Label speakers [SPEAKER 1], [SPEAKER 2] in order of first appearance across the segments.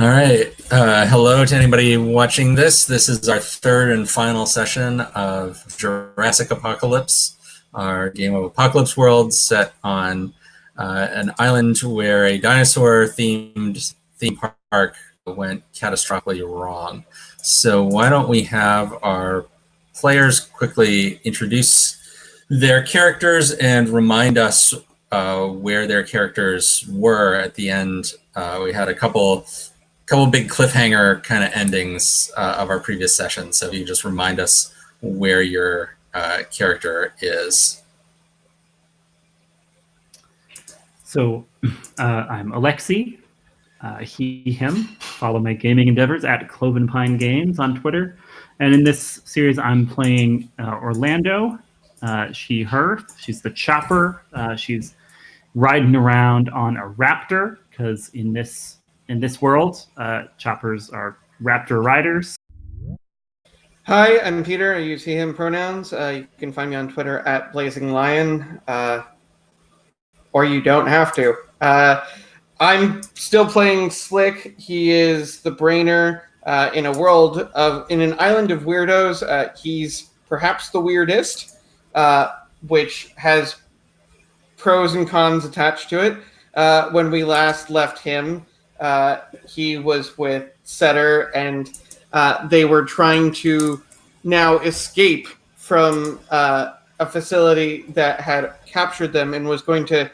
[SPEAKER 1] All right. Hello to anybody watching this. This is our third and final session of Jurassic Apocalypse, our game of Apocalypse World set on an island where a dinosaur-themed theme park went catastrophically wrong. So why don't we have our players quickly introduce their characters and remind us where their characters were at the end. We had a couple big cliffhanger kind of endings of our previous session. So if you just remind us where your character is.
[SPEAKER 2] So I'm Alexi, he, him. Follow my gaming endeavors at Cloven Pine Games on Twitter. And in this series, I'm playing Orlando, she, her. She's the chopper. She's riding around on a raptor because in this world, choppers are raptor riders.
[SPEAKER 3] Hi, I'm Peter. I use he, him pronouns. You can find me on Twitter at Blazing Lion, or you don't have to. I'm still playing Slick. He is the brainer in an island of weirdos. He's perhaps the weirdest, which has pros and cons attached to it. When we last left him, he was with Setter, and they were trying to now escape from a facility that had captured them and was going to,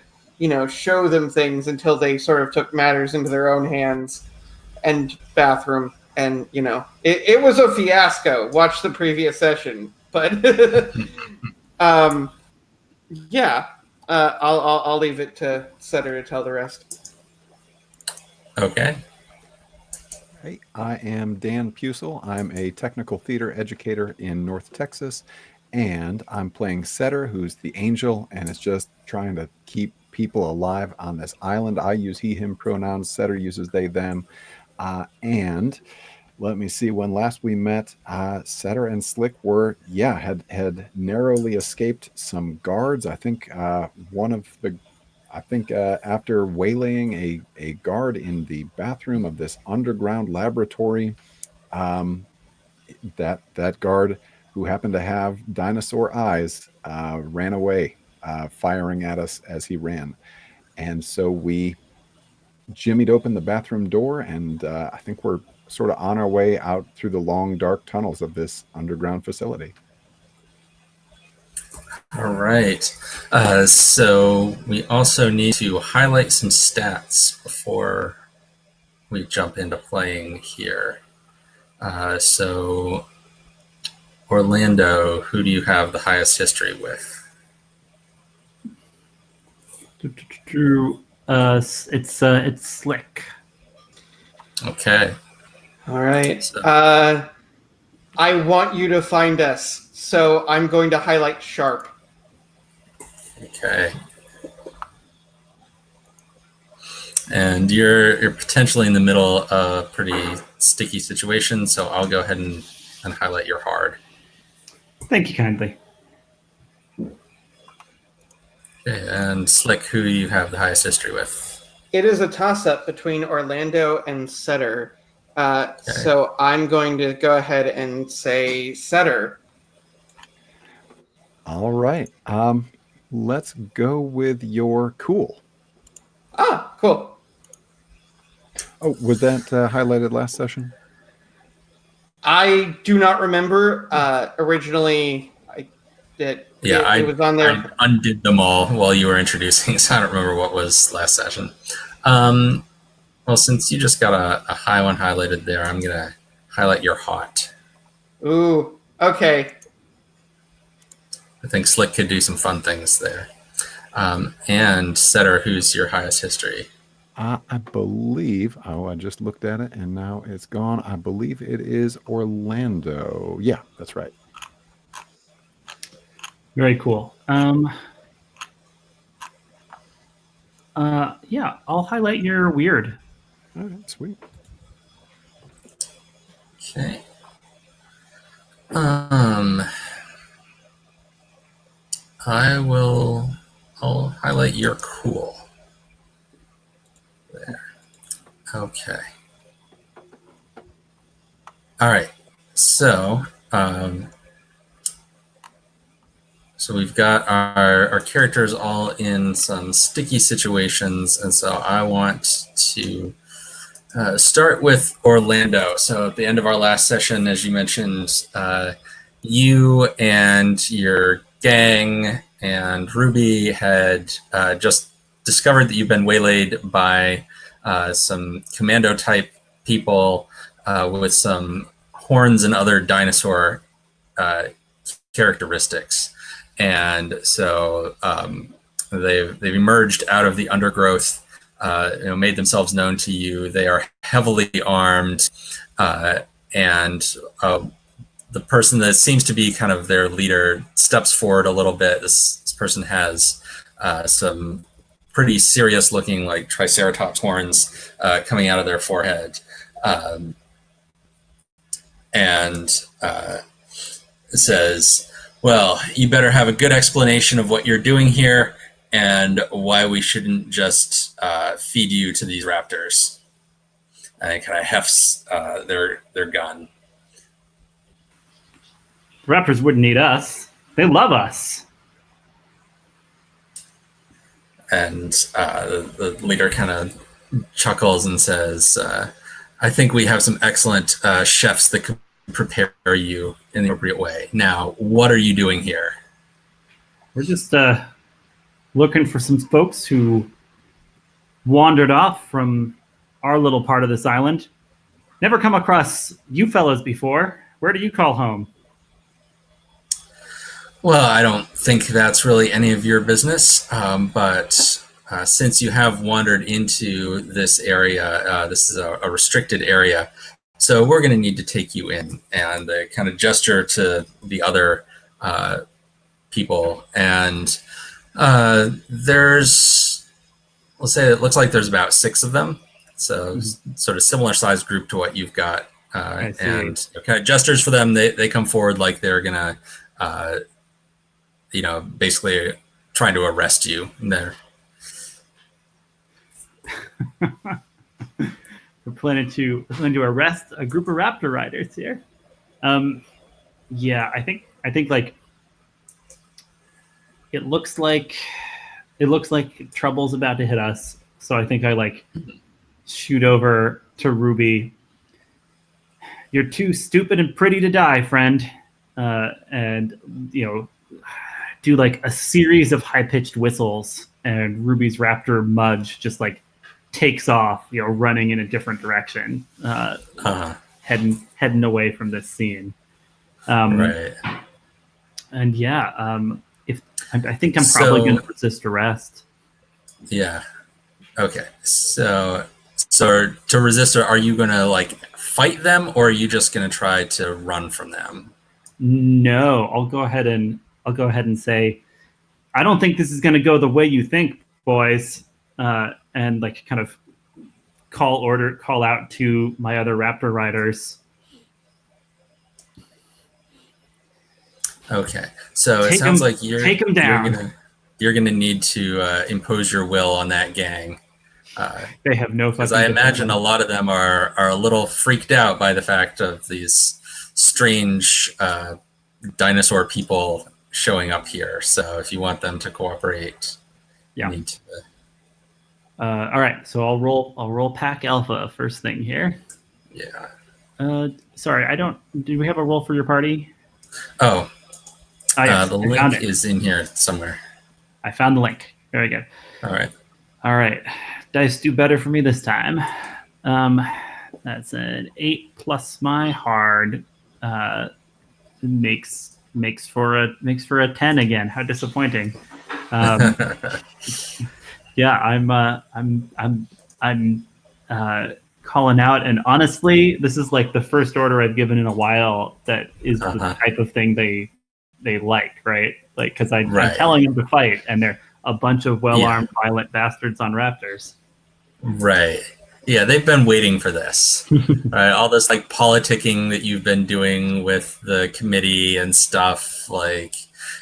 [SPEAKER 3] show them things until they sort of took matters into their own hands and bathroom. And, it was a fiasco. Watch the previous session. But, yeah. I'll leave it to Setter to tell the rest.
[SPEAKER 1] Okay.
[SPEAKER 4] Hey, I am Dan Pusel. I'm a technical theater educator in North Texas, and I'm playing Setter, who's the angel, and is just trying to keep people alive on this island. I use he, him pronouns. Setter uses they, them. And let me see, when last we met, Setter and Slick had narrowly escaped some guards. I think after waylaying a guard in the bathroom of this underground laboratory, that guard, who happened to have dinosaur eyes, ran away, firing at us as he ran. And so we jimmied open the bathroom door, and I think we're sort of on our way out through the long, dark tunnels of this underground facility.
[SPEAKER 1] All right. So we also need to highlight some stats before we jump into playing here. So Orlando, who do you have the highest history with?
[SPEAKER 2] It's Slick.
[SPEAKER 1] Okay.
[SPEAKER 3] All right.
[SPEAKER 1] So,
[SPEAKER 3] I want you to find us, so I'm going to highlight Sharp.
[SPEAKER 1] okay. And you're potentially in the middle of a pretty sticky situation, so I'll go ahead and highlight your hard.
[SPEAKER 2] Thank you kindly.
[SPEAKER 1] Okay, and Slick, who do you have the highest history with?
[SPEAKER 3] It is a toss-up between Orlando and Setter. Okay. So I'm going to go ahead and say Setter.
[SPEAKER 4] All right. Let's go with your cool.
[SPEAKER 3] Ah, cool.
[SPEAKER 4] Oh, was that highlighted last session?
[SPEAKER 3] I do not remember. Originally, it was on there.
[SPEAKER 1] I undid them all while you were introducing, so I don't remember what was last session. Well, since you just got a high one highlighted there, I'm going to highlight your hot.
[SPEAKER 3] Ooh, okay.
[SPEAKER 1] I think Slick could do some fun things there. And Setter, who's your highest history?
[SPEAKER 4] I believe, I just looked at it and now it's gone. I believe it is Orlando. Yeah, that's right.
[SPEAKER 2] Very cool. Yeah, I'll highlight your weird.
[SPEAKER 4] All right, sweet.
[SPEAKER 1] Okay. I'll highlight your cool. There. Okay. All right. So, so we've got our characters all in some sticky situations, and so I want to start with Orlando. So at the end of our last session, as you mentioned, you and your gang and Ruby had just discovered that you've been waylaid by some commando type people with some horns and other dinosaur characteristics. And so they've emerged out of the undergrowth, made themselves known to you. They are heavily armed, and the person that seems to be kind of their leader steps forward a little bit. This person has some pretty serious looking like triceratops horns coming out of their forehead. And says, well, you better have a good explanation of what you're doing here and why we shouldn't just feed you to these raptors. And kind of hefts their gun.
[SPEAKER 2] The raptors wouldn't eat us. They love us.
[SPEAKER 1] And the leader kind of chuckles and says, I think we have some excellent chefs that could prepare you in the appropriate way. Now, what are you doing here?
[SPEAKER 2] We're just looking for some folks who wandered off from our little part of this island. Never come across you fellows before. Where do you call home?
[SPEAKER 1] Well, I don't think that's really any of your business, but since you have wandered into this area, this is a restricted area, so we're going to need to take you in. And they kind of gesture to the other people, and there's, we'll say it looks like there's about 6 of them, so sort of similar sized group to what you've got, and kind of gestures for them. They come forward like they're going to basically trying to arrest you there.
[SPEAKER 2] We're planning to arrest a group of raptor riders here. Yeah, I think like it looks like trouble's about to hit us. So I think I like shoot over to Ruby. You're too stupid and pretty to die, friend. And do like a series of high-pitched whistles, and Ruby's raptor Mudge just like takes off, running in a different direction, heading away from this scene.
[SPEAKER 1] Right.
[SPEAKER 2] And yeah, if I think I'm probably going to resist arrest.
[SPEAKER 1] Yeah. Okay. So to resist, are you going to like fight them, or are you just going to try to run from them?
[SPEAKER 2] No, I'll go ahead and say, I don't think this is going to go the way you think, boys. And like kind of call out to my other raptor riders.
[SPEAKER 1] Okay, so it sounds like
[SPEAKER 2] take them down.
[SPEAKER 1] You're gonna need to impose your will on that gang.
[SPEAKER 2] They have no.
[SPEAKER 1] Because I imagine a lot of them are a little freaked out by the fact of these strange dinosaur people showing up here. So if you want them to cooperate, you need to.
[SPEAKER 2] All right, so I'll roll pack alpha first thing here.
[SPEAKER 1] Yeah.
[SPEAKER 2] Sorry, I don't. Do we have a roll for your party?
[SPEAKER 1] Oh.
[SPEAKER 2] Yes,
[SPEAKER 1] the link is in here somewhere.
[SPEAKER 2] I found the link. Very good.
[SPEAKER 1] All
[SPEAKER 2] right. Dice do better for me this time. That's an 8 plus my hard. Makes for a 10 again. How disappointing. Yeah, I'm calling out, and honestly, this is like the first order I've given in a while that is the type of thing they like, right? Like, because I'm telling them to fight, and they're a bunch of well-armed, violent bastards on raptors.
[SPEAKER 1] Right. Yeah, they've been waiting for this. Right, all this like politicking that you've been doing with the committee and stuff, like,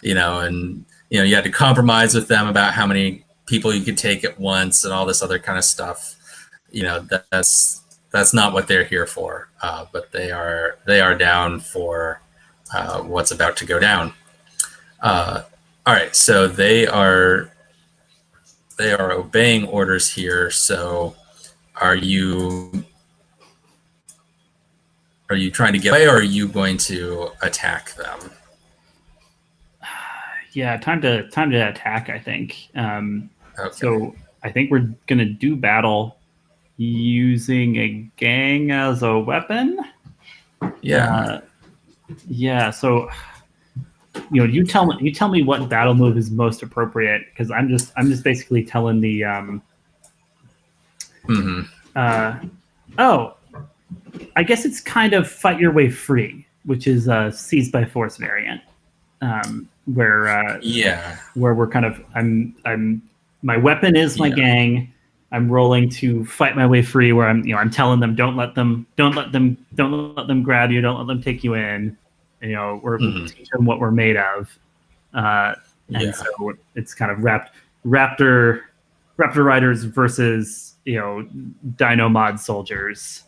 [SPEAKER 1] you had to compromise with them about how many people you could take at once and all this other kind of stuff. That's that's not what they're here for. But they are down for what's about to go down. All right, so they are obeying orders here. So are you trying to get away, or are you going to attack them?
[SPEAKER 2] Yeah, time to attack, I think.
[SPEAKER 1] Okay.
[SPEAKER 2] So I think we're gonna do battle using a gang as a weapon.
[SPEAKER 1] Yeah.
[SPEAKER 2] Yeah. So you tell me what battle move is most appropriate, because I'm just basically telling the oh, I guess it's kind of fight your way free, which is seized by force variant, where we're kind of I'm my weapon is my gang. I'm rolling to fight my way free, where I'm telling them don't let them grab you, don't let them take you in. We're teaching them what we're made of, and so it's kind of raptor riders versus dino mod soldiers.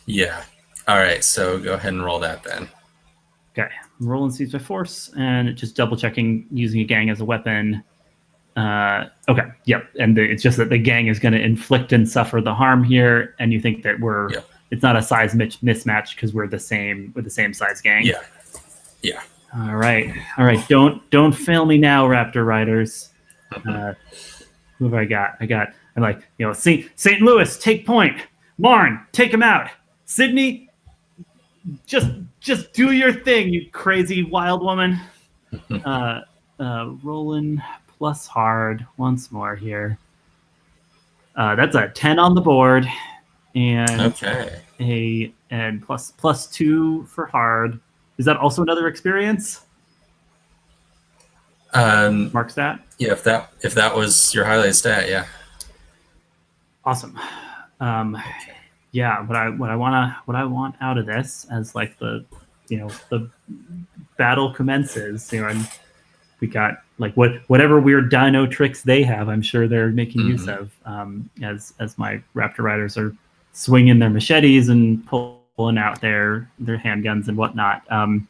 [SPEAKER 1] Yeah. All right. So go ahead and roll that then.
[SPEAKER 2] Okay, I'm rolling seized by force and just double checking using a gang as a weapon. Okay, yep, and it's just that the gang is going to inflict and suffer the harm here, and you think that it's not a size mismatch because we're the same size gang.
[SPEAKER 1] Yeah.
[SPEAKER 2] All right. Don't fail me now, Raptor Riders. Who have I got? I'm like, St. Louis, take point. Lauren, take him out. Sydney, just do your thing, you crazy wild woman. Rolling plus hard once more here. That's a 10 on the board, and plus 2 for hard. Is that also another experience? Mark stat?
[SPEAKER 1] Yeah, if that was your highlight stat, yeah.
[SPEAKER 2] Awesome. Yeah, what I want out of this as like the battle commences, and we got like whatever weird dino tricks they have, I'm sure they're making use of, as my Raptor Riders are swinging their machetes and pulling out their handguns and whatnot. I'm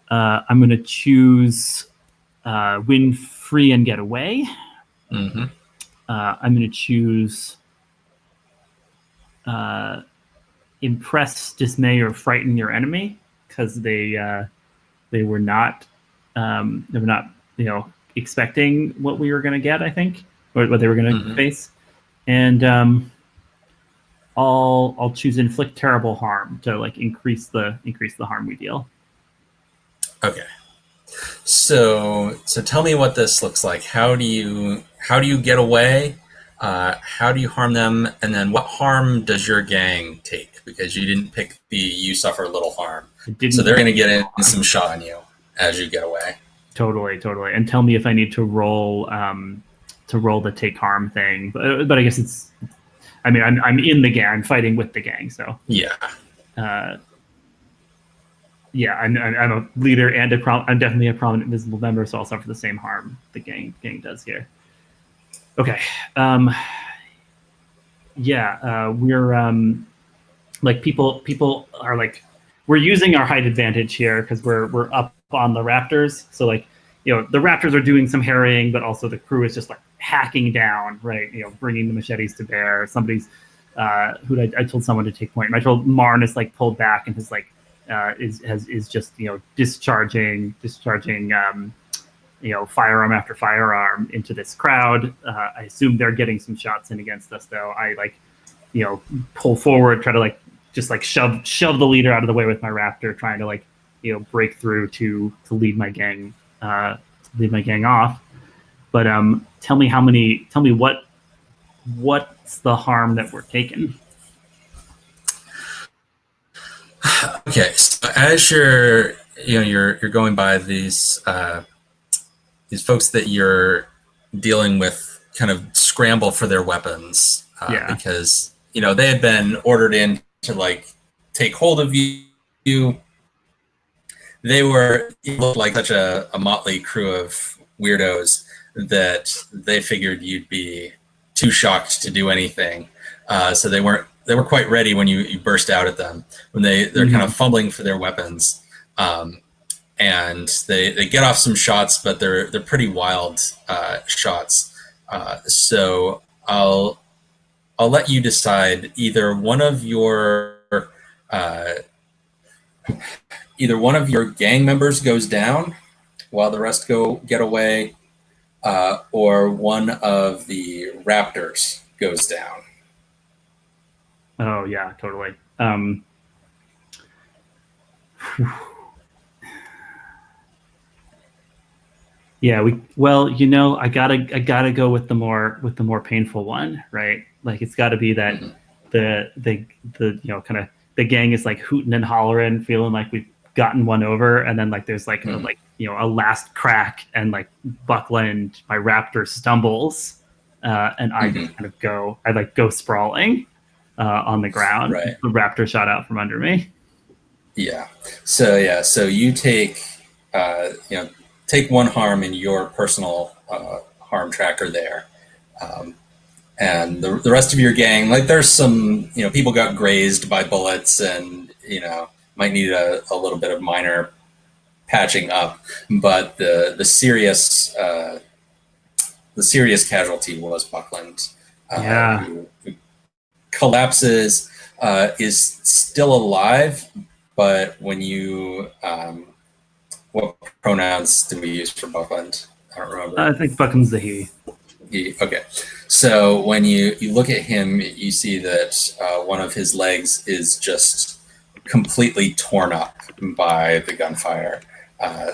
[SPEAKER 2] going to choose win free and get away. I'm going to choose impress, dismay, or frighten your enemy, because they were not expecting what we were going to get, I think, or what they were going to face. And I'll choose inflict terrible harm to like increase the harm we deal.
[SPEAKER 1] Okay. So tell me what this looks like. How do you get away? How do you harm them? And then what harm does your gang take? Because you didn't pick you suffer little harm. So they're going to get in some shot on you as you get away.
[SPEAKER 2] Totally. And tell me if I need to roll the take harm thing. But I guess I'm in the gang. I'm fighting with the gang. So
[SPEAKER 1] yeah.
[SPEAKER 2] I'm a leader and I'm definitely a prominent visible member, so I'll suffer the same harm the gang does here. Okay. We're like people are like, we're using our height advantage here because we're up on the Raptors. So like, the Raptors are doing some harrying, but also the crew is just like hacking down, right? Bringing the machetes to bear. Somebody's I told someone to take point. I told Marn is like pulled back and is like is just discharging firearm after firearm into this crowd. I assume they're getting some shots in against us, though. I pull forward, try to shove the leader out of the way with my Raptor, trying to break through to lead my gang off. But tell me what's the harm that we're taking.
[SPEAKER 1] Okay, so as you're going by these folks that you're dealing with, kind of scramble for their weapons, because they had been ordered in to take hold of you. It looked like such a motley crew of weirdos that they figured you'd be too shocked to do anything. So they weren't were quite ready when you burst out at them. When they're kind of fumbling for their weapons, and they get off some shots, but they're pretty wild shots. So I'll let you decide. Either one of your gang members goes down while the rest get away, or one of the raptors goes down.
[SPEAKER 2] Oh yeah, totally. Yeah, I gotta go with the more painful one, right? Like it's gotta be that the kind of the gang is like hooting and hollering, feeling like we've gotten one over, and then like there's like a last crack, and like Buckland, my raptor, stumbles, and I just kind of go sprawling on the ground.
[SPEAKER 1] Right.
[SPEAKER 2] The raptor shot out from under me.
[SPEAKER 1] Yeah. So you take take one harm in your personal harm tracker there, and the rest of your gang, like there's some people got grazed by bullets and might need a little bit of minor patching up, but the serious casualty was Buckland. Who collapses, is still alive, but when you what pronouns do we use for Buckland? I don't remember.
[SPEAKER 2] I think Buckland's the he.
[SPEAKER 1] Okay, so when you look at him, you see that one of his legs is just completely torn up by the gunfire.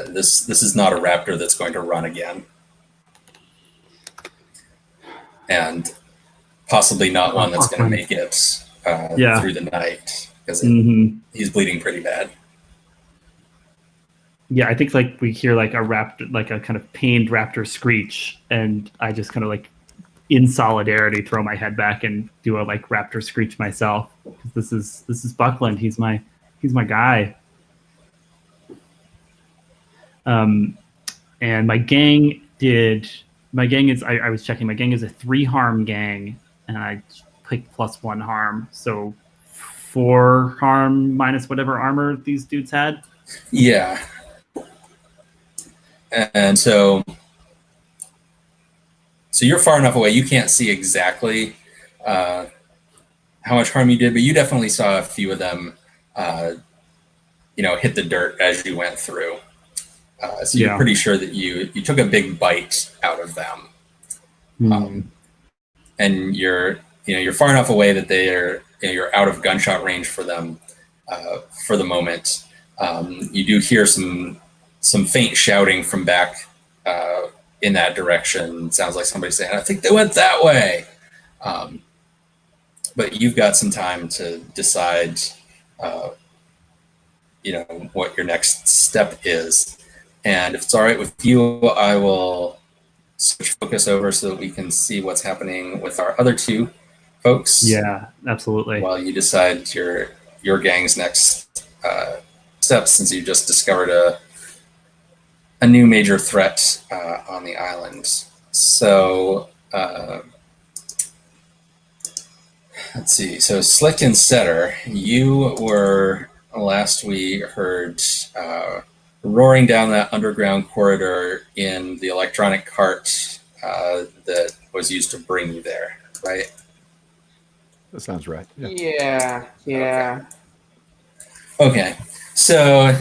[SPEAKER 1] This is not a raptor that's going to run again, and possibly not one that's going to make it through the night, because he's bleeding pretty bad.
[SPEAKER 2] Yeah, I think like we hear like a raptor, like a kind of pained raptor screech, and I just kind of like in solidarity throw my head back and do a like raptor screech myself. This is Buckland. He's my guy. And my gang is I was checking. My gang is a 3 harm gang, and I picked +1 harm, so 4 harm minus whatever armor these dudes had.
[SPEAKER 1] Yeah. And so you're far enough away, you can't see exactly how much harm you did, but you definitely saw a few of them, hit the dirt as you went through. So you're pretty sure that you took a big bite out of them, and you're far enough away that you're out of gunshot range for them for the moment. You do hear some faint shouting from back in that direction. It sounds like somebody saying, "I think they went that way." But you've got some time to decide, what your next step is. And if it's all right with you, I will switch focus over so that we can see what's happening with our other 2 folks.
[SPEAKER 2] Yeah, absolutely.
[SPEAKER 1] While you decide your gang's next steps, since you just discovered a new major threat on the island. So let's see. So Slick and Setter, you were, last we heard, roaring down that underground corridor in the electronic cart that was used to bring you there, right?
[SPEAKER 4] That sounds right.
[SPEAKER 3] Yeah.
[SPEAKER 1] Okay. So,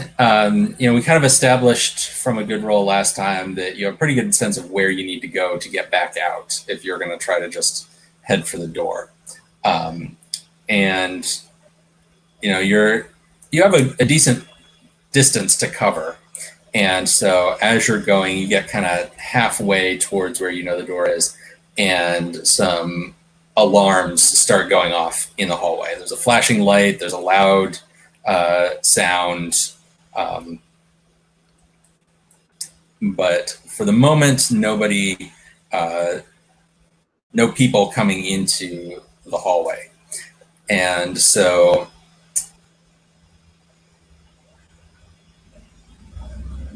[SPEAKER 1] we kind of established from a good roll last time that you have a pretty good sense of where you need to go to get back out if you're going to try to just head for the door. And, you have a decent distance to cover. And so as you're going, you get kind of halfway towards where the door is, and some alarms start going off in the hallway. There's a flashing light, there's a loud sound, but for the moment, nobody, no people coming into the hallway. And so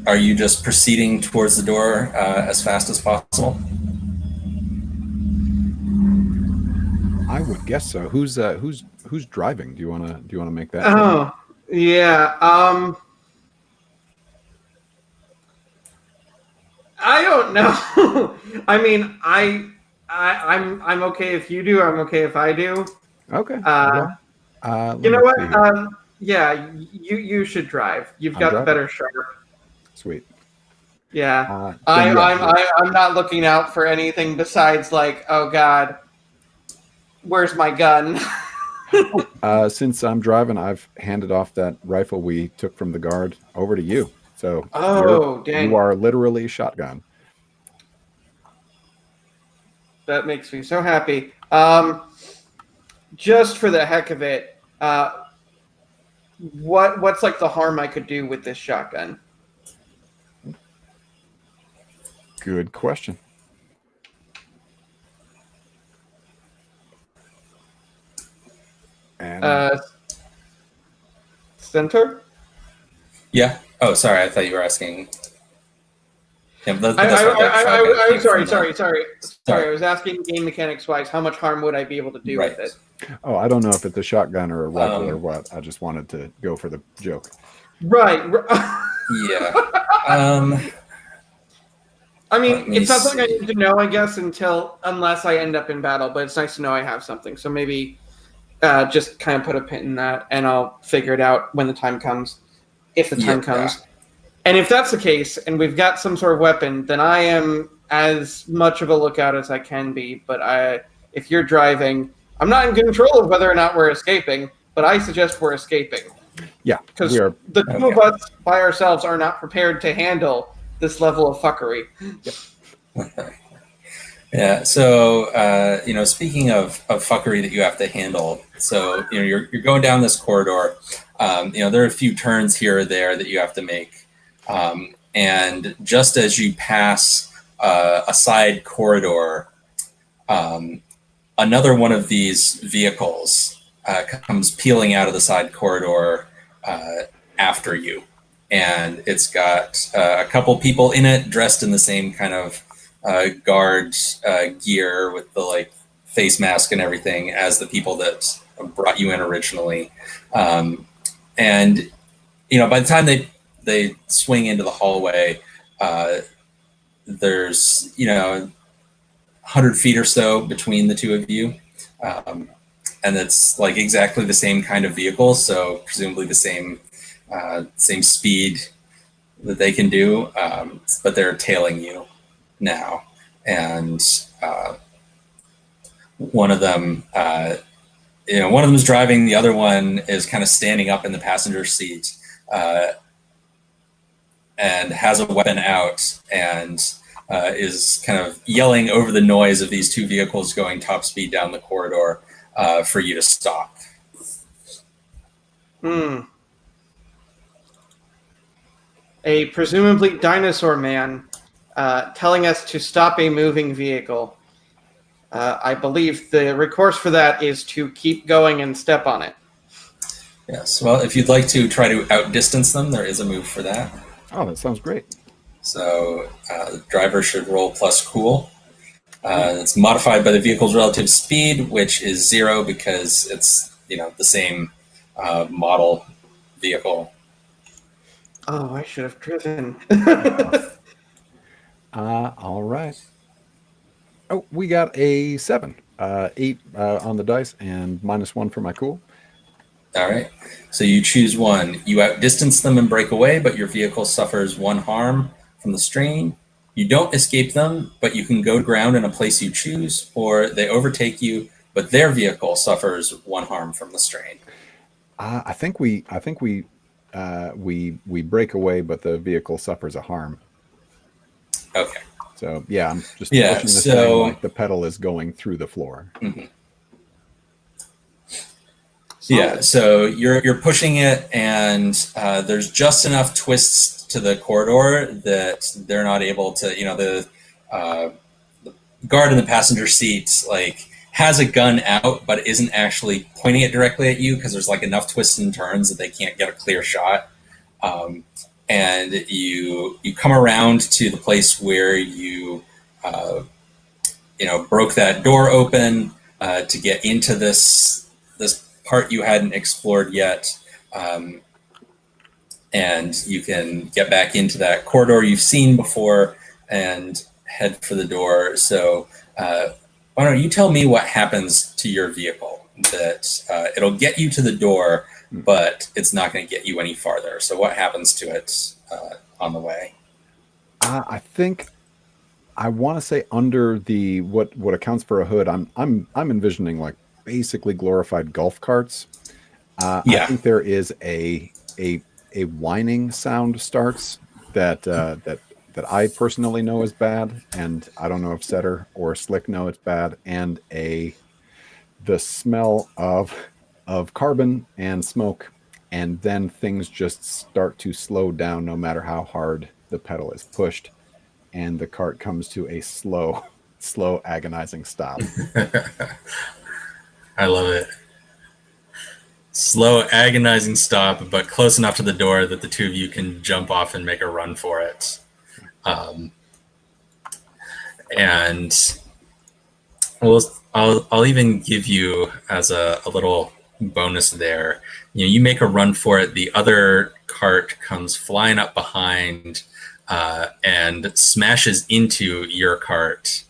[SPEAKER 1] are you just proceeding towards the door as fast as possible?
[SPEAKER 4] I would guess so. Who's who's driving? Do you want to make that?
[SPEAKER 3] Oh, yeah. I don't know. I mean, I'm okay if you do. I'm okay if I do.
[SPEAKER 4] Okay.
[SPEAKER 3] You know what? Yeah, you should drive. You've got the better sharp.
[SPEAKER 4] Sweet.
[SPEAKER 3] Yeah. I'm not looking out for anything besides like, oh God, where's my gun?
[SPEAKER 4] Since I'm driving, I've handed off that rifle we took from the guard over to you. So
[SPEAKER 3] dang.
[SPEAKER 4] You are literally shotgun.
[SPEAKER 3] That makes me so happy. Just for the heck of it, what's like the harm I could do with this shotgun?
[SPEAKER 4] Good question. And
[SPEAKER 3] Center?
[SPEAKER 1] Yeah. Oh, sorry. I thought you were asking. Yeah,
[SPEAKER 3] I'm sorry. I was asking game mechanics wise, how much harm would I be able to do with it?
[SPEAKER 4] Oh, I don't know if it's a shotgun or a rifle or what. I just wanted to go for the joke.
[SPEAKER 3] Right.
[SPEAKER 1] Yeah.
[SPEAKER 3] I mean, it's not something I need to know, I guess, unless I end up in battle. But it's nice to know I have something. So maybe just kind of put a pin in that, and I'll figure it out when the time comes, if the time comes. And if that's the case, and we've got some sort of weapon, then I am as much of a lookout as I can be. But if you're driving, I'm not in control of whether or not we're escaping, but I suggest we're escaping.
[SPEAKER 4] Yeah,
[SPEAKER 3] because the two of us by ourselves are not prepared to handle this level of fuckery.
[SPEAKER 1] Yeah. So, speaking of fuckery that you have to handle, so you're going down this corridor. There are a few turns here or there that you have to make, and just as you pass a side corridor, another one of these vehicles comes peeling out of the side corridor after you. And it's got a couple people in it dressed in the same kind of guard gear with the face mask and everything as the people that brought you in originally. And by the time they swing into the hallway, there's 100 feet or so between the two of you. And it's exactly the same kind of vehicle, so presumably the same speed that they can do, but they're tailing you now. And one of them is driving, the other one is kind of standing up in the passenger seat and has a weapon out and is kind of yelling over the noise of these two vehicles going top speed down the corridor for you to stop.
[SPEAKER 3] A presumably dinosaur man telling us to stop a moving vehicle. I believe the recourse for that is to keep going and step on it.
[SPEAKER 1] Yes. Well, if you'd like to try to outdistance them, there is a move for that.
[SPEAKER 4] Oh, that sounds great. So
[SPEAKER 1] the driver should roll plus cool. It's modified by the vehicle's relative speed, which is 0 because it's the same model vehicle.
[SPEAKER 3] Oh, I should have driven.
[SPEAKER 4] All right. Oh, we got a 7. 8 on the dice and -1 for my cool.
[SPEAKER 1] All right. So you choose one. You outdistance them and break away, but your vehicle suffers 1 harm from the strain. You don't escape them, but you can go to ground in a place you choose, or they overtake you, but their vehicle suffers 1 harm from the strain.
[SPEAKER 4] I think we break away, but the vehicle suffers a harm.
[SPEAKER 1] Okay.
[SPEAKER 4] So yeah, I'm just pushing this thing like the pedal is going through the floor.
[SPEAKER 1] Mm-hmm. Yeah, so you're pushing it, and there's just enough twists to the corridor that they're not able to. The guard in the passenger seat has a gun out, but isn't actually pointing it directly at you because there's enough twists and turns that they can't get a clear shot. And you come around to the place where you broke that door open to get into this part you hadn't explored yet, and you can get back into that corridor you've seen before and head for the door. So why don't you tell me what happens to your vehicle? That it'll get you to the door, but it's not going to get you any farther. So what happens to it on the way?
[SPEAKER 4] I think I want to say under the what accounts for a hood. I'm envisioning like basically glorified golf carts.
[SPEAKER 1] Yeah.
[SPEAKER 4] I think there is a whining sound starts that I personally know is bad, and I don't know if Setter or Slick know it's bad, and the smell of carbon and smoke, and then things just start to slow down no matter how hard the pedal is pushed, and the cart comes to a slow agonizing stop.
[SPEAKER 1] I love it. Slow, agonizing stop, but close enough to the door that the two of you can jump off and make a run for it. And I'll even give you as a little bonus there. You make a run for it. The other cart comes flying up behind and smashes into your cart.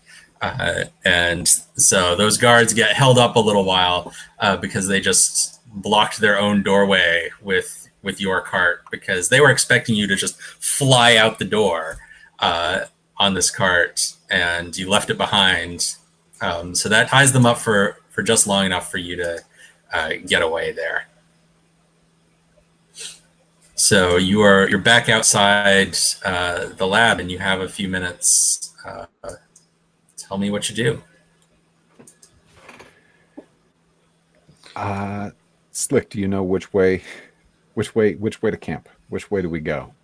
[SPEAKER 1] And so those guards get held up a little while because they just blocked their own doorway with your cart, because they were expecting you to just fly out the door on this cart, and you left it behind. So that ties them up for just long enough for you to get away there. So you're back outside the lab, and you have a few minutes. Tell me what you do.
[SPEAKER 4] Slick, do you know which way to camp? Which way do we go?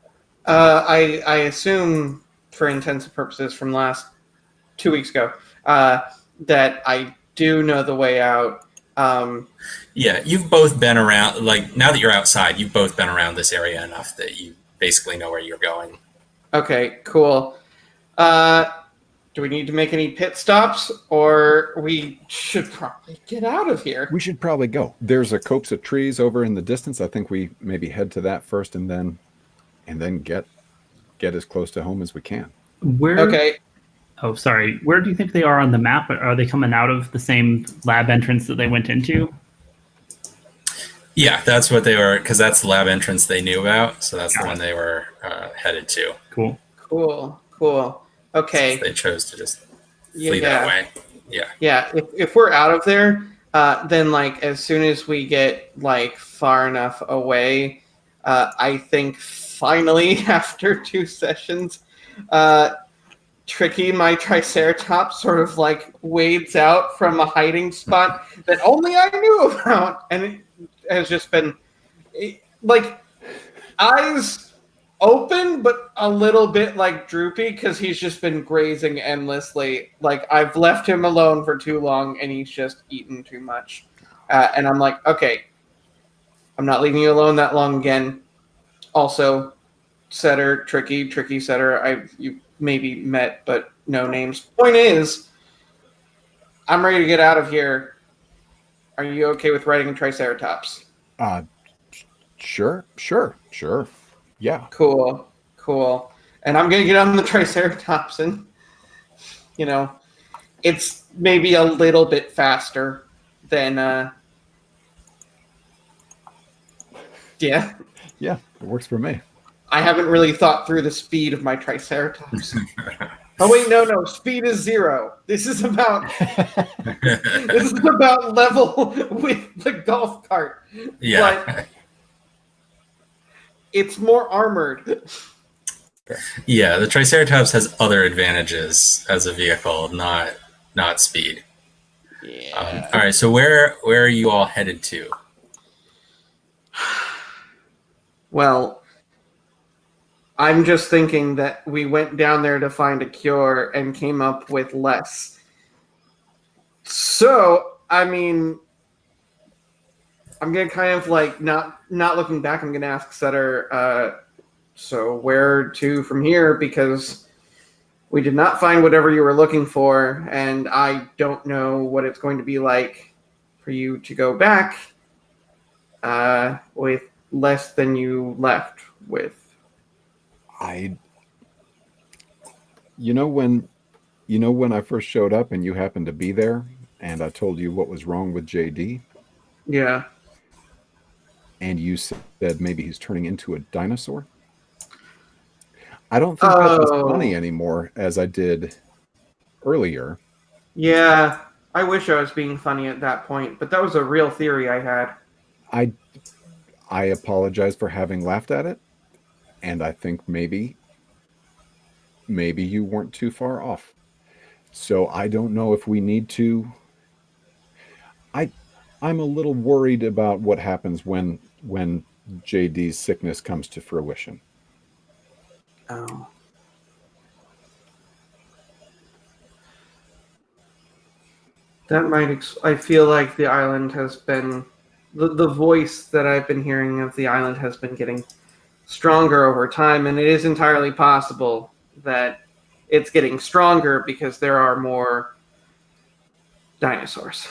[SPEAKER 3] I assume, for intents and purposes, from last 2 weeks ago, that I do know the way out.
[SPEAKER 1] Yeah, you've both been around, like, now that you're outside, you've both been around this area enough that you basically know where you're going.
[SPEAKER 3] Okay, cool. Do we need to make any pit stops, or we should probably get out of here?
[SPEAKER 4] We should probably go. There's a copse of trees over in the distance. I think we maybe head to that first, and then get as close to home as we can.
[SPEAKER 2] Where?
[SPEAKER 3] Okay.
[SPEAKER 2] Oh, sorry. Where do you think they are on the map? Are they coming out of the same lab entrance that they went into?
[SPEAKER 1] Yeah, that's what they were, because that's the lab entrance they knew about. So that's the one they were headed to.
[SPEAKER 2] Cool.
[SPEAKER 3] Okay.
[SPEAKER 1] Since they chose to just flee that way. Yeah.
[SPEAKER 3] Yeah. If we're out of there, then like as soon as we get like far enough away, I think finally after 2 sessions, Tricky, my Triceratops, sort of like wades out from a hiding spot that only I knew about, and it has just been like eyes open but a little bit like droopy because he's just been grazing endlessly. Like I've left him alone for too long and he's just eaten too much, and I'm like, okay, I'm not leaving you alone that long again. Also, Setter, Tricky Setter, you maybe met but no names. Point is, I'm ready to get out of here. Are you okay with riding a Triceratops?
[SPEAKER 4] Sure. Yeah.
[SPEAKER 3] Cool. And I'm gonna get on the Triceratops, and it's maybe a little bit faster than yeah.
[SPEAKER 4] Yeah, it works for me.
[SPEAKER 3] I haven't really thought through the speed of my Triceratops. Oh wait, no. Speed is 0. This is about level with the golf cart.
[SPEAKER 1] Yeah.
[SPEAKER 3] But it's more armored.
[SPEAKER 1] Yeah, the Triceratops has other advantages as a vehicle, not speed.
[SPEAKER 3] Yeah.
[SPEAKER 1] All right, so where are you all headed to?
[SPEAKER 3] Well, I'm just thinking that we went down there to find a cure and came up with less. So, I mean, I'm going to kind of like, not looking back, I'm going to ask Setter, so where to from here? Because we did not find whatever you were looking for, and I don't know what it's going to be like for you to go back with less than you left with.
[SPEAKER 4] When I first showed up and you happened to be there, and I told you what was wrong with JD,
[SPEAKER 3] Yeah.
[SPEAKER 4] and you said maybe he's turning into a dinosaur. I don't think that's as funny anymore as I did earlier.
[SPEAKER 3] Yeah. I wish I was being funny at that point, but that was a real theory I had.
[SPEAKER 4] I apologize for having laughed at it, and I think maybe you weren't too far off. So I don't know if we need to. I'm a little worried about what happens when JD's sickness comes to fruition.
[SPEAKER 3] Oh. That might. I feel like the island has been. The voice that I've been hearing of the island has been getting stronger over time, and it is entirely possible that it's getting stronger because there are more dinosaurs.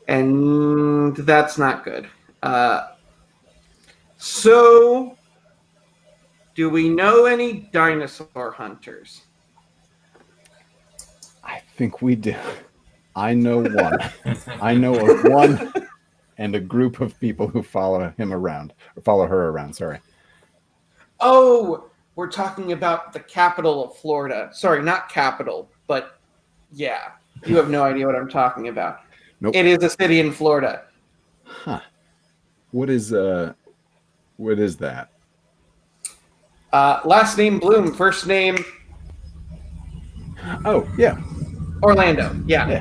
[SPEAKER 3] And that's not good. So, do we know any dinosaur hunters?
[SPEAKER 4] I think we do. I know one. I know of one and a group of people who follow him around, or follow her around, sorry.
[SPEAKER 3] Oh, we're talking about the capital of Florida. Sorry, not capital, but yeah. You have no idea what I'm talking about.
[SPEAKER 4] Nope.
[SPEAKER 3] It is a city in Florida.
[SPEAKER 4] Huh. What is that?
[SPEAKER 3] Last name Bloom, first name
[SPEAKER 4] Oh, yeah.
[SPEAKER 3] Orlando. Yeah.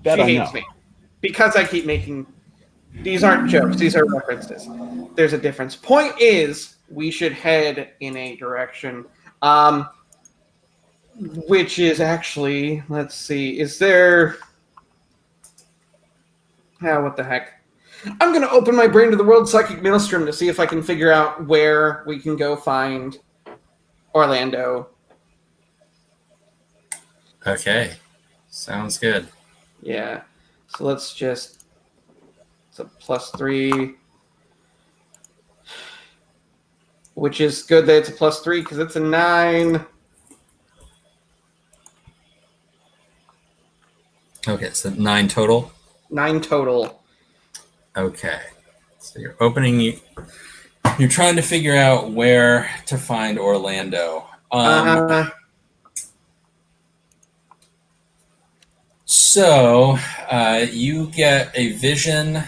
[SPEAKER 4] That
[SPEAKER 3] She
[SPEAKER 4] I
[SPEAKER 3] hates
[SPEAKER 4] know.
[SPEAKER 3] me because I keep making these aren't jokes, these are references. There's a difference. Point is, we should head in a direction, which is actually, let's see, is there? What the heck? I'm gonna open my brain to the World Psychic Maelstrom to see if I can figure out where we can go find Orlando.
[SPEAKER 1] Okay, sounds good.
[SPEAKER 3] Yeah. So let's just. It's a +3. Which is good that it's a +3 because it's a 9.
[SPEAKER 1] Okay, so 9 total.
[SPEAKER 3] 9 total.
[SPEAKER 1] Okay, so you're opening. You're trying to figure out where to find Orlando. So you get a vision.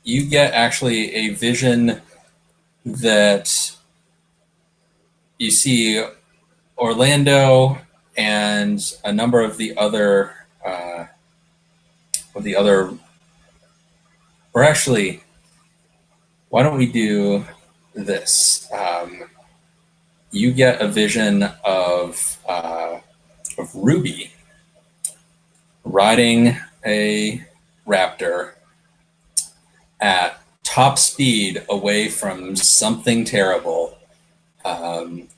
[SPEAKER 1] You get actually a vision that you see Orlando and a number of the other, or actually, why don't we do this? You get a vision of Ruby riding a raptor at top speed away from something terrible, and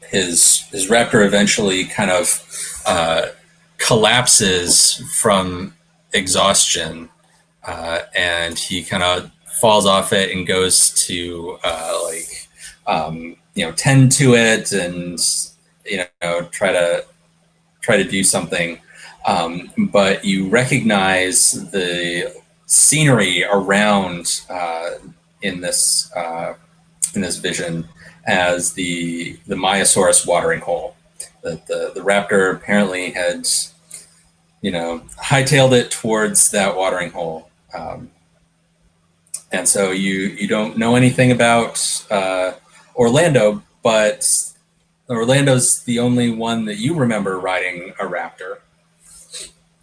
[SPEAKER 1] his raptor eventually kind of collapses from exhaustion, and he kind of falls off it and goes to tend to it and try to do something. But you recognize the scenery around in this vision as the Myosaurus watering hole. That the raptor apparently had hightailed it towards that watering hole. And so you don't know anything about Orlando, but Orlando's the only one that you remember riding a raptor,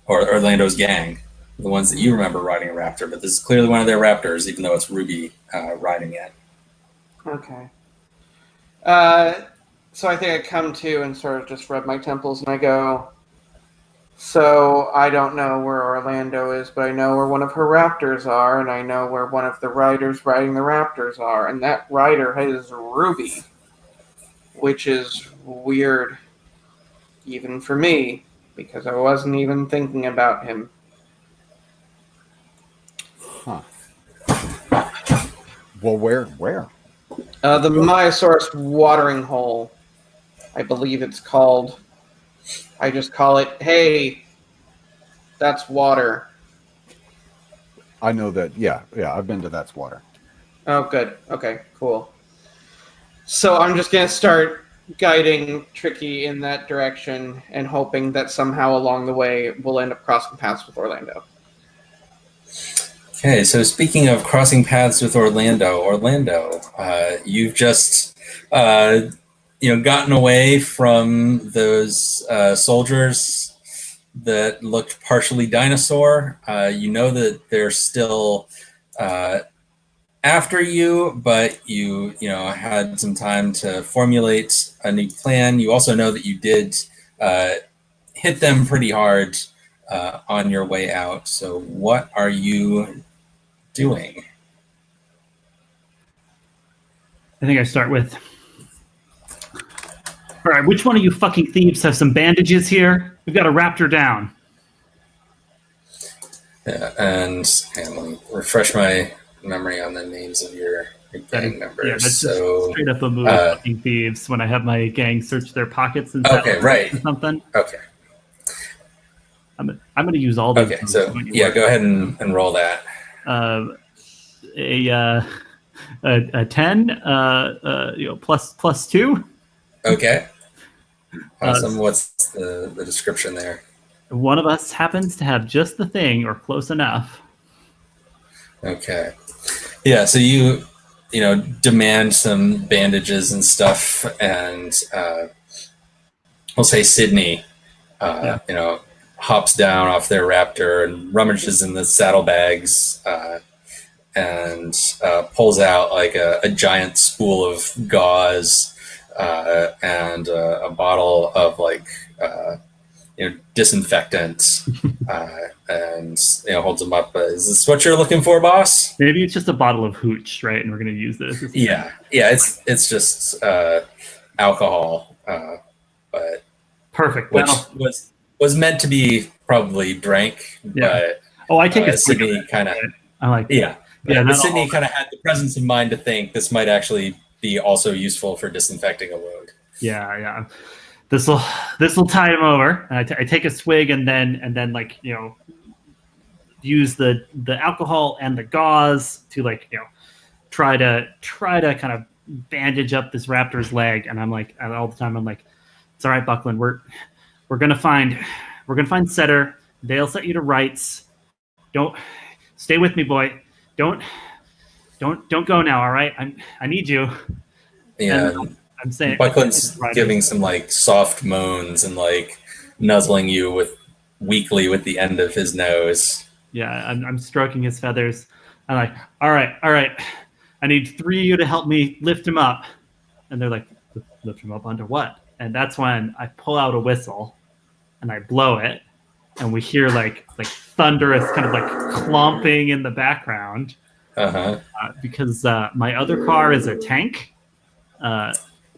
[SPEAKER 1] or Orlando's gang, the ones that you remember riding a raptor. But this is clearly one of their raptors, even though it's Ruby riding it.
[SPEAKER 3] Okay. So I think I come to and sort of just rub my temples and I go, so I don't know where Orlando is, but I know where one of her raptors are, and I know where one of the riders riding the raptors are, and that rider is Ruby, which is weird, even for me. because I wasn't even thinking about him.
[SPEAKER 4] Huh. Well, where?
[SPEAKER 3] The Myosaurus watering hole, I believe it's called. I just call it, hey, that's water.
[SPEAKER 4] I know that. Yeah. I've been to That's Water.
[SPEAKER 3] Oh, good. Okay, cool. So I'm just going to start guiding Tricky in that direction and hoping that somehow along the way we'll end up crossing paths with Orlando.
[SPEAKER 1] Okay, so speaking of crossing paths with Orlando, you've just gotten away from those soldiers that looked partially dinosaur. You know that they're still after you, but you had some time to formulate a new plan. You also know that you did hit them pretty hard on your way out. So what are you doing?
[SPEAKER 2] I think I start with, all right, which one of you fucking thieves have some bandages here? We've got a raptor down.
[SPEAKER 1] And let me refresh my memory on the names of your gang members.
[SPEAKER 2] Yeah, that's
[SPEAKER 1] so
[SPEAKER 2] just straight up a move of fucking thieves when I have my gang search their pockets and
[SPEAKER 1] okay, right.
[SPEAKER 2] or something.
[SPEAKER 1] Okay.
[SPEAKER 2] I'm going to use all those.
[SPEAKER 1] Okay, so yeah, go ahead and roll that.
[SPEAKER 2] A 10, plus 2.
[SPEAKER 1] Okay. Awesome. What's the description there?
[SPEAKER 2] One of us happens to have just the thing or close enough.
[SPEAKER 1] Okay. Yeah, so you demand some bandages and stuff, and we'll say Sydney, hops down off their raptor and rummages in the saddlebags and pulls out like a giant spool of gauze and a bottle of like disinfectant and holds them up. Is this what you're looking for, boss?
[SPEAKER 2] Maybe it's just a bottle of hooch, right? And we're going to use this.
[SPEAKER 1] Yeah, it's just alcohol, but
[SPEAKER 2] perfect.
[SPEAKER 1] Which was meant to be probably drank.
[SPEAKER 2] Yeah.
[SPEAKER 1] But
[SPEAKER 2] I take a
[SPEAKER 1] Sydney kind of.
[SPEAKER 2] I like that.
[SPEAKER 1] Yeah.
[SPEAKER 2] Yeah,
[SPEAKER 1] but Sydney kind of had the presence of mind to think this might actually be also useful for disinfecting a wound.
[SPEAKER 2] Yeah. This will tide him over. I take a swig and then like use the alcohol and the gauze to try to kind of bandage up this raptor's leg. And I'm like, all the time I'm like, it's all right, Buckland. We're gonna find Setter. They'll set you to rights. Don't stay with me, boy. Don't go now. All right, I need you.
[SPEAKER 1] Yeah.
[SPEAKER 2] And I'm saying
[SPEAKER 1] Buckland's giving some like soft moans and like nuzzling you weakly with the end of his nose.
[SPEAKER 2] Yeah, I'm stroking his feathers. I'm like, all right. I need 3 of you to help me lift him up. And they're like, lift him up onto what? And that's when I pull out a whistle and I blow it. And we hear like thunderous kind of like clomping in the background. Because my other car is a tank.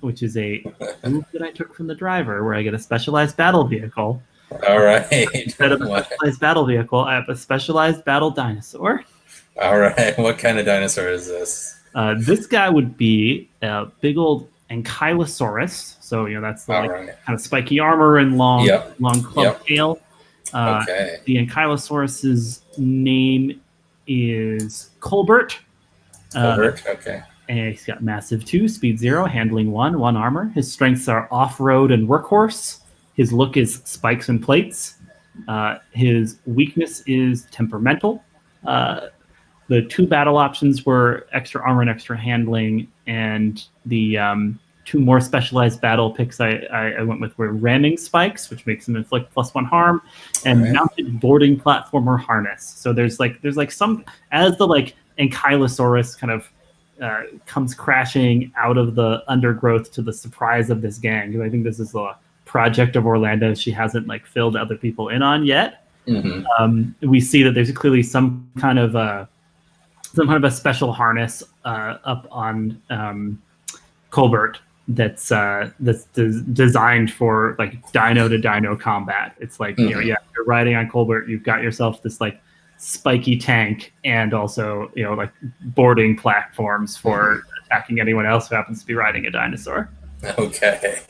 [SPEAKER 2] Which is a move that I took from the driver, where I get a specialized battle vehicle.
[SPEAKER 1] All right.
[SPEAKER 2] Instead of a specialized battle vehicle, I have a specialized battle dinosaur.
[SPEAKER 1] All right. What kind of dinosaur is this?
[SPEAKER 2] This guy would be a big old Ankylosaurus. So that's the kind of spiky armor and long club tail.
[SPEAKER 1] Okay.
[SPEAKER 2] The Ankylosaurus's name is Colbert.
[SPEAKER 1] Okay.
[SPEAKER 2] And he's got massive 2, speed 0, handling 1, 1 armor. His strengths are off-road and workhorse. His look is spikes and plates. His weakness is temperamental. The 2 battle options were extra armor and extra handling, and the 2 more specialized battle picks I went with were ramming spikes, which makes him inflict +1 harm, and mounted boarding platformer harness. So there's some, as the Ankylosaurus kind of comes crashing out of the undergrowth to the surprise of this gang, because I think this is a project of Orlando she hasn't filled other people in on yet. We see that there's clearly some kind of a special harness up on Colbert, designed for like dino to dino combat. It's like you're riding on Colbert, you've got yourself this like spiky tank, and also like boarding platforms for attacking anyone else who happens to be riding a dinosaur.
[SPEAKER 1] Okay.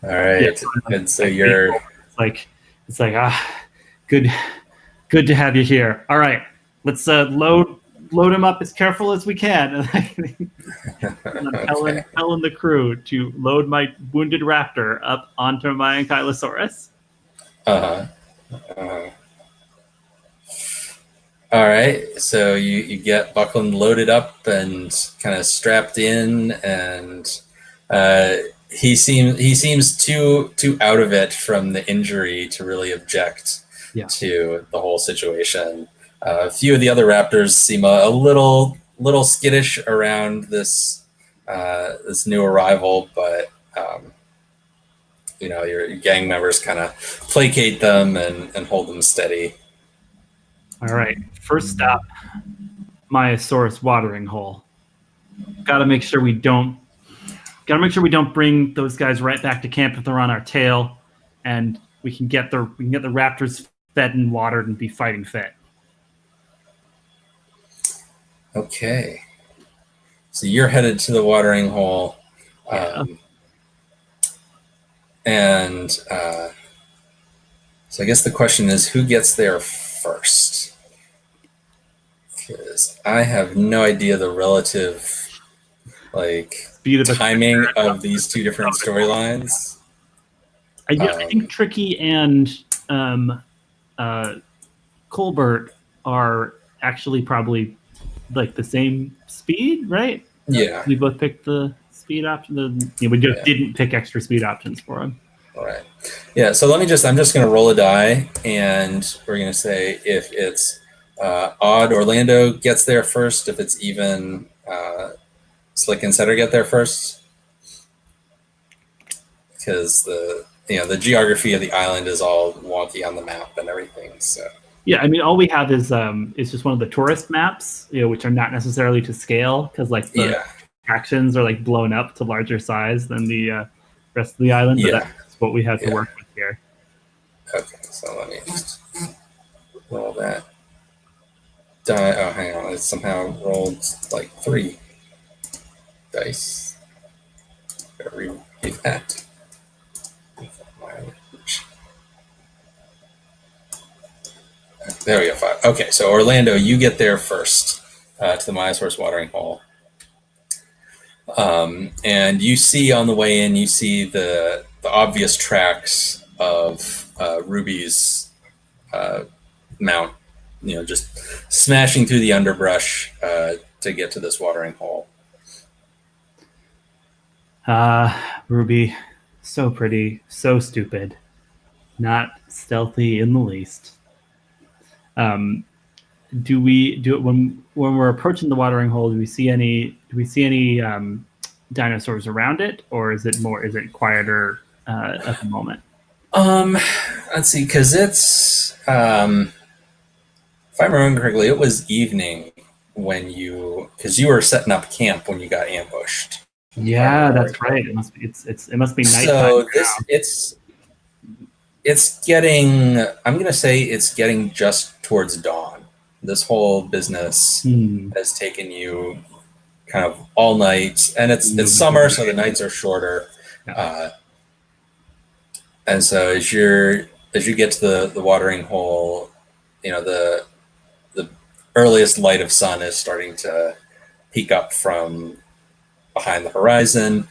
[SPEAKER 1] All right.
[SPEAKER 2] Yeah,
[SPEAKER 1] and so you're
[SPEAKER 2] it's like good to have you here. All right, let's load him up as careful as we can. I'm telling the crew to load my wounded raptor up onto my Ankylosaurus.
[SPEAKER 1] All right, so you get Buckland loaded up and kind of strapped in, and he seems too out of it from the injury to really object to the whole situation. A few of the other raptors seem a little skittish around this new arrival, but your gang members kind of placate them and hold them steady.
[SPEAKER 2] All right, first stop, Myosaurus watering hole. Gotta make sure we don't bring those guys right back to camp if they're on our tail, and we can get the raptors fed and watered and be fighting fit.
[SPEAKER 1] Okay, so you're headed to the watering hole, and so I guess the question is, who gets there first? Because I have no idea the relative timing of these two different storylines.
[SPEAKER 2] I think Tricky and Colbert are actually probably like the same speed, right?
[SPEAKER 1] Yeah.
[SPEAKER 2] We both picked the speed option. We just didn't pick extra speed options for him.
[SPEAKER 1] All right. Yeah, so I'm just going to roll a die, and we're going to say if it's odd, Orlando gets there first. If it's even, Slick and Setter get there first. Because the geography of the island is all wonky on the map and everything. So
[SPEAKER 2] yeah, I mean, all we have is just one of the tourist maps, which are not necessarily to scale because like the attractions are like blown up to larger size than the rest of the island. But that's what we have to work with here.
[SPEAKER 1] Okay, so let me just roll that die. Oh, hang on, it somehow rolled like 3 dice. Gotta read that. There we go, 5. Okay, so Orlando, you get there first to the Myosaurus watering hole. And you see on the way in, you see the obvious tracks of Ruby's mount, just smashing through the underbrush to get to this watering hole.
[SPEAKER 2] Ruby, so pretty, so stupid, not stealthy in the least. Do we do it when we're approaching the watering hole? Do we see any dinosaurs around it, or is it quieter at the moment?
[SPEAKER 1] Let's see, because it's if I remember correctly, it was evening because you were setting up camp when you got ambushed.
[SPEAKER 2] Yeah, that's right. It must be nighttime.
[SPEAKER 1] So it's getting. I'm gonna say it's getting just towards dawn. This whole business has taken you kind of all night, and it's summer, so the nights are shorter. And so as you get to the watering hole, the earliest light of sun is starting to peek up from behind the horizon,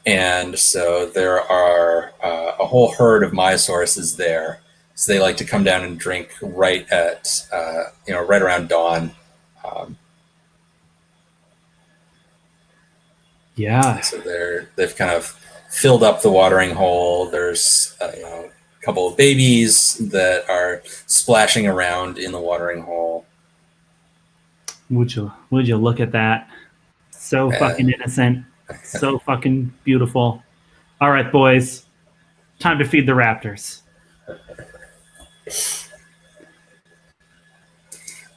[SPEAKER 1] and so there are a whole herd of Myosauruses there. So they like to come down and drink right around dawn. So they've kind of filled up the watering hole. There's a couple of babies that are splashing around in the watering hole.
[SPEAKER 2] Would you look at that? So fucking innocent, so fucking beautiful. All right, boys, time to feed the raptors.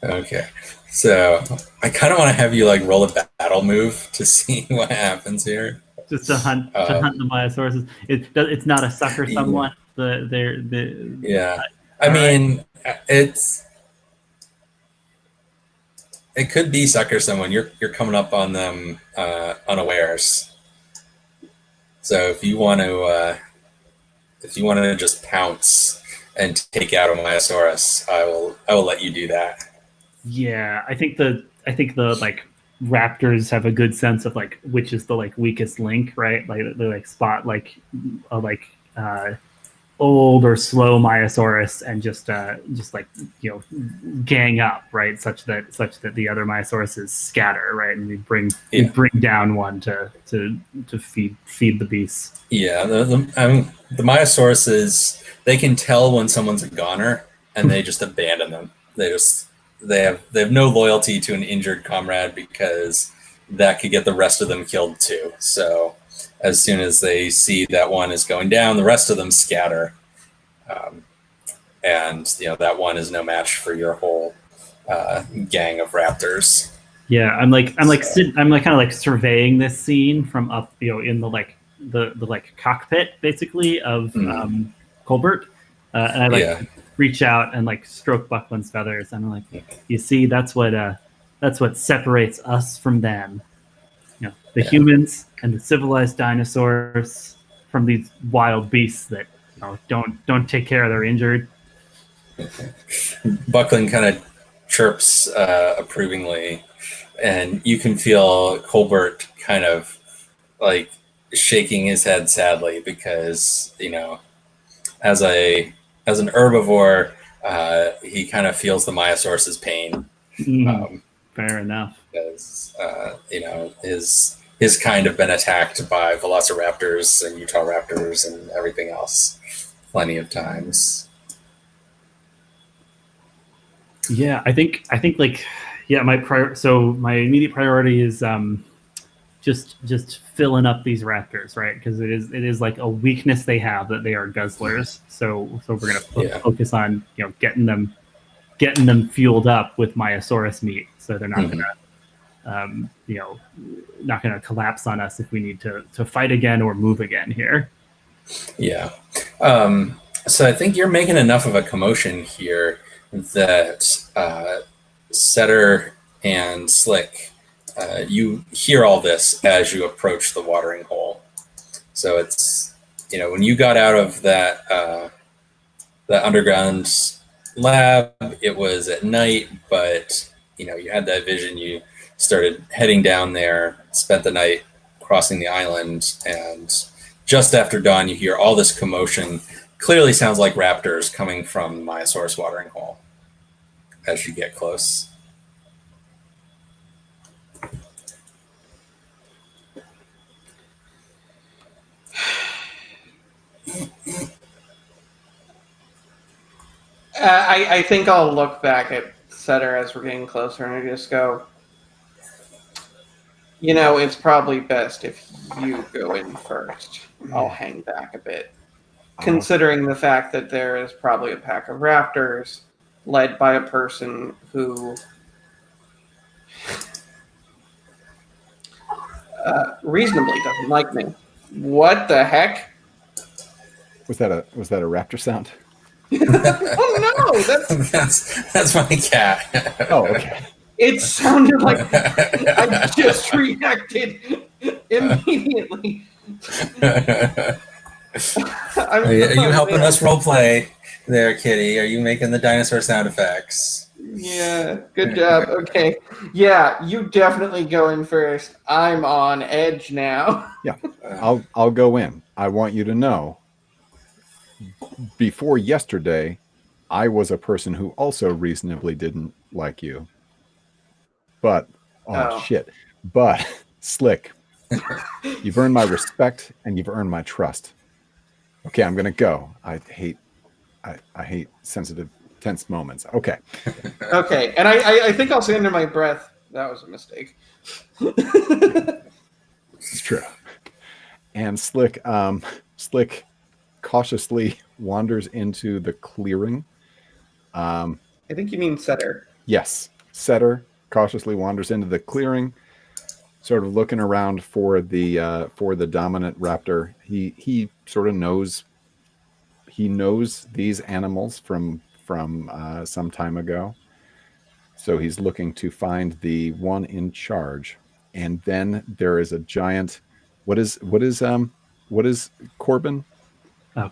[SPEAKER 1] Okay, so I kind of want to have you roll a battle move to see what happens here.
[SPEAKER 2] just to hunt the Myosauruses. It's not a sucker someone.
[SPEAKER 1] Yeah. I
[SPEAKER 2] All right.
[SPEAKER 1] mean, it could be sucker someone. You're coming up on them unawares. So if you want to just pounce and take out a Myosaurus, I will let you do that.
[SPEAKER 2] Yeah, I think the like raptors have a good sense of like which is the like weakest link, right? Like they like spot like old or slow Myosaurus and just like gang up, right? Such that the other Myosauruses scatter, right? And we bring down one to feed the beast.
[SPEAKER 1] Yeah, the Myosauruses, they can tell when someone's a goner and they just abandon them. They have no loyalty to an injured comrade because that could get the rest of them killed too. So as soon as they see that one is going down, the rest of them scatter, and that one is no match for your whole gang of raptors.
[SPEAKER 2] Yeah, I'm kind of like surveying this scene from up, in the like the like cockpit basically of Colbert, and I like reach out and like stroke Buckland's feathers, and I'm like, you see, that's what separates us from them. The humans and the civilized dinosaurs from these wild beasts that don't take care of their injured.
[SPEAKER 1] Buckland kind of chirps approvingly, and you can feel Colbert kind of like shaking his head sadly because as an herbivore, he kind of feels the Myosaurus's pain.
[SPEAKER 2] Fair enough.
[SPEAKER 1] Because his kind have been attacked by velociraptors and Utah raptors and everything else plenty of times.
[SPEAKER 2] Yeah, I think like my immediate priority is just filling up these raptors, right? Because it is like a weakness they have that they are guzzlers. So we're gonna focus on getting them fueled up with Myosaurus meat, so they're not not gonna collapse on us if we need to fight again or move again here.
[SPEAKER 1] Yeah. So I think you're making enough of a commotion here that Setter and Slick, you hear all this as you approach the watering hole. So it's when you got out of that underground lab, it was at night, but you had that vision. You started heading down there, spent the night crossing the island, and just after dawn you hear all this commotion. Clearly sounds like raptors coming from the Myosaurus watering hole as you get close.
[SPEAKER 3] I think I'll look back at Setter as we're getting closer, and I just go, it's probably best if you go in first. I'll hang back a bit, considering the fact that there is probably a pack of raptors led by a person who reasonably doesn't like me. What the heck?
[SPEAKER 4] Was that a raptor sound?
[SPEAKER 3] Oh no,
[SPEAKER 1] that's my cat.
[SPEAKER 4] Oh, okay.
[SPEAKER 3] It sounded like I just reacted immediately.
[SPEAKER 1] Are you helping us role play there, Kitty? Are you making the dinosaur sound effects?
[SPEAKER 3] Yeah, good job. Okay. Yeah, you definitely go in first. I'm on edge now.
[SPEAKER 4] Yeah, I'll go in. I want you to know, before yesterday, I was a person who also reasonably didn't like you. But, shit. But, Slick, you've earned my respect and you've earned my trust. Okay, I'm going to go. I hate sensitive, tense moments. Okay.
[SPEAKER 3] Okay, and I think I'll say under my breath, that was a mistake.
[SPEAKER 4] This is true. And Slick cautiously wanders into the clearing.
[SPEAKER 3] I think you mean Setter.
[SPEAKER 4] Yes, Setter cautiously wanders into the clearing, sort of looking around for the dominant raptor. He sort of knows. He knows these animals from some time ago. So he's looking to find the one in charge. And then there is a giant. What is Corbin?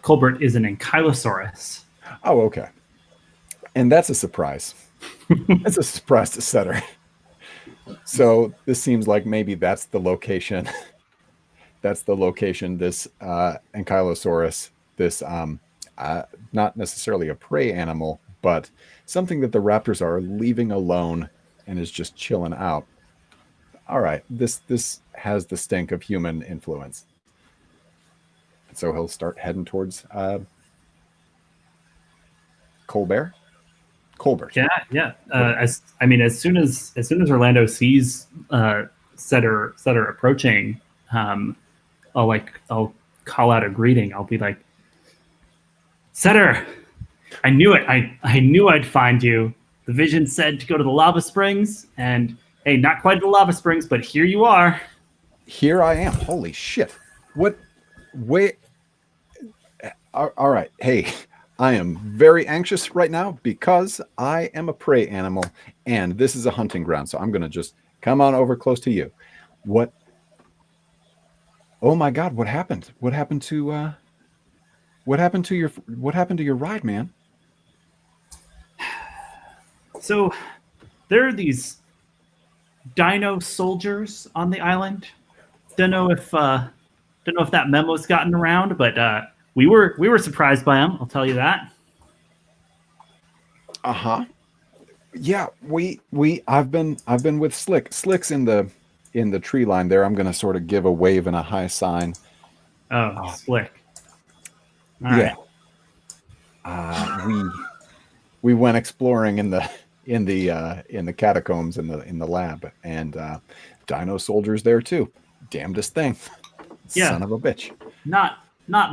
[SPEAKER 2] Colbert is an ankylosaurus.
[SPEAKER 4] Oh, okay. And that's a surprise. That's a surprise to Setter. So this seems like maybe that's the location. That's the location. This ankylosaurus. This not necessarily a prey animal, but something that the raptors are leaving alone and is just chilling out. All right, this has the stink of human influence. So he'll start heading towards Colbert.
[SPEAKER 2] Yeah. As soon as Orlando sees Setter approaching, I'll call out a greeting. I'll be like, Setter, I knew it. I knew I'd find you. The vision said to go to the lava springs, and hey, not quite the lava springs, but here you are.
[SPEAKER 4] Here I am. Holy shit! What? Wait. All right. Hey, I am very anxious right now because I am a prey animal and this is a hunting ground. So I'm going to just come on over close to you. What? Oh my God. What happened? What happened to your ride, man?
[SPEAKER 2] So there are these dino soldiers on the island. Don't know if that memo's gotten around, but we were surprised by them. I'll tell you that.
[SPEAKER 4] Yeah, I've been with Slick. Slick's in the tree line there. I'm gonna sort of give a wave and a high sign.
[SPEAKER 2] Oh, Slick. All
[SPEAKER 4] yeah.
[SPEAKER 2] Right.
[SPEAKER 4] We went exploring in the catacombs in the lab, and dino soldiers there too. Damnedest thing.
[SPEAKER 2] Yeah.
[SPEAKER 4] Son of a bitch.
[SPEAKER 2] Not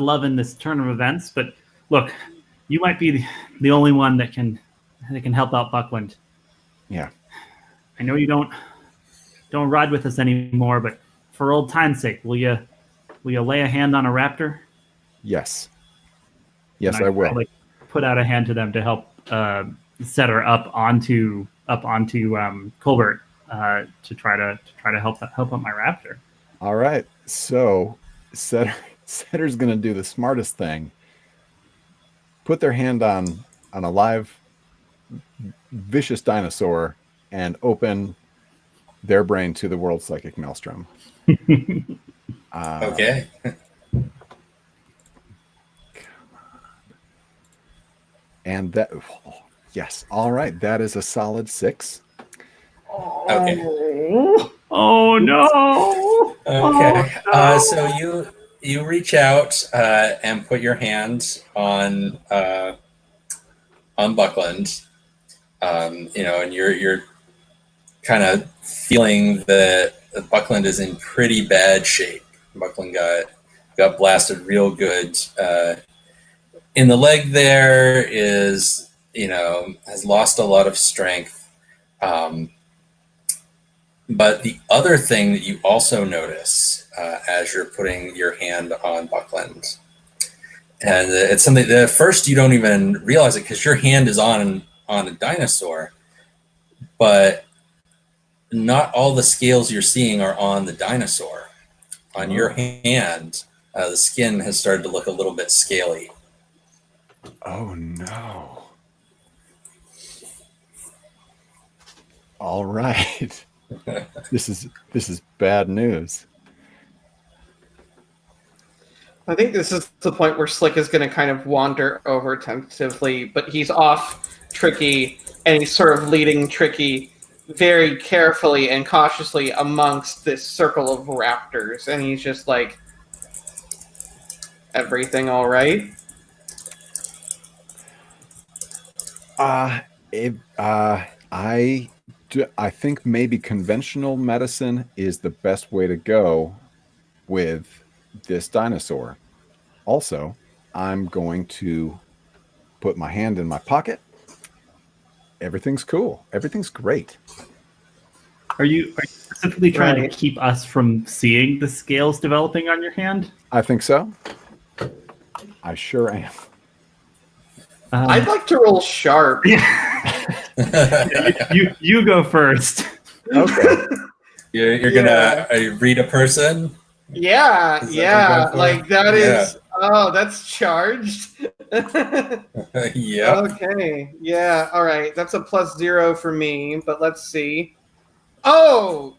[SPEAKER 2] loving this turn of events, but look, you might be the only one that can help out Buckland.
[SPEAKER 4] Yeah.
[SPEAKER 2] I know you don't ride with us anymore, but for old time's sake, will you lay a hand on a raptor?
[SPEAKER 4] Yes. Yes, I will.
[SPEAKER 2] Like put out a hand to them to help set her up onto Colbert to try to help out my raptor.
[SPEAKER 4] All right. So Setter's going to do the smartest thing. Put their hand on a live, vicious dinosaur and open their brain to the world's psychic maelstrom.
[SPEAKER 1] Okay.
[SPEAKER 4] And that, yes. All right. That is a solid 6.
[SPEAKER 1] Okay.
[SPEAKER 2] Oh no.
[SPEAKER 1] Okay.
[SPEAKER 2] Oh, no.
[SPEAKER 1] So you reach out and put your hand on Buckland, and you're kind of feeling that Buckland is in pretty bad shape. Buckland got blasted real good. In the leg there is, has lost a lot of strength. But the other thing that you also notice as you're putting your hand on Buckland, and it's something that at first you don't even realize it because your hand is on a dinosaur, but not all the scales you're seeing are on the dinosaur. On your hand, the skin has started to look a little bit scaly.
[SPEAKER 4] Oh no. All right. This is bad news.
[SPEAKER 3] I think this is the point where Slick is going to kind of wander over tentatively, but he's off Tricky, and he's sort of leading Tricky very carefully and cautiously amongst this circle of raptors, and he's just like, everything all right?
[SPEAKER 4] I think maybe conventional medicine is the best way to go with this dinosaur. Also, I'm going to put my hand in my pocket. Everything's cool. Everything's great.
[SPEAKER 2] Are you specifically trying
[SPEAKER 3] Right.
[SPEAKER 2] to keep us from seeing the scales developing on your hand?
[SPEAKER 4] I think so. I sure am.
[SPEAKER 3] I'd like to roll sharp.
[SPEAKER 2] You go first.
[SPEAKER 4] Okay.
[SPEAKER 1] You're gonna read a person?
[SPEAKER 3] Yeah,
[SPEAKER 1] Is that what
[SPEAKER 3] yeah.
[SPEAKER 1] you're going for?
[SPEAKER 3] Like that
[SPEAKER 1] Yeah.
[SPEAKER 3] is. Oh, that's charged.
[SPEAKER 1] Yep.
[SPEAKER 3] Okay. Yeah. All right. That's a +0 for me. But let's see. Oh,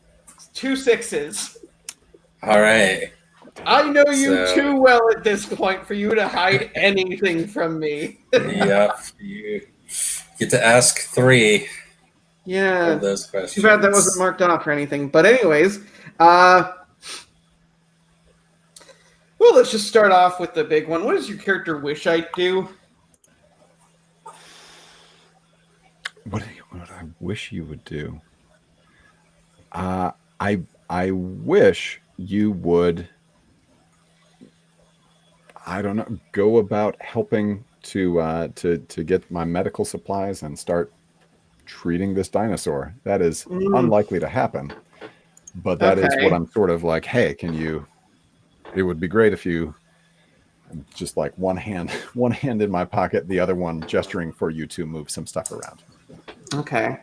[SPEAKER 3] 2 6s.
[SPEAKER 1] All right.
[SPEAKER 3] I know you
[SPEAKER 1] So-
[SPEAKER 3] too well at this point for you to hide anything from me.
[SPEAKER 1] Yep. You get to ask 3
[SPEAKER 3] Yeah.
[SPEAKER 1] of those questions.
[SPEAKER 3] Too bad that wasn't marked off or anything. But anyways, well, let's just start off with the big one. What does your character wish I'd do?
[SPEAKER 4] What I wish you would do? I wish you would. I don't know. Go about helping to get my medical supplies and start treating this dinosaur. That is unlikely to happen, but that is what I'm sort of like. Hey, can you? It would be great if you just like one hand in my pocket, the other one gesturing for you to move some stuff around.
[SPEAKER 3] Okay.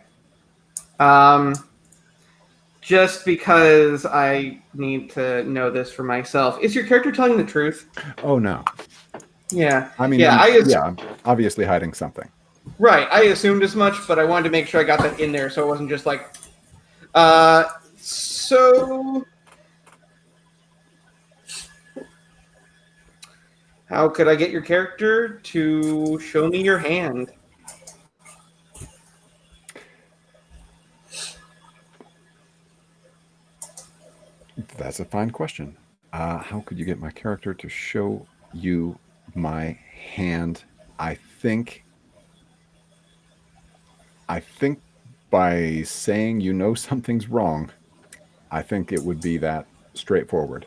[SPEAKER 3] Just because I need to know this for myself, is your character telling the truth?
[SPEAKER 4] Oh no.
[SPEAKER 3] Yeah.
[SPEAKER 4] I mean,
[SPEAKER 3] Yeah,
[SPEAKER 4] I'm obviously hiding something.
[SPEAKER 3] Right. I assumed as much, but I wanted to make sure I got that in there so it wasn't just like. So. How could I get your character to show me your hand?
[SPEAKER 4] That's a fine question. How could you get my character to show you my hand? I think by saying you know something's wrong, I think it would be that straightforward.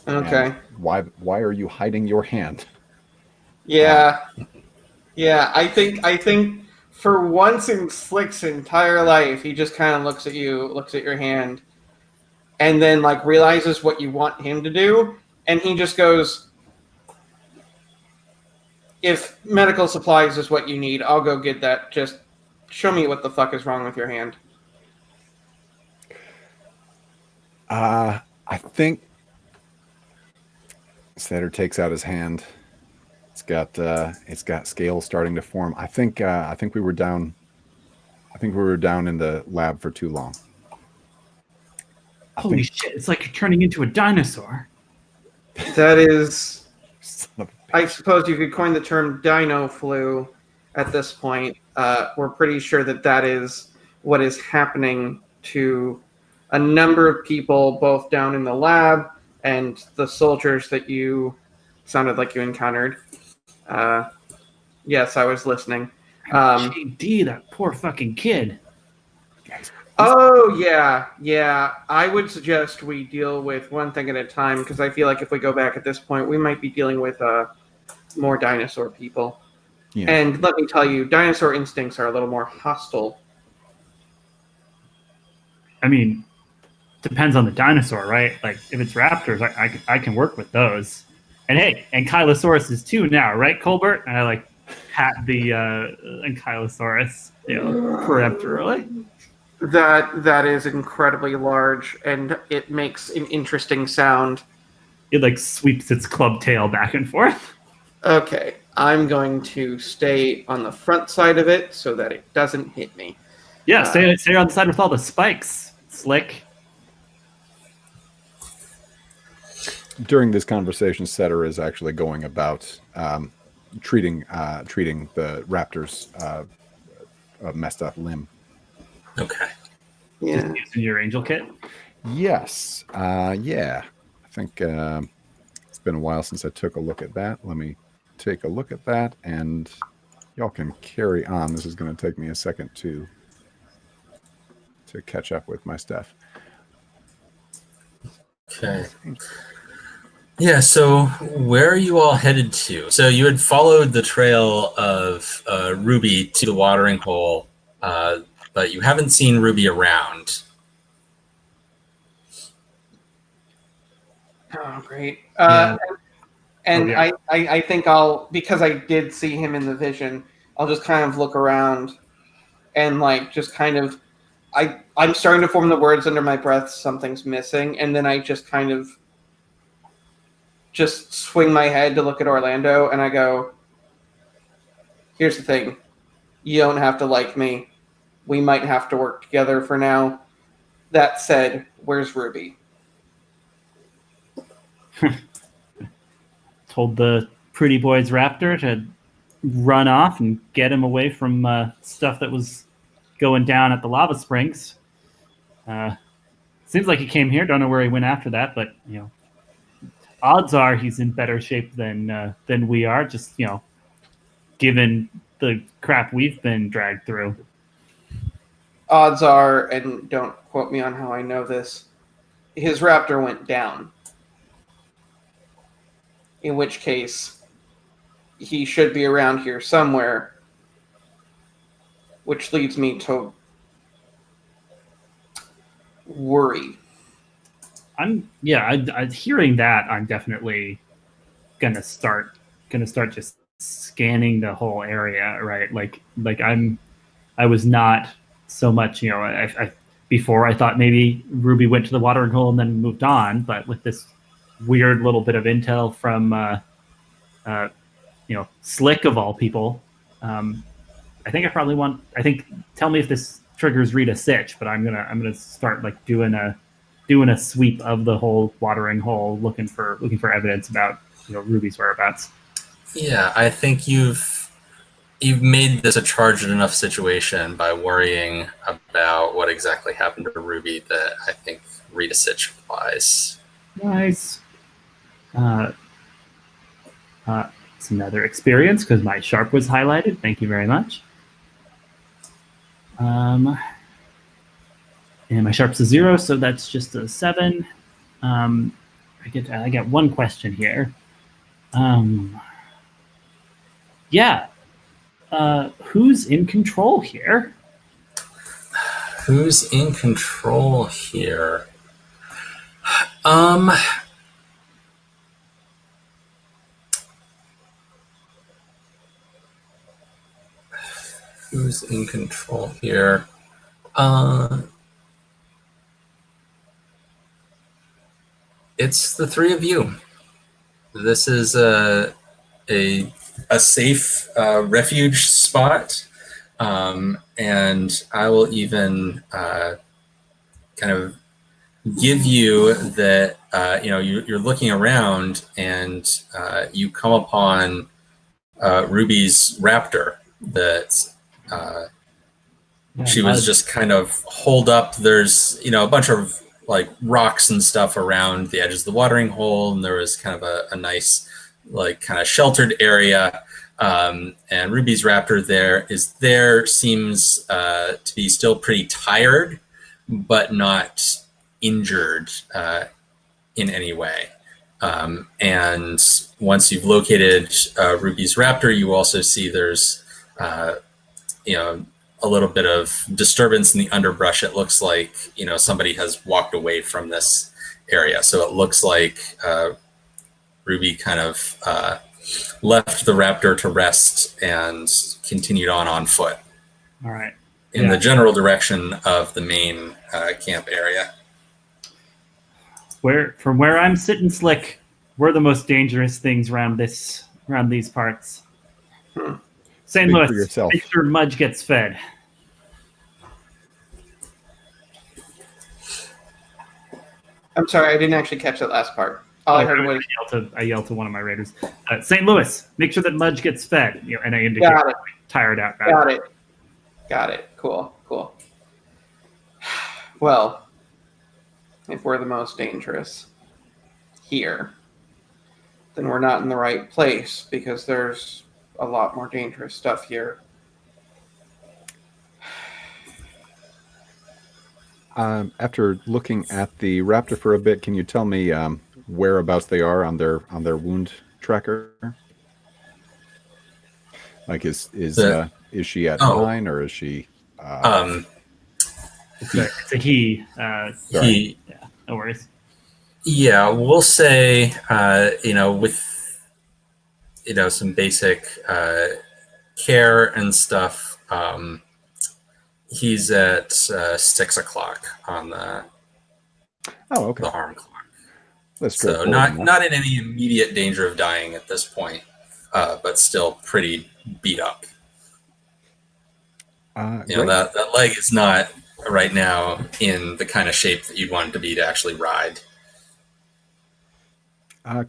[SPEAKER 3] Okay.
[SPEAKER 4] And why are you hiding your hand?
[SPEAKER 3] Yeah. Yeah, I think for once in Slick's entire life, he just kind of looks at you, looks at your hand, and then like realizes what you want him to do, and he just goes, "If medical supplies is what you need, I'll go get that. Just show me what the fuck is wrong with your hand."
[SPEAKER 4] I think Setter takes out his hand. It's got scales starting to form. I think we were down. I think we were down in the lab for too long.
[SPEAKER 2] Holy shit! It's like you're turning into a dinosaur.
[SPEAKER 3] That is,
[SPEAKER 4] Son of a
[SPEAKER 3] I suppose you could coin the term "dino flu" at this point. We're pretty sure that is what is happening to a number of people, both down in the lab and the soldiers that you sounded like you encountered. Yes, I was listening.
[SPEAKER 2] JD, that poor fucking kid.
[SPEAKER 3] Oh, yeah. I would suggest we deal with one thing at a time, because I feel like if we go back at this point, we might be dealing with more dinosaur people.
[SPEAKER 4] Yeah.
[SPEAKER 3] And let me tell you, dinosaur instincts are a little more hostile.
[SPEAKER 2] I mean, depends on the dinosaur, right? Like, if it's raptors, I can work with those. And hey, Ankylosaurus too now, right, Colbert? And I like pat the Ankylosaurus, peremptorily.
[SPEAKER 3] That is incredibly large, and it makes an interesting sound.
[SPEAKER 2] It like sweeps its club tail back and forth.
[SPEAKER 3] Okay, I'm going to stay on the front side of it so that it doesn't hit me.
[SPEAKER 2] Yeah, stay on the side with all the spikes, Slick.
[SPEAKER 4] During this conversation, Setter is actually going about treating the raptor's messed up limb.
[SPEAKER 1] Okay.
[SPEAKER 3] Yeah.
[SPEAKER 2] Using your angel kit.
[SPEAKER 4] Yes. Yeah. I think it's been a while since I took a look at that. Let me take a look at that, and y'all can carry on. This is going to take me a second to catch up with my stuff.
[SPEAKER 1] Okay. Yeah, so where are you all headed to? So you had followed the trail of Ruby to the watering hole, but you haven't seen Ruby around.
[SPEAKER 3] Oh, great.
[SPEAKER 2] Yeah.
[SPEAKER 3] And
[SPEAKER 2] yeah.
[SPEAKER 3] I think I'll, because I did see him in the vision, I'll just kind of look around and like just kind of I'm starting to form the words under my breath, something's missing, and then I just kind of just swing my head to look at Orlando and I go, here's the thing. You don't have to like me. We might have to work together for now. That said, where's Ruby?
[SPEAKER 2] Told the pretty boy's raptor to run off and get him away from stuff that was going down at the lava springs. Seems like he came here. Don't know where he went after that, but odds are he's in better shape than we are. Just given the crap we've been dragged through.
[SPEAKER 3] Odds are, and don't quote me on how I know this, his raptor went down. In which case, he should be around here somewhere. Which leads me to worry.
[SPEAKER 2] Hearing that, I'm definitely gonna start just scanning the whole area, right? I was not so much, before I thought maybe Ruby went to the watering hole and then moved on, but with this weird little bit of intel from Slick of all people, I think tell me if this triggers Rita Sitch, but I'm gonna start like doing a sweep of the whole watering hole, looking for evidence about Ruby's whereabouts.
[SPEAKER 1] Yeah, I think you've made this a charged enough situation by worrying about what exactly happened to Ruby that I think Rita Sitch applies.
[SPEAKER 2] Nice. It's another experience because my sharp was highlighted. Thank you very much. And my sharp's a 0, so that's just a 7. I get one question here. Who's in control here?
[SPEAKER 1] Who's in control here? Who's in control here? It's the three of you. This is a safe refuge spot, and I will even kind of give you that. You're looking around, and you come upon Ruby's raptor that. She was just kind of holed up. There's, a bunch of like rocks and stuff around the edges of the watering hole. And there was kind of a nice, like kind of sheltered area. And Ruby's raptor seems to be still pretty tired, but not injured in any way. And once you've located Ruby's raptor, you also see there's, a little bit of disturbance in the underbrush. It looks like, somebody has walked away from this area. So it looks like Ruby kind of left the raptor to rest and continued on foot.
[SPEAKER 2] All right.
[SPEAKER 1] In the general direction of the main camp area.
[SPEAKER 2] From where I'm sitting, Slick, we're the most dangerous things around these parts. St. Louis, make sure Mudge gets fed.
[SPEAKER 3] I'm sorry, I didn't actually catch that last part. All I heard was
[SPEAKER 2] I yelled to one of my raiders. St. Louis, make sure that Mudge gets fed. And I indicate tired out.
[SPEAKER 3] Got it. Cool. Well, if we're the most dangerous here, then we're not in the right place because there's a lot more dangerous stuff here.
[SPEAKER 4] After looking at the raptor for a bit, can you tell me whereabouts they are on their wound tracker? Like, is she at 9 or is she?
[SPEAKER 2] It's a he.
[SPEAKER 1] He.
[SPEAKER 2] Yeah, no worries.
[SPEAKER 1] Yeah, we'll say, with, some basic care and stuff, he's at 6 o'clock on the
[SPEAKER 4] Okay.
[SPEAKER 1] harm clock.
[SPEAKER 4] That's
[SPEAKER 1] So
[SPEAKER 4] straightforward enough.
[SPEAKER 1] not in any immediate danger of dying at this point, but still pretty beat up.
[SPEAKER 4] Great.
[SPEAKER 1] That leg is not right now in the kind of shape that you'd want it to be to actually ride.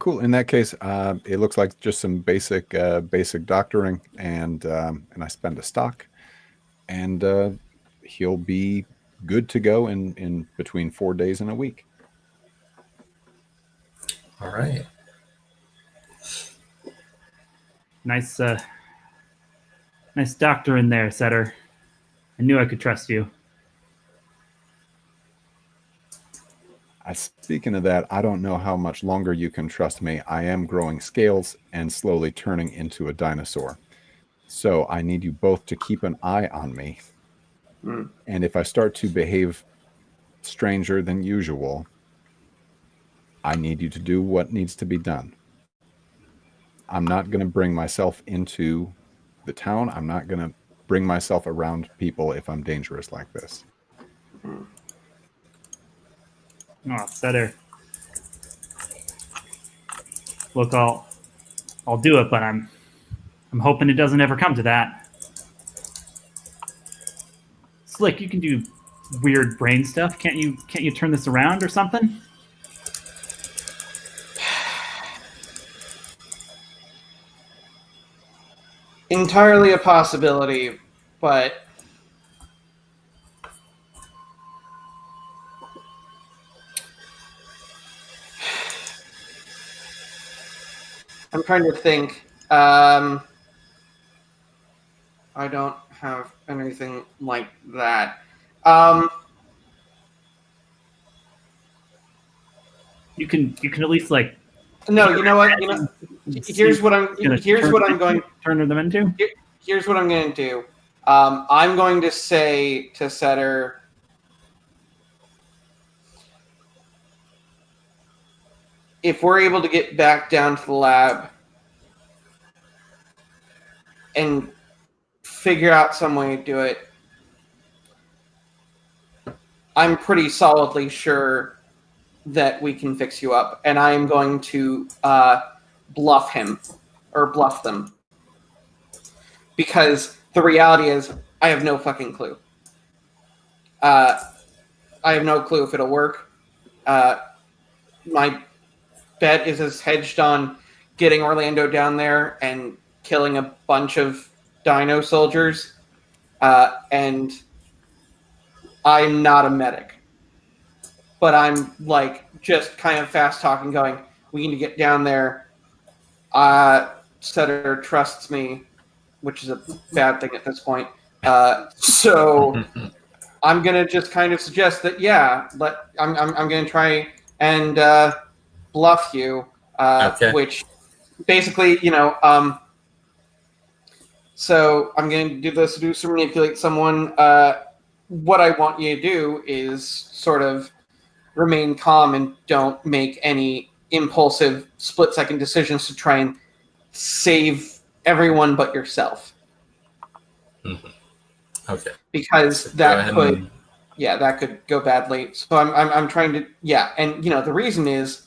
[SPEAKER 4] Cool. In that case, it looks like just some basic doctoring, and I spend a stock, and he'll be good to go in between 4 days and a week.
[SPEAKER 1] All right.
[SPEAKER 2] Nice doctor in there, Setter. I knew I could trust you.
[SPEAKER 4] Speaking of that, I don't know how much longer you can trust me. I am growing scales and slowly turning into a dinosaur. So I need you both to keep an eye on me. And if I start to behave stranger than usual, I need you to do what needs to be done. I'm not going to bring myself into the town. I'm not going to bring myself around people if I'm dangerous like this.
[SPEAKER 2] Oh, Setter. Look, I'll do it, but I'm hoping it doesn't ever come to that. Slick, you can do weird brain stuff. Can't you turn this around or something?
[SPEAKER 3] Entirely a possibility, but I'm trying to think. I don't have anything like that.
[SPEAKER 2] You can at least like.
[SPEAKER 3] No, you know what? Here's what I'm going.
[SPEAKER 2] Turn them into.
[SPEAKER 3] Here's what I'm going to do. I'm going to say to Setter, if we're able to get back down to the lab and figure out some way to do it, I'm pretty solidly sure that we can fix you up, and I am going to bluff him or bluff them, because the reality is I have no fucking clue. I have no clue if it'll work. My bet is as hedged on getting Orlando down there and killing a bunch of dino soldiers, and I'm not a medic. But I'm like just kind of fast talking, going, we need to get down there. Setter trusts me, which is a bad thing at this point. So I'm gonna just kind of suggest that, yeah, I'm gonna try and bluff you,
[SPEAKER 1] Okay.
[SPEAKER 3] which basically, so I'm going to do the seduce or manipulate someone. What I want you to do is sort of remain calm and don't make any impulsive split-second decisions to try and save everyone but yourself.
[SPEAKER 1] Mm-hmm. Okay.
[SPEAKER 3] Because that could go badly. So I'm trying to, and the reason is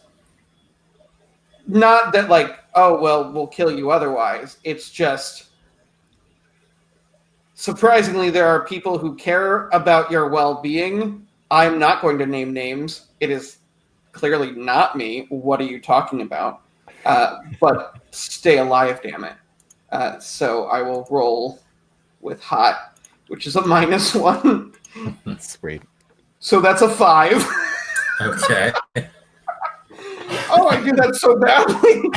[SPEAKER 3] not that like, oh well, we'll kill you otherwise. It's just surprisingly there are people who care about your well-being. I'm not going to name names. It is clearly not me. What are you talking about? But stay alive, damn it. So I will roll with hot, which is a -1.
[SPEAKER 4] Sweet.
[SPEAKER 3] So that's a 5.
[SPEAKER 1] Okay.
[SPEAKER 3] Oh, I do that so badly.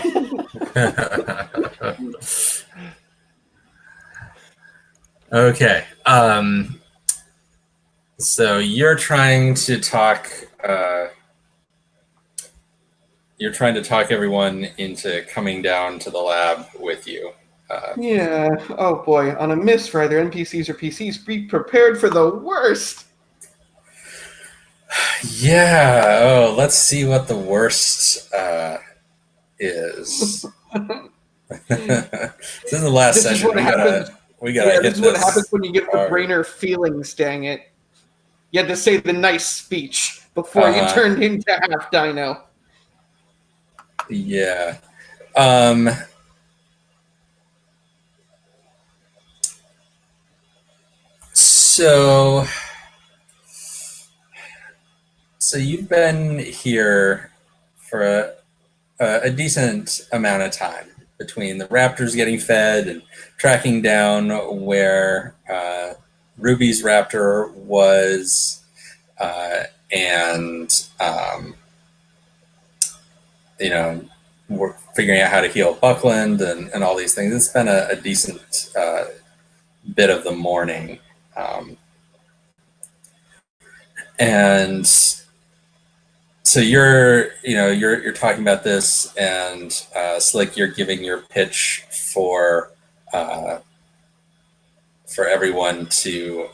[SPEAKER 1] Okay. So you're trying to talk. You're trying to talk everyone into coming down to the lab with you.
[SPEAKER 3] Yeah. Oh boy. On a miss for either NPCs or PCs, be prepared for the worst.
[SPEAKER 1] Yeah. Oh, let's see what the worst is. This is the last
[SPEAKER 3] This is
[SPEAKER 1] session.
[SPEAKER 3] what happens.
[SPEAKER 1] We gotta
[SPEAKER 3] This
[SPEAKER 1] hit
[SPEAKER 3] is what happens
[SPEAKER 1] this
[SPEAKER 3] when you get the
[SPEAKER 1] hard.
[SPEAKER 3] brainer feelings. Dang it! You had to say the nice speech before you
[SPEAKER 1] Uh-huh.
[SPEAKER 3] turned into half dino.
[SPEAKER 1] Yeah. So you've been here for a decent amount of time between the raptors getting fed and tracking down where Ruby's raptor was, and you know, we're figuring out how to heal Buckland and all these things. It's been a decent bit of the morning, and so you're talking about this, and Slick, you're giving your pitch uh, for everyone to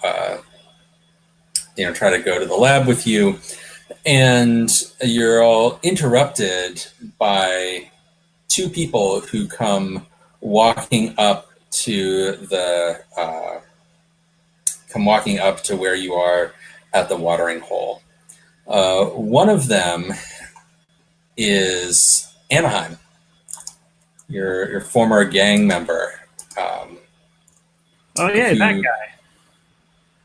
[SPEAKER 1] try to go to the lab with you, and you're all interrupted by two people who walking up to the come walking up to where you are at the watering hole. One of them is Anaheim, your former gang member.
[SPEAKER 2] Oh yeah, that
[SPEAKER 1] who
[SPEAKER 2] guy.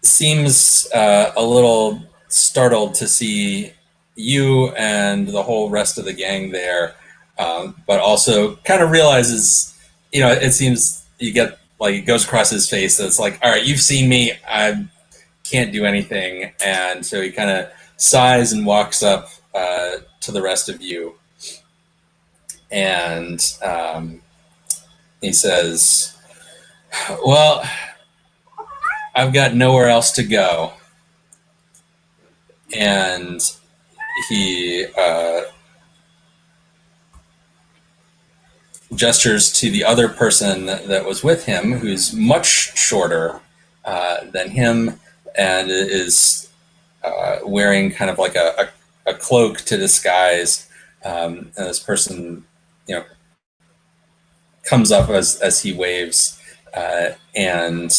[SPEAKER 1] seems a little startled to see you and the whole rest of the gang there, but also kind of realizes, it seems you get like it goes across his face that it's like, all right, you've seen me, I can't do anything, and so he kind of sighs and walks up to the rest of you, and he says, "Well, I've got nowhere else to go," and he gestures to the other person that was with him, who's much shorter than him, and is wearing kind of like a cloak to disguise. And this person, comes up as he waves, and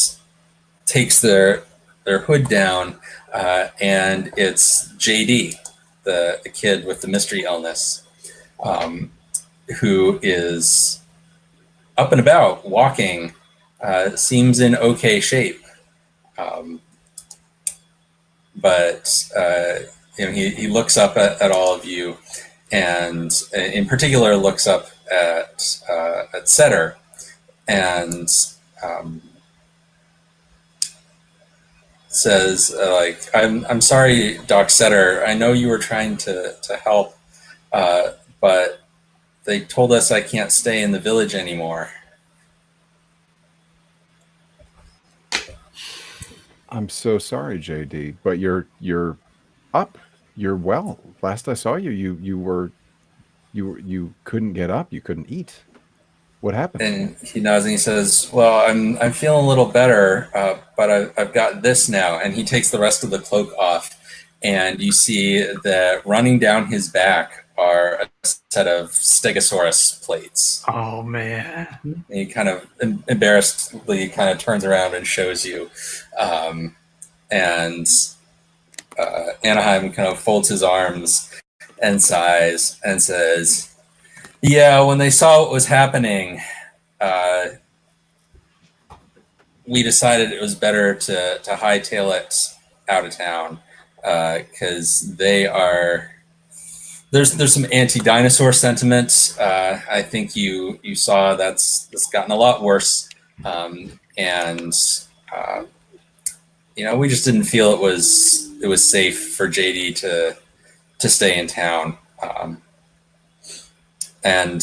[SPEAKER 1] takes their hood down, and it's JD, the kid with the mystery illness, who is up and about, walking, seems in okay shape. But he looks up at all of you, and in particular looks up at Setter, and says, I'm sorry, Doc Setter. I know you were trying to help, but they told us I can't stay in the village anymore."
[SPEAKER 4] I'm so sorry, JD, but you're up. You're well. Last I saw you, you couldn't get up. You couldn't eat. What happened?
[SPEAKER 1] And he nods and he says, "Well, I'm feeling a little better, but I've got this now." And he takes the rest of the cloak off, and you see that running down his back are a set of Stegosaurus plates.
[SPEAKER 2] Oh man.
[SPEAKER 1] And he kind of embarrassedly kind of turns around and shows you, and Anaheim kind of folds his arms and sighs and says, "Yeah, when they saw what was happening, we decided it was better to hightail it out of town, because there's some anti-dinosaur sentiment. I think you saw that's gotten a lot worse, and we just didn't feel it was safe for JD to stay in town." And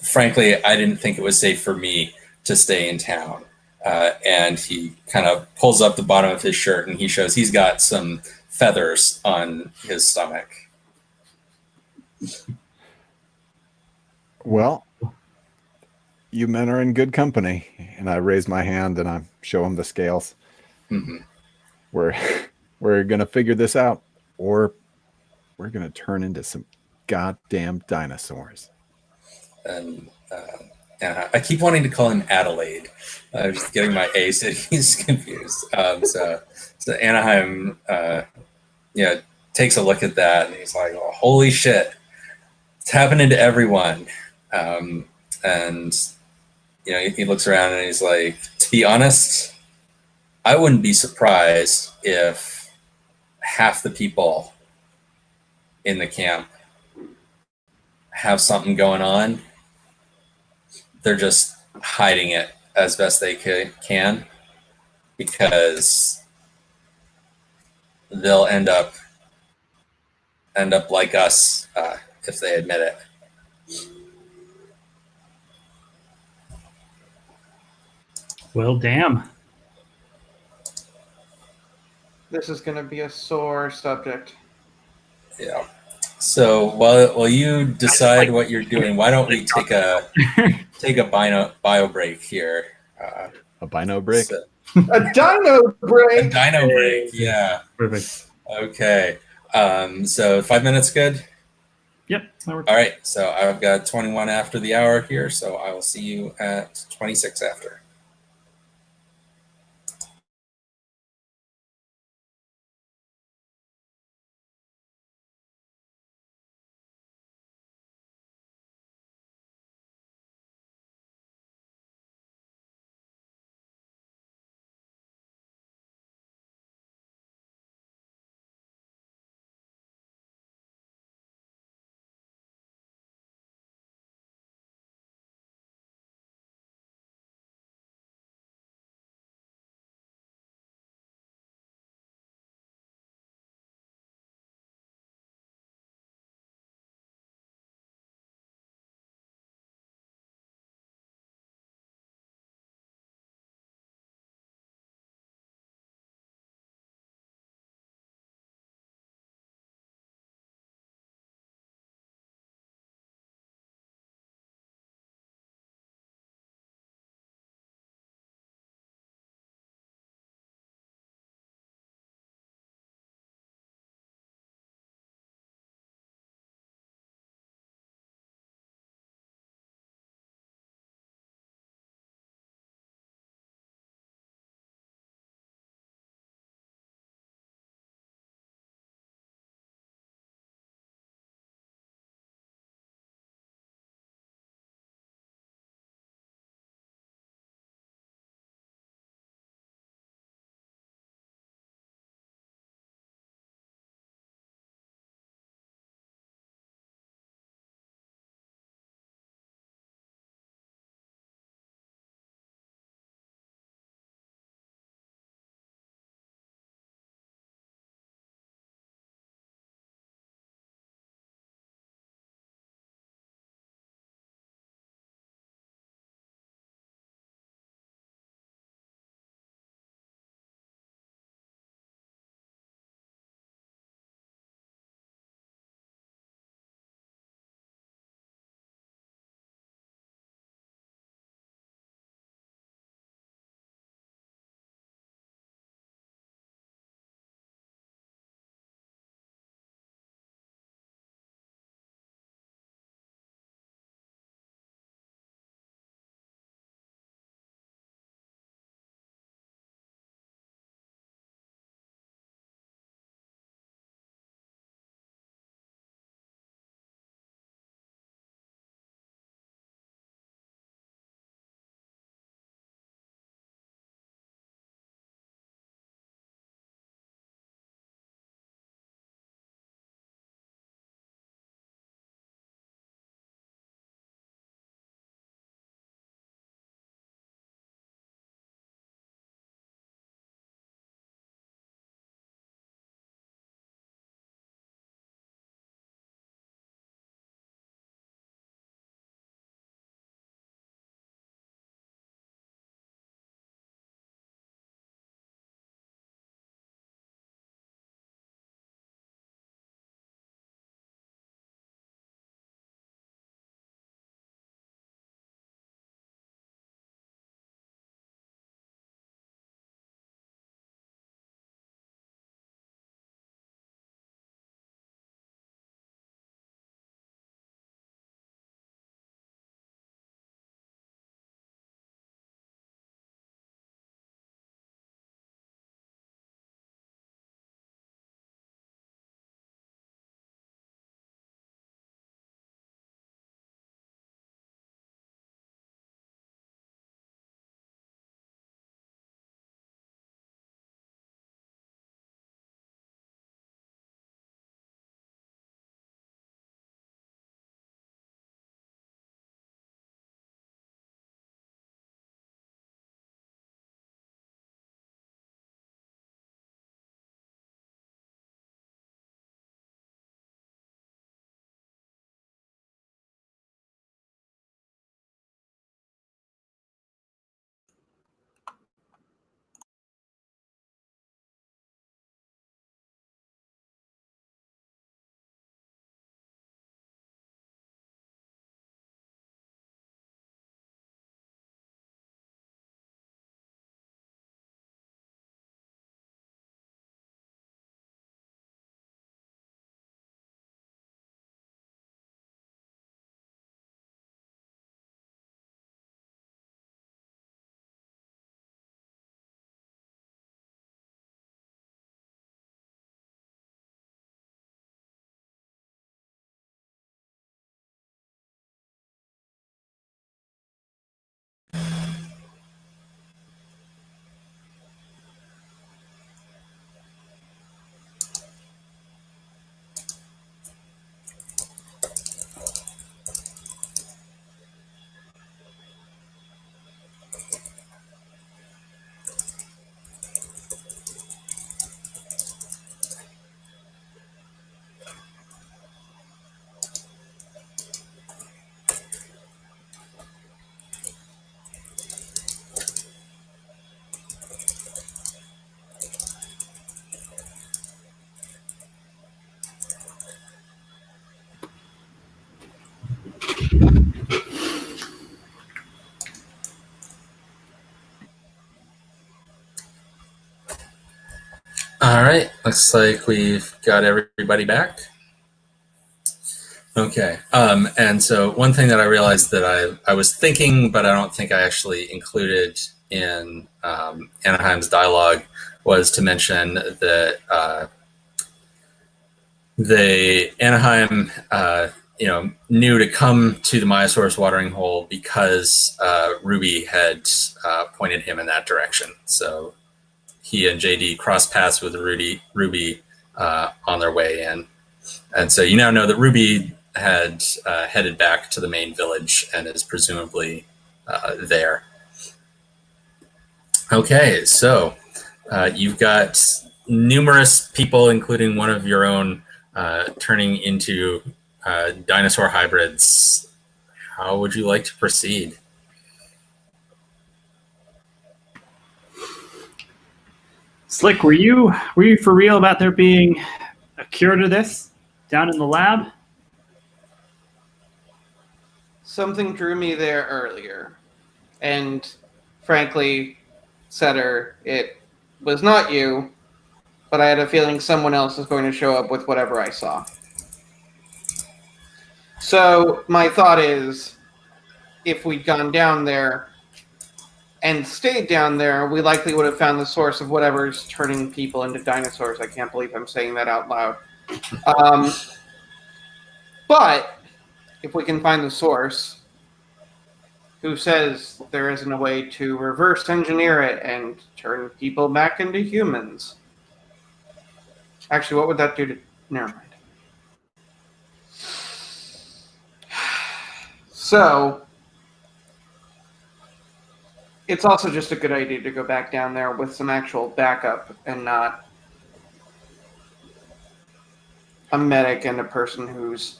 [SPEAKER 1] frankly, I didn't think it was safe for me to stay in town. And he kind of pulls up the bottom of his shirt, and he shows he's got some feathers on his stomach.
[SPEAKER 4] Well, you men are in good company. And I raise my hand and I show him the scales.
[SPEAKER 1] Mm-hmm.
[SPEAKER 4] We're gonna figure this out. or we're going to turn into some goddamn dinosaurs.
[SPEAKER 1] And I keep wanting to call him Adelaide. I'm just getting my A cities confused. So Anaheim, takes a look at that and he's like, oh, holy shit, it's happening to everyone. And he looks around and he's like, to be honest, I wouldn't be surprised if half the people in the camp have something going on. They're just hiding it as best they can because they'll end up like us if they admit it.
[SPEAKER 2] Well, damn.
[SPEAKER 3] This is going to be a sore subject.
[SPEAKER 1] Yeah. So while you decide what you're doing, why don't we take a bio break here?
[SPEAKER 4] A bino break?
[SPEAKER 1] So,
[SPEAKER 3] A dino
[SPEAKER 1] a
[SPEAKER 3] break!
[SPEAKER 1] dino break, yeah.
[SPEAKER 2] Perfect.
[SPEAKER 1] Okay. So 5 minutes good?
[SPEAKER 2] Yep, that works.
[SPEAKER 1] All right. So I've got 21 after the hour here, so I will see you at 26 after. right, looks like we've got everybody back. Okay, and so one thing that I realized that I was thinking, but I don't think I actually included in Anaheim's dialogue was to mention that Anaheim, knew to come to the Myosaurus watering hole because Ruby had pointed him in that direction. So he and JD crossed paths with Ruby on their way in. And so you now know that Ruby had headed back to the main village and is presumably there. Okay, so you've got numerous people, including one of your own, turning into dinosaur hybrids. How would you like to proceed?
[SPEAKER 2] Slick, were you for real about there being a cure to this down in the lab?
[SPEAKER 3] Something drew me there earlier, and frankly, Setter, it was not you, but I had a feeling someone else was going to show up with whatever I saw. So my thought is, if we'd gone down there and stayed down there, we likely would have found the source of whatever's turning people into dinosaurs. I can't believe I'm saying that out loud. But if we can find the source, who says there isn't a way to reverse engineer it and turn people back into humans? Actually, what would that do to... Never mind. So, it's also just a good idea to go back down there with some actual backup and not a medic and a person who's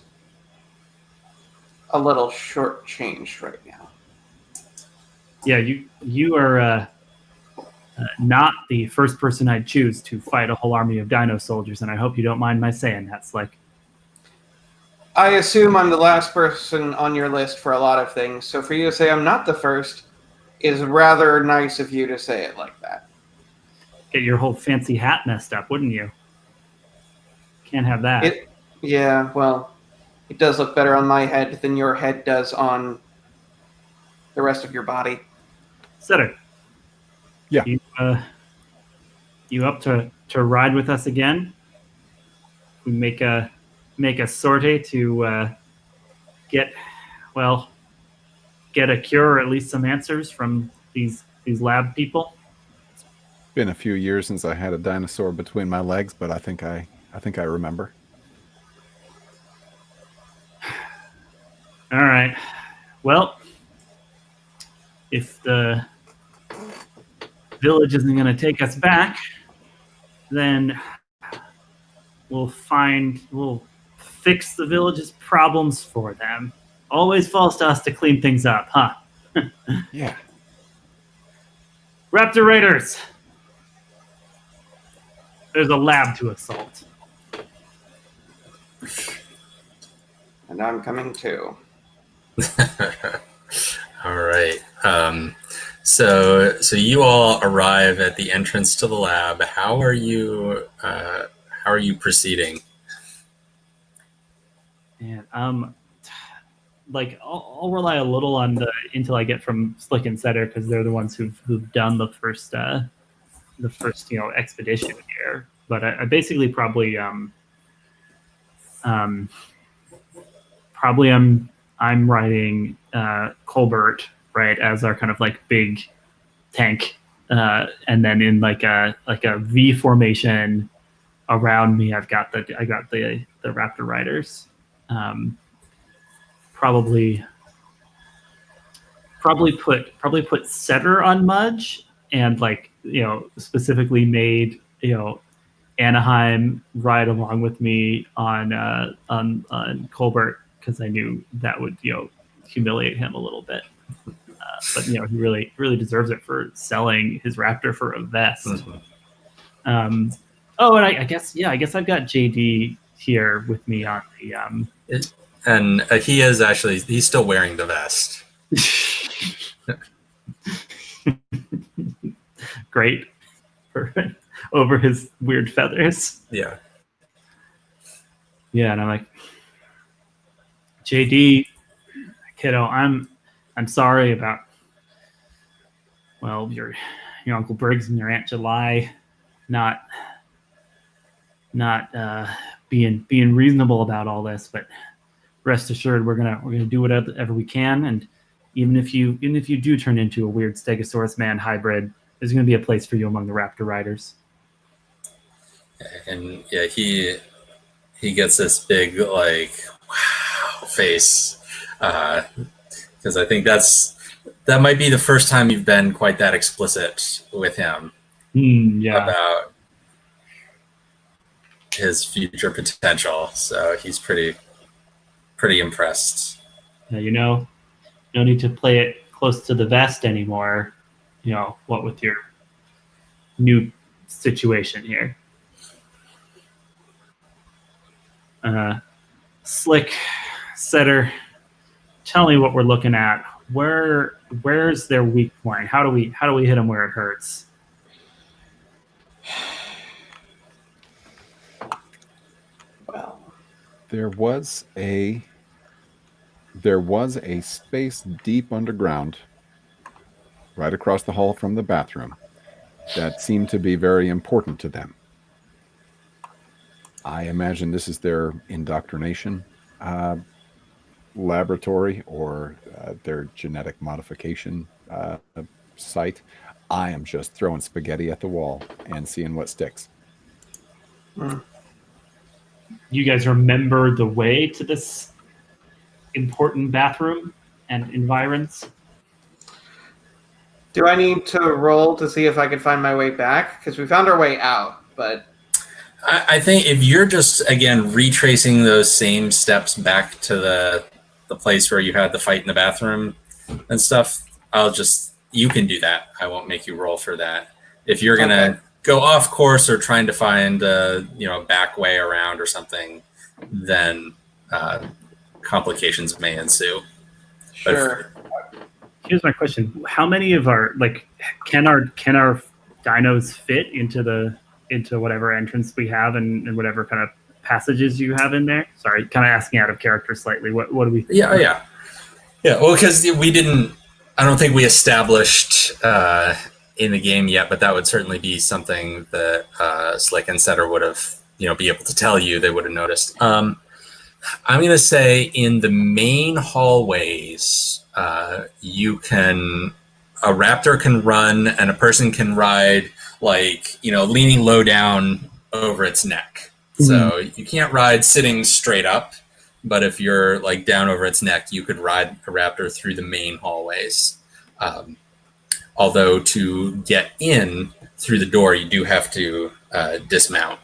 [SPEAKER 3] a little shortchanged right now.
[SPEAKER 2] Yeah, you are not the first person I'd choose to fight a whole army of dino soldiers, and I hope you don't mind my saying that, Slick.
[SPEAKER 3] I assume I'm the last person on your list for a lot of things, so for you to say I'm not the first is rather nice of you to say it like that.
[SPEAKER 2] Get your whole fancy hat messed up, wouldn't you? Can't have that.
[SPEAKER 3] Yeah, well, it does look better on my head than your head does on the rest of your body.
[SPEAKER 2] Setter.
[SPEAKER 4] Yeah.
[SPEAKER 2] You up to ride with us again? We make a sortie to get a cure or at least some answers from these lab people.
[SPEAKER 4] Been a few years since I had a dinosaur between my legs, but I think I remember.
[SPEAKER 2] All right. Well, if the village isn't going to take us back, then we'll fix the village's problems for them. Always falls to us to clean things up, huh?
[SPEAKER 4] Yeah.
[SPEAKER 2] Raptor Raiders! There's a lab to assault.
[SPEAKER 3] And I'm coming too.
[SPEAKER 1] All right. So you all arrive at the entrance to the lab. How are you proceeding?
[SPEAKER 2] And I'll rely a little on the intel I get from Slick and Setter because they're the ones who've done the first expedition here. But I basically probably I'm riding Colbert, right, as our kind of like big tank, and then in like a V formation around me, I got the Raptor Riders. Probably put Setter on Mudge and specifically made Anaheim ride along with me on Colbert because I knew that would humiliate him a little bit. But he really deserves it for selling his Raptor for a vest.
[SPEAKER 1] Mm-hmm.
[SPEAKER 2] And I guess I've got JD here with me on the
[SPEAKER 1] And he's still wearing the vest.
[SPEAKER 2] Great. over his weird feathers.
[SPEAKER 1] Yeah.
[SPEAKER 2] Yeah, and I'm like, JD, kiddo, I'm sorry about, well, your Uncle Briggs and your Aunt July not being reasonable about all this, but rest assured we're gonna do whatever we can, and even if you do turn into a weird Stegosaurus man hybrid, there's gonna be a place for you among the Raptor Riders.
[SPEAKER 1] And yeah, he gets this big like wow face, because I think that might be the first time you've been quite that explicit with him about his future potential. So he's pretty impressed.
[SPEAKER 2] Yeah, no need to play it close to the vest anymore. What with your new situation here. Slick, Setter, tell me what we're looking at. Where's their weak point? How do we hit them where it hurts?
[SPEAKER 3] Well,
[SPEAKER 4] There was a space deep underground, right across the hall from the bathroom, that seemed to be very important to them. I imagine this is their indoctrination laboratory or their genetic modification site. I am just throwing spaghetti at the wall and seeing what sticks.
[SPEAKER 2] You guys remember the way to this important bathroom and environs?
[SPEAKER 3] do I need to roll to see if I can find my way back? Because we found our way out, but
[SPEAKER 1] I think if you're just again retracing those same steps back to the place where you had the fight in the bathroom and stuff, you can do that. I won't make you roll for that. If you're gonna go off course or trying to find a back way around or something, then complications may ensue.
[SPEAKER 3] sure.
[SPEAKER 2] Here's my question: how many of our can our dinos fit into whatever entrance we have and whatever kind of passages you have in there? Sorry, kind of asking out of character slightly. What do we think?
[SPEAKER 1] Yeah. Well, because I don't think we established in the game yet, but that would certainly be something that Slick and Setter would have be able to tell you. They would have noticed. I'm going to say in the main hallways, a raptor can run and a person can ride leaning low down over its neck. Mm-hmm. So you can't ride sitting straight up, but if you're down over its neck, you could ride a raptor through the main hallways. Although to get in through the door, you do have to dismount.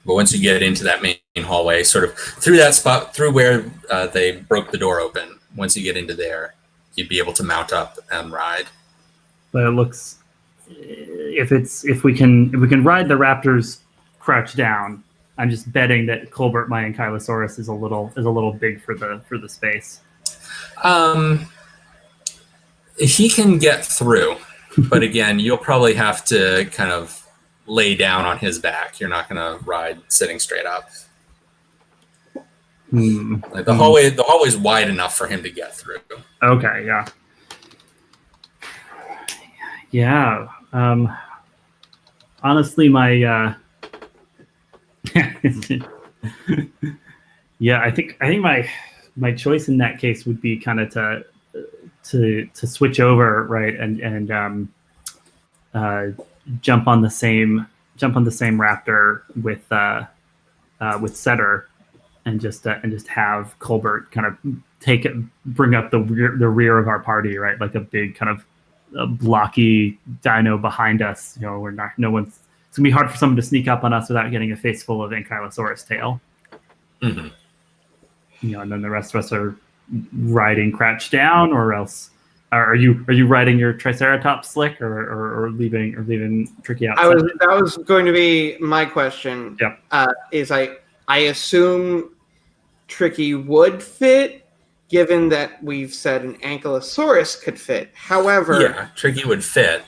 [SPEAKER 1] But once you get into that main hallway, sort of through that spot, through where they broke the door open, once you get into there, you'd be able to mount up and ride.
[SPEAKER 2] But it looks, if we can ride the raptors crouched down, I'm just betting that Colbert, my Ankylosaurus, is a little big for the space.
[SPEAKER 1] He can get through, but again, you'll probably have to kind of lay down on his back. You're not going to ride sitting straight up. The hallway's wide enough for him to get through.
[SPEAKER 2] Okay, yeah. Honestly, my I think my choice in that case would be kind of to switch over, right, and jump on the same raptor with Setter, and just have Colbert kind of bring up the rear of our party, right, like a big kind of a blocky dino behind us. It's gonna be hard for someone to sneak up on us without getting a face full of Ankylosaurus tail. Mm-hmm. And then the rest of us are riding crouch down, or else are you riding your Triceratops, Slick, or leaving Tricky outside?
[SPEAKER 3] That was going to be my question.
[SPEAKER 2] Yep.
[SPEAKER 3] I assume Tricky would fit, given that we've said an Ankylosaurus could fit. However,
[SPEAKER 1] yeah, Tricky would fit.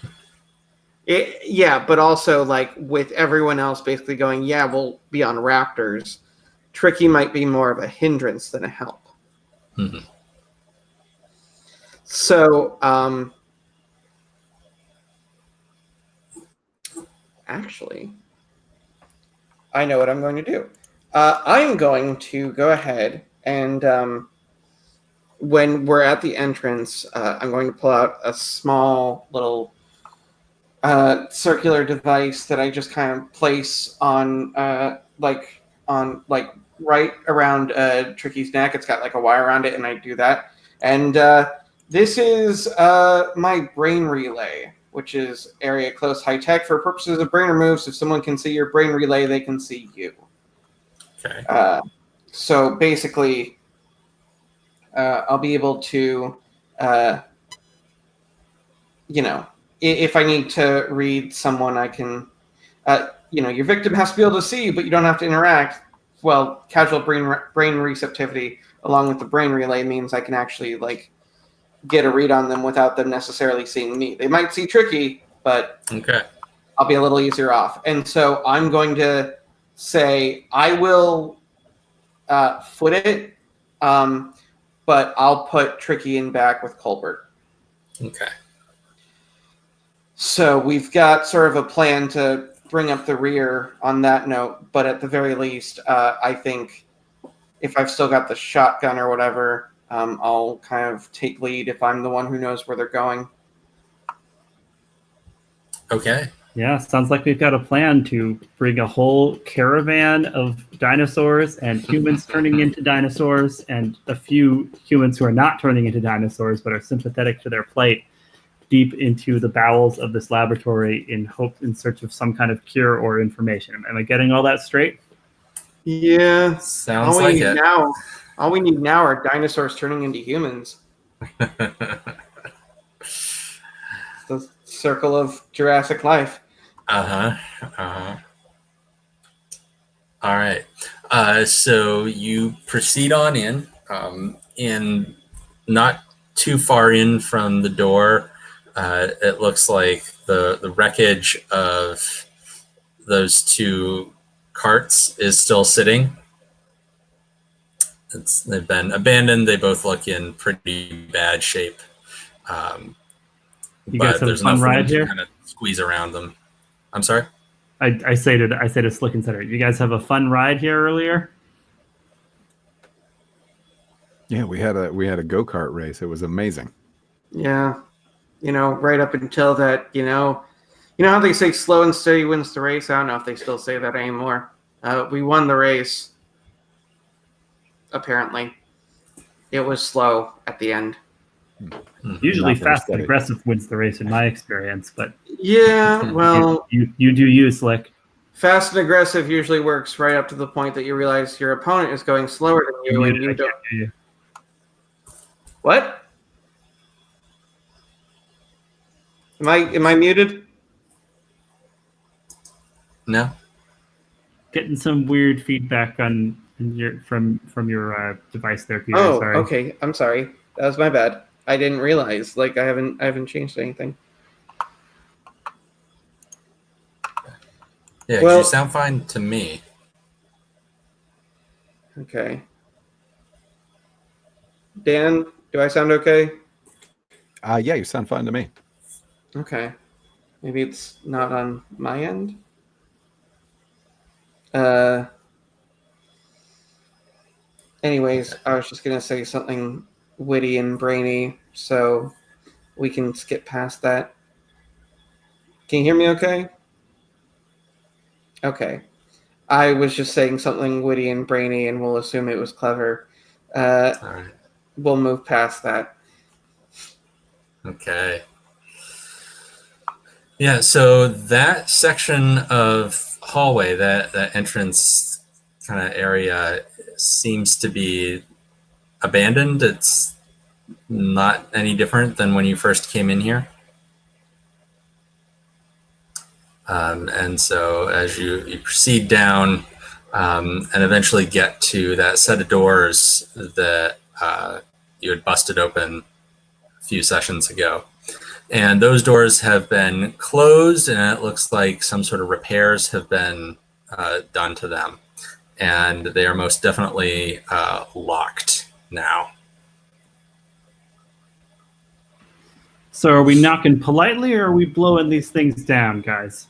[SPEAKER 3] Yeah, but also like with everyone else basically going, yeah, we'll be on raptors. Tricky might be more of a hindrance than a help.
[SPEAKER 1] Mhm.
[SPEAKER 3] So, actually, I know what I'm going to do. I'm going to go ahead and when we're at the entrance, I'm going to pull out a small little circular device that I just kind of place on right around Tricky's neck. It's got like a wire around it, and I do that. And this is my brain relay, which is area close high tech for purposes of brain removes. If someone can see your brain relay, they can see you.
[SPEAKER 1] Okay.
[SPEAKER 3] So basically, I'll be able to, if I need to read someone, I can, your victim has to be able to see you, but you don't have to interact. Well, casual brain receptivity along with the brain relay means I can actually get a read on them without them necessarily seeing me. They might see Tricky, but
[SPEAKER 1] Okay.
[SPEAKER 3] I'll be a little easier off. And so I'm going to say I will foot it, but I'll put Tricky in back with Colbert.
[SPEAKER 1] Okay.
[SPEAKER 3] So we've got sort of a plan to bring up the rear on that note, but at the very least, I think if I've still got the shotgun or whatever, I'll kind of take lead if I'm the one who knows where they're going.
[SPEAKER 1] Okay.
[SPEAKER 2] Yeah, sounds like we've got a plan to bring a whole caravan of dinosaurs and humans turning into dinosaurs and a few humans who are not turning into dinosaurs but are sympathetic to their plight deep into the bowels of this laboratory in search of some kind of cure or information. Am I getting all that straight?
[SPEAKER 3] Yeah.
[SPEAKER 1] Sounds like it.
[SPEAKER 3] All we need now are dinosaurs turning into humans. It's the circle of Jurassic life.
[SPEAKER 1] All right. So you proceed on in not too far in from the door. It looks like the wreckage of those two carts is still sitting. They've been abandoned. They both look in pretty bad shape.
[SPEAKER 2] You guys
[SPEAKER 1] But
[SPEAKER 2] have a
[SPEAKER 1] there's
[SPEAKER 2] fun
[SPEAKER 1] enough room
[SPEAKER 2] ride
[SPEAKER 1] to
[SPEAKER 2] here?
[SPEAKER 1] kind of squeeze around them. I'm sorry?
[SPEAKER 2] I say to Slick and Center, you guys have a fun ride here earlier?
[SPEAKER 4] Yeah, we had a go-kart race. It was amazing.
[SPEAKER 3] Yeah. Right up until that, how they say slow and steady wins the race? I don't know if they still say that anymore. We won the race, apparently. It was slow at the end.
[SPEAKER 2] Usually
[SPEAKER 4] Not very
[SPEAKER 2] fast and
[SPEAKER 4] steady.
[SPEAKER 2] aggressive wins the race in my experience, but
[SPEAKER 3] Yeah, well,
[SPEAKER 2] you do you, Slick.
[SPEAKER 3] fast and aggressive usually works right up to the point that you realize your opponent is going slower than you, and you don't.
[SPEAKER 2] You.
[SPEAKER 3] What? Am I muted?
[SPEAKER 1] No?
[SPEAKER 2] Getting some weird feedback from your device there, Peter.
[SPEAKER 3] Oh,
[SPEAKER 2] Sorry.
[SPEAKER 3] okay. I'm sorry. That was my bad. I didn't realize. I haven't changed anything.
[SPEAKER 1] Yeah, 'cause
[SPEAKER 3] Well-
[SPEAKER 1] you sound fine to me.
[SPEAKER 3] Okay. Dan, do I sound okay?
[SPEAKER 4] Yeah, you sound fine to me.
[SPEAKER 3] Okay. Maybe it's not on my end. Anyways, I was just gonna say something witty and brainy, so we can skip past that. Can you hear me okay? Okay. I was just saying something witty and brainy, and we'll assume it was clever.
[SPEAKER 1] All right.
[SPEAKER 3] We'll move past that.
[SPEAKER 1] Okay. Yeah, so that section of hallway, that entrance kind of area seems to be abandoned. It's not any different than when you first came in here. And so as you proceed down and eventually get to that set of doors that you had busted open a few sessions ago, And those doors have been closed, and it looks like some sort of repairs have been done to them. And they are most definitely locked now.
[SPEAKER 2] So are we knocking politely, or are we blowing these things down, guys?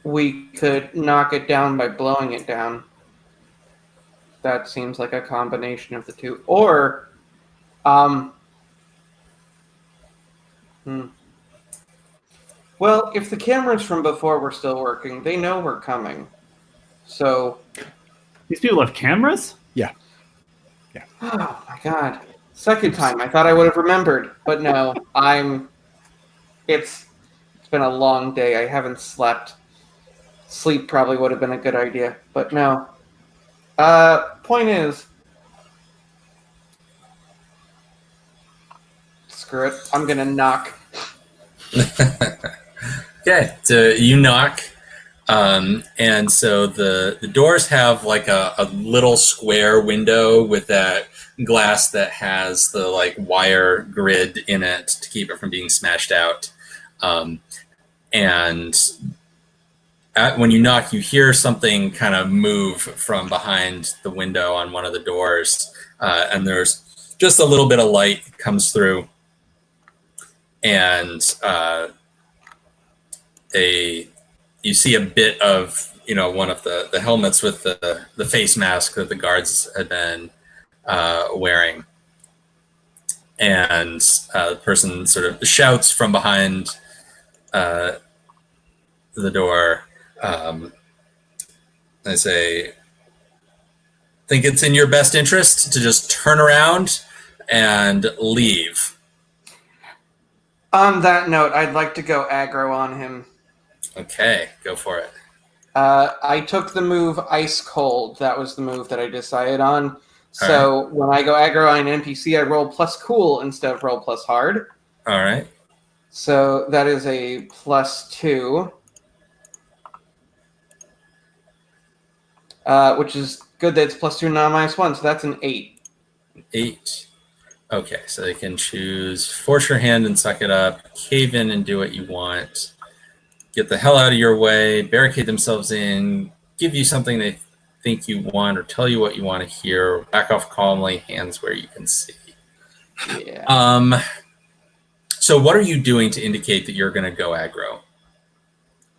[SPEAKER 3] We could knock it down by blowing it down. That seems like a combination of the two. Or, well, if the cameras from before were still working, they know we're coming. So,
[SPEAKER 2] These people have cameras?
[SPEAKER 4] Yeah.
[SPEAKER 3] oh my god. Second time, I thought I would have remembered, but no, it's been a long day. I haven't slept. Sleep probably would have been a good idea, but no. Point is, screw it. I'm gonna knock.
[SPEAKER 1] Okay, so you knock, and so the doors have like a little square window with that glass that has the like wire grid in it to keep it from being smashed out. And when you knock, you hear something kind of move from behind the window on one of the doors, and there's just a little bit of light comes through, and you see a bit of one of the helmets with the face mask that the guards had been wearing, and the person sort of shouts from behind the door. I say, think it's in your best interest to just turn around and leave.
[SPEAKER 3] On that note, I'd like to go aggro on him.
[SPEAKER 1] Okay, go for it.
[SPEAKER 3] I took the move Ice Cold. That was the move that I decided on. So when I go aggro on an NPC, I roll plus cool instead of roll plus hard.
[SPEAKER 1] All right.
[SPEAKER 3] So that is a +2. Which is good that it's +2, not -1. So that's an 8.
[SPEAKER 1] 8. Okay, so they can choose force your hand and suck it up, cave in and do what you want, get the hell out of your way, barricade themselves in, give you something they think you want or tell you what you want to hear, back off calmly, hands where you can see.
[SPEAKER 3] Yeah.
[SPEAKER 1] So what are you doing to indicate that you're going to go aggro?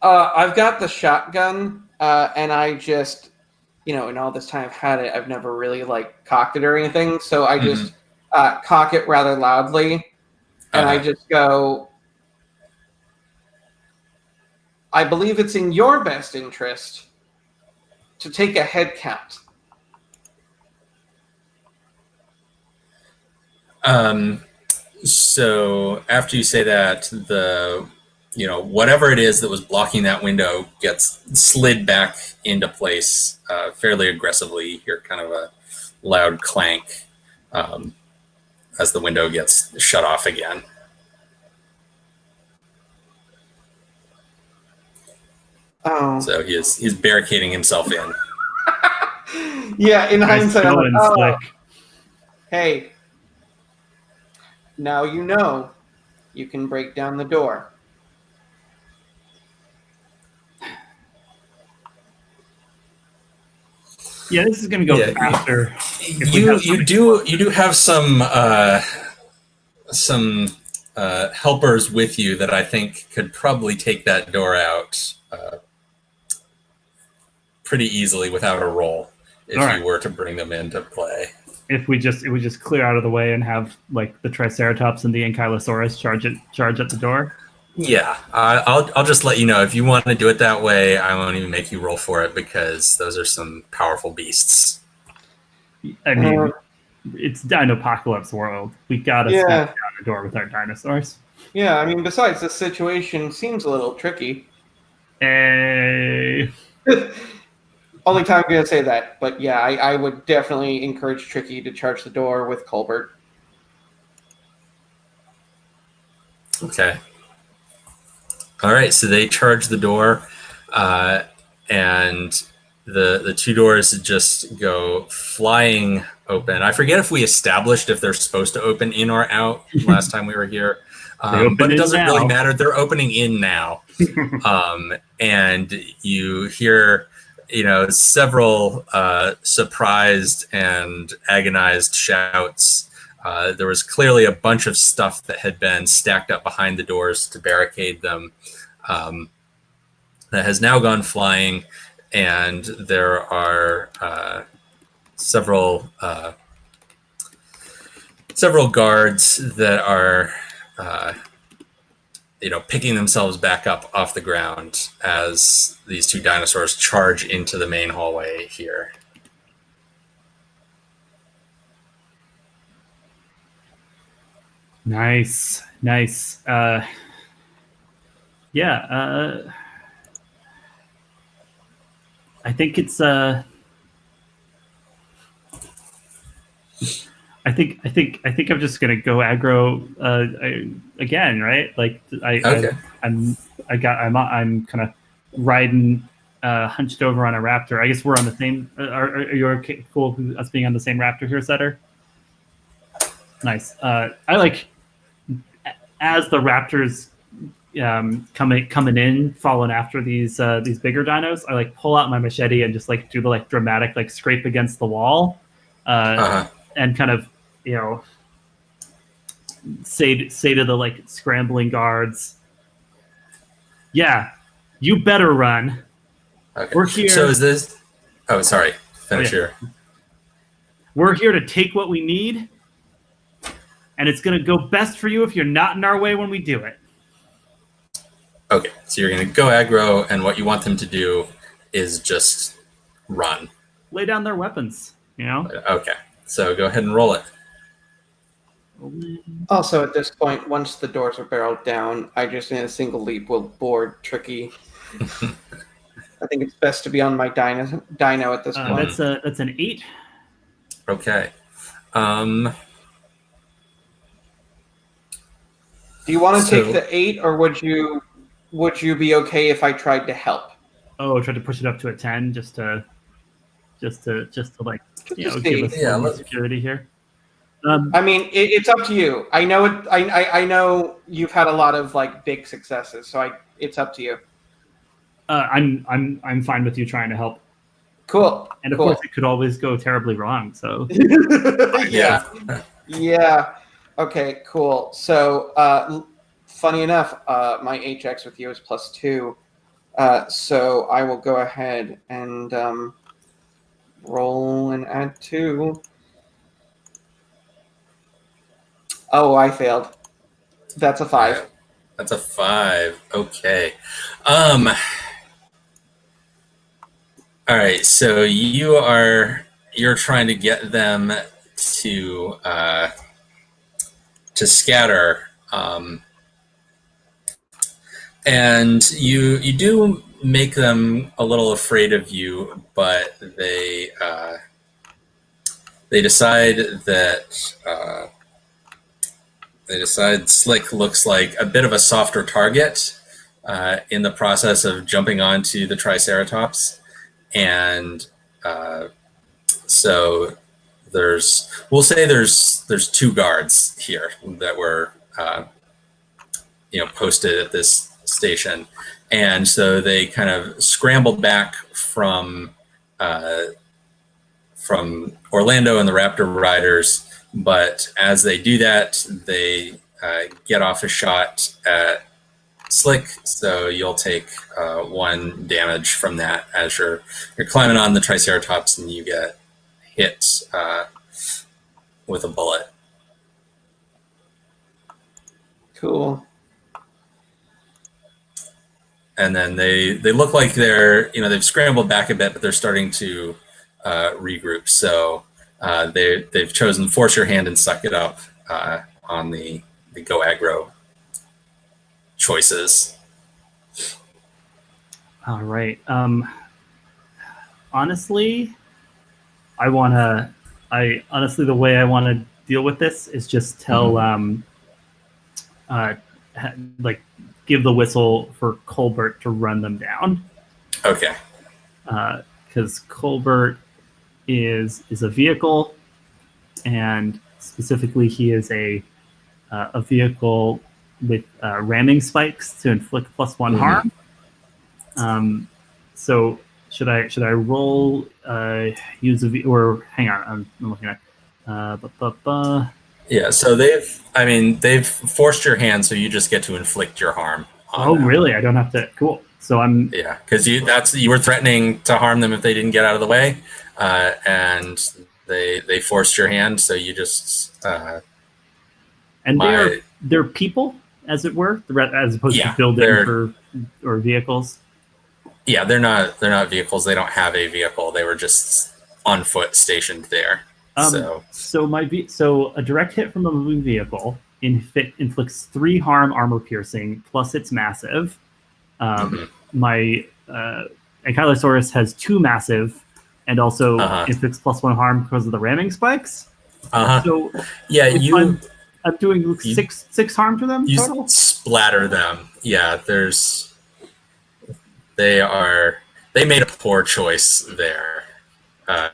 [SPEAKER 3] I've got the shotgun, and I just, in all this time I've had it, I've never really cocked it or anything. So I just cock it rather loudly, and I just go, I believe it's in your best interest to take a head count.
[SPEAKER 1] So after you say that, whatever it is that was blocking that window gets slid back into place fairly aggressively. You hear kind of a loud clank as the window gets shut off again.
[SPEAKER 3] Oh.
[SPEAKER 1] So he's barricading himself in.
[SPEAKER 3] Yeah, in hindsight, I'm like, oh,
[SPEAKER 2] slick.
[SPEAKER 3] Hey, now you can break down the door.
[SPEAKER 2] Yeah, this is going to go faster.
[SPEAKER 1] You do have some helpers with you that I think could probably take that door out pretty easily without a roll if you were to bring them into play.
[SPEAKER 2] If we just clear out of the way and have the Triceratops and the Ankylosaurus charge at the door.
[SPEAKER 1] Yeah, I'll just let you know if you want to do it that way. I won't even make you roll for it because those are some powerful beasts.
[SPEAKER 2] I mean, it's Dinopocalypse world. We gotta step down the door with our dinosaurs.
[SPEAKER 3] Yeah, I mean, besides, this situation seems a little tricky.
[SPEAKER 2] Hey.
[SPEAKER 3] Only time I'm going to say that. But yeah, I would definitely encourage Tricky to charge the door with Colbert.
[SPEAKER 1] Okay. All right, so they charge the door, and the two doors just go flying open. I forget if we established if they're supposed to open in or out last time we were here, but it doesn't really matter. They're opening in now, and you hear, several surprised and agonized shouts. There was clearly a bunch of stuff that had been stacked up behind the doors to barricade them, that has now gone flying. And there are several guards that are, picking themselves back up off the ground as these two dinosaurs charge into the main hallway here.
[SPEAKER 2] Nice. I think it's I think I'm just gonna go aggro again, right? Like I'm kind of riding hunched over on a raptor. I guess we're on the same. Are you okay, cool with us being on the same raptor here, Setter? Nice. I like as the raptors coming in, following after these bigger dinos. I like pull out my machete and just like do the like dramatic like scrape against the wall, and kind of say to the like scrambling guards, "Yeah, you better run.
[SPEAKER 1] Okay.
[SPEAKER 2] We're here."
[SPEAKER 1] So is this? Oh, sorry. Finish here.
[SPEAKER 2] We're here to take what we need, and it's gonna go best for you if you're not in our way when we do it.
[SPEAKER 1] Okay, so you're going to go aggro, and what you want them to do is just run.
[SPEAKER 2] Lay down their weapons,
[SPEAKER 1] Okay, so go ahead and roll it.
[SPEAKER 3] Also, at this point, once the doors are barreled down, I just in a single leap will board Tricky. I think it's best to be on my dino at this point.
[SPEAKER 2] That's an 8.
[SPEAKER 1] Okay.
[SPEAKER 3] Do you want to take the 8, or would you be okay if I tried to help?
[SPEAKER 2] Oh, I tried to push it up to a 10 just to like give us security here.
[SPEAKER 3] I mean, it's up to you. I know it. I know you've had a lot of like big successes, so it's up to you.
[SPEAKER 2] I'm fine with you trying to help.
[SPEAKER 3] Cool.
[SPEAKER 2] And of course, it could always go terribly wrong. So
[SPEAKER 3] yeah. Okay. Cool. So, funny enough, my HX with you is +2. So I will go ahead and roll and add 2. Oh, I failed. That's a 5.
[SPEAKER 1] That's a 5. Okay. All right. So you're trying to get them to scatter, and you do make them a little afraid of you, but they decide that. They decide Slick looks like a bit of a softer target in the process of jumping onto the Triceratops. And so we'll say there's 2 guards here that were posted at this station. And so they kind of scrambled back from Orlando and the Raptor riders. But as they do that, they get off a shot at Slick, so you'll take 1 damage from that as you're climbing on the Triceratops and you get hit with a bullet.
[SPEAKER 3] Cool.
[SPEAKER 1] And then they look like they've scrambled back a bit, but they're starting to regroup. So they've chosen force your hand and suck it up on the go aggro choices.
[SPEAKER 2] All right. Honestly, the way I want to deal with this is just tell give the whistle for Colbert to run them down.
[SPEAKER 1] Okay.
[SPEAKER 2] because Colbert is a vehicle, and specifically he is a vehicle with ramming spikes to inflict +1 harm. So should I roll use or hang on, I'm looking at
[SPEAKER 1] Yeah, so they've forced your hand, so you just get to inflict your harm on them.
[SPEAKER 2] Really? I don't have to. Cool. So I'm
[SPEAKER 1] because you were threatening to harm them if they didn't get out of the way, and they forced your hand, so you just
[SPEAKER 2] and they're people, as it were, as opposed to buildings or vehicles.
[SPEAKER 1] Yeah, they're not vehicles. They don't have a vehicle. They were just on foot, stationed there. So
[SPEAKER 2] a direct hit from a moving vehicle inflicts 3 harm, armor piercing, plus it's massive. My Ankylosaurus has 2 massive, and also inflicts +1 harm because of the ramming spikes. So
[SPEAKER 1] yeah,
[SPEAKER 2] I'm doing six harm to them total.
[SPEAKER 1] Splatter them. Yeah, they made a poor choice there,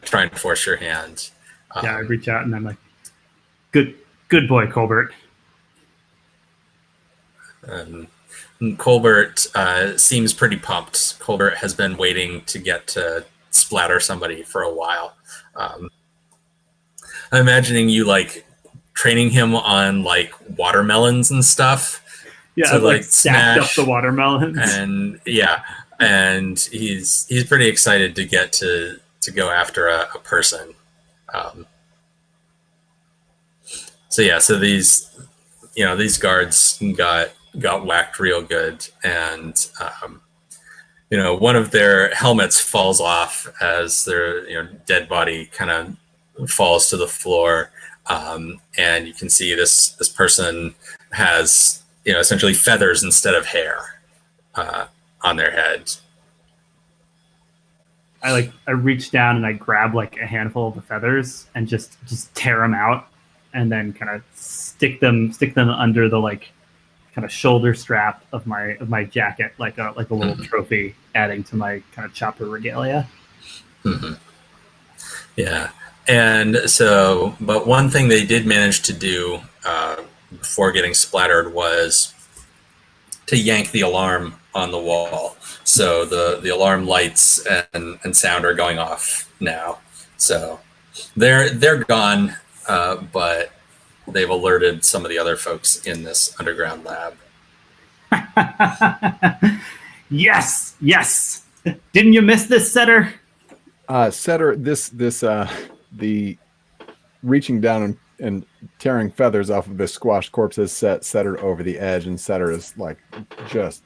[SPEAKER 1] trying to force your hand.
[SPEAKER 2] I reach out and I'm like, good boy, Colbert.
[SPEAKER 1] Colbert seems pretty pumped. Colbert has been waiting to get to splatter somebody for a while. I'm imagining you like training him on like watermelons and stuff.
[SPEAKER 2] Yeah,
[SPEAKER 1] to
[SPEAKER 2] like stacked up the watermelons.
[SPEAKER 1] And he's pretty excited to get to go after a person. So these guards got whacked real good, and one of their helmets falls off as their dead body kind of falls to the floor, and you can see this person has essentially feathers instead of hair on their head.
[SPEAKER 2] I reach down and I grab like a handful of the feathers and just tear them out, and then kind of stick them under the like kind of shoulder strap of my jacket, like a little trophy, adding to my kind of chopper regalia.
[SPEAKER 1] Yeah, and so, but one thing they did manage to do before getting splattered was to yank the alarm on the wall. So the alarm lights and sound are going off now. So they're gone, but they've alerted some of the other folks in this underground lab.
[SPEAKER 2] Yes. Didn't you miss this, Setter?
[SPEAKER 4] Setter, the reaching down and tearing feathers off of this squashed corpse has set Setter over the edge, and Setter is like just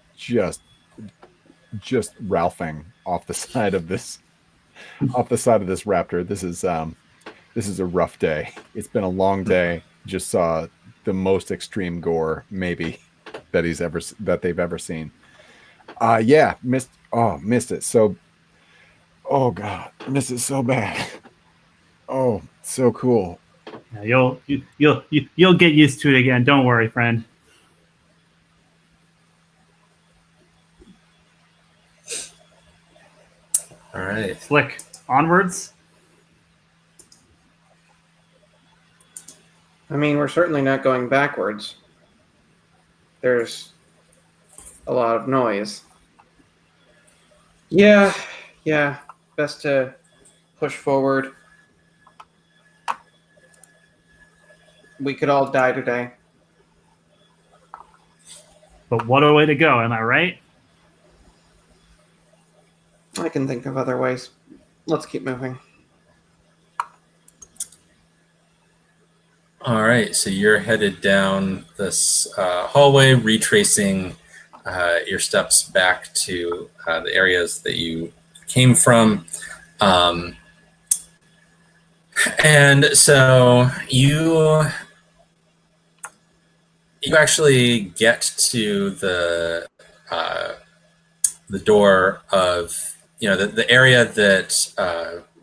[SPEAKER 4] ralphing off the side of this raptor. This is a rough day. It's been a long day. Just saw the most extreme gore maybe that they've ever seen. Missed it. So, oh God, missed it so bad. Oh, so cool.
[SPEAKER 2] Yeah, you'll get used to it again. Don't worry, friend.
[SPEAKER 1] All right.
[SPEAKER 2] Slick. Onwards.
[SPEAKER 3] I mean, we're certainly not going backwards. There's a lot of noise. Yeah. Best to push forward. We could all die today.
[SPEAKER 2] But what a way to go, am I right?
[SPEAKER 3] I can think of other ways. Let's keep moving.
[SPEAKER 1] All right, so you're headed down this hallway, retracing your steps back to the areas that you came from. And so you actually get to the door of the area that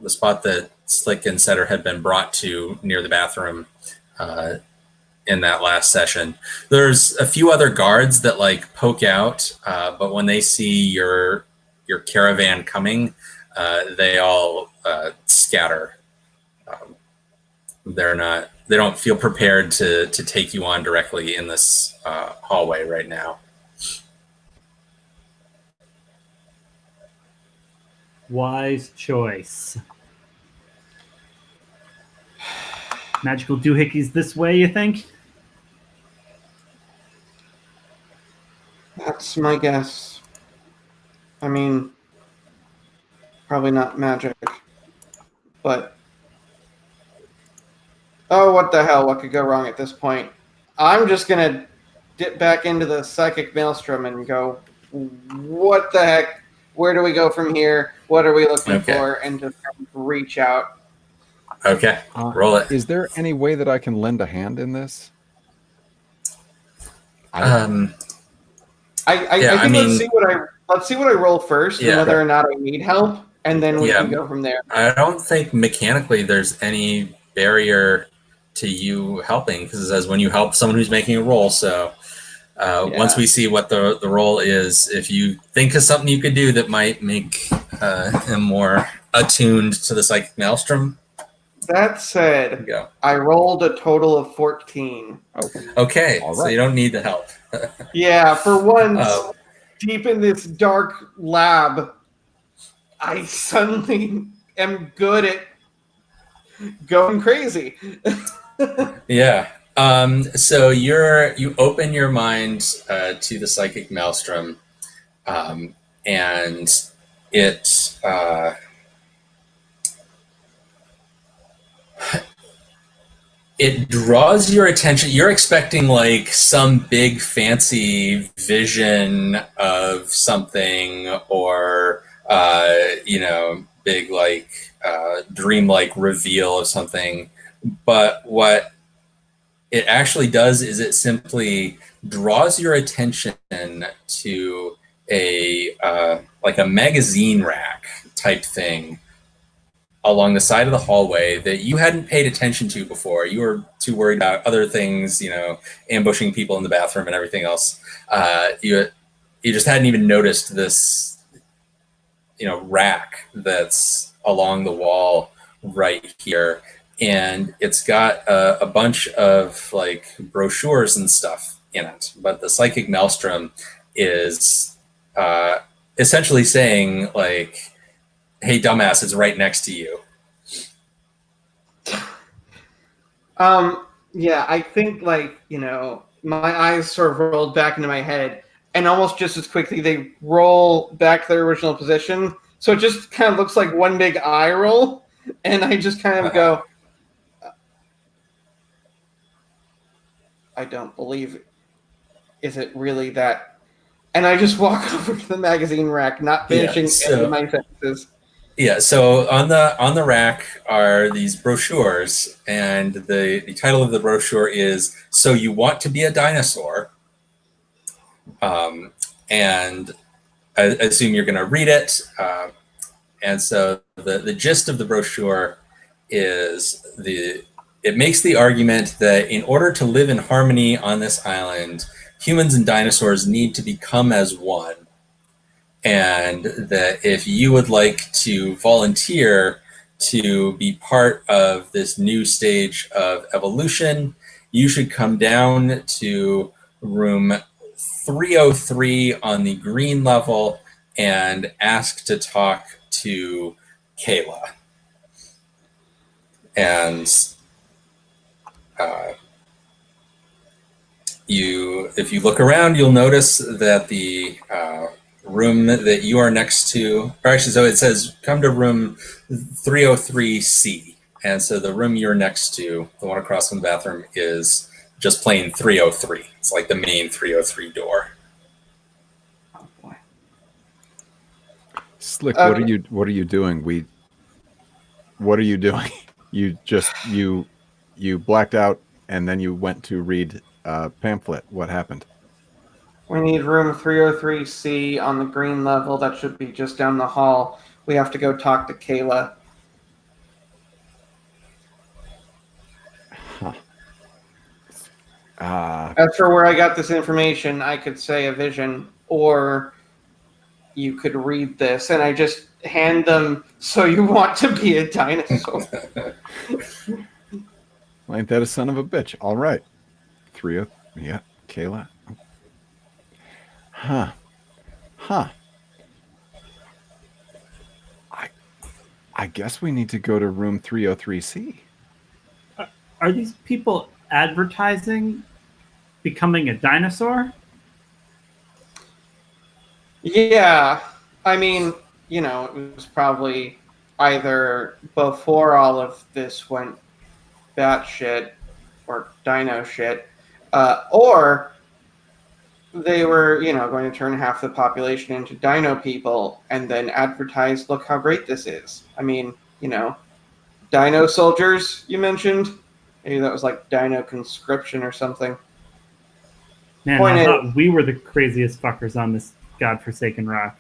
[SPEAKER 1] the spot that Slick and Setter had been brought to near the bathroom in that last session. There's a few other guards that like poke out, but when they see your caravan coming, they all scatter. They don't feel prepared to take you on directly in this hallway right now.
[SPEAKER 2] Wise choice. Magical doohickeys this way, you think?
[SPEAKER 3] That's my guess. I mean, probably not magic, but oh, what the hell? What could go wrong at this point? I'm just gonna dip back into the psychic maelstrom and go, what the heck? Where do we go from here? What are we looking for? And just kind of reach out.
[SPEAKER 1] Okay, roll it.
[SPEAKER 4] Is there any way that I can lend a hand in this?
[SPEAKER 3] I think let's see what I roll first, and whether or not I need help, and then we can go from there.
[SPEAKER 1] I don't think mechanically there's any barrier to you helping, because it says when you help someone who's making a roll. So once we see what the roll is, if you think of something you could do that might make him more attuned to the psychic maelstrom.
[SPEAKER 3] That said, I rolled a total of 14.
[SPEAKER 1] Okay, so you don't need the help.
[SPEAKER 3] Yeah, for once, deep in this dark lab, I suddenly am good at going crazy.
[SPEAKER 1] Yeah. So you open your mind to the psychic maelstrom, and it draws your attention. You're expecting like some big fancy vision of something, or big like dreamlike reveal of something. But what it actually does is it simply draws your attention to a magazine rack type thing along the side of the hallway that you hadn't paid attention to before. You were too worried about other things, ambushing people in the bathroom and everything else. You just hadn't even noticed this, rack that's along the wall right here. And it's got a bunch of like brochures and stuff in it. But the psychic maelstrom is essentially saying like, hey, dumbass, it's right next to you.
[SPEAKER 3] Yeah, I think my eyes sort of rolled back into my head, and almost just as quickly they roll back to their original position. So it just kind of looks like one big eye roll, and I just kind of go, I don't believe it. Is it really that? And I just walk over to the magazine rack, not finishing any of my sentences.
[SPEAKER 1] Yeah, so on the rack are these brochures, and the title of the brochure is "So You Want to Be a Dinosaur," and I assume you're going to read it. And so the gist of the brochure is it makes the argument that in order to live in harmony on this island, humans and dinosaurs need to become as one. And that if you would like to volunteer to be part of this new stage of evolution, you should come down to room 303 on the green level and ask to talk to Kayla. And if you look around, you'll notice that the room that you are next to, or actually, so it says come to room 303C. And so the room you're next to, the one across from the bathroom, is just plain 303. It's like the main 303 door.
[SPEAKER 3] Oh boy.
[SPEAKER 4] Slick, what are you doing? What are you doing? You blacked out and then you went to read a pamphlet. What happened?
[SPEAKER 3] We need room 303C on the green level. That should be just down the hall. We have to go talk to Kayla. As for where I got this information, I could say a vision, or you could read this. And I just hand them, so you want to be a dinosaur.
[SPEAKER 4] Ain't that a son of a bitch? All right. 3 of, yeah, Kayla. Huh. I guess we need to go to room 303C.
[SPEAKER 2] Are these people advertising becoming a dinosaur?
[SPEAKER 3] Yeah, I mean, you know, it was probably either before all of this went batshit or dino shit, or they were, you know, going to turn half the population into dino people and then advertise, look how great this is. I mean, you know, dino soldiers, you mentioned. Maybe that was like dino conscription or something.
[SPEAKER 2] Man,
[SPEAKER 3] Point
[SPEAKER 2] I
[SPEAKER 3] is-
[SPEAKER 2] thought we were the craziest fuckers on this godforsaken rock.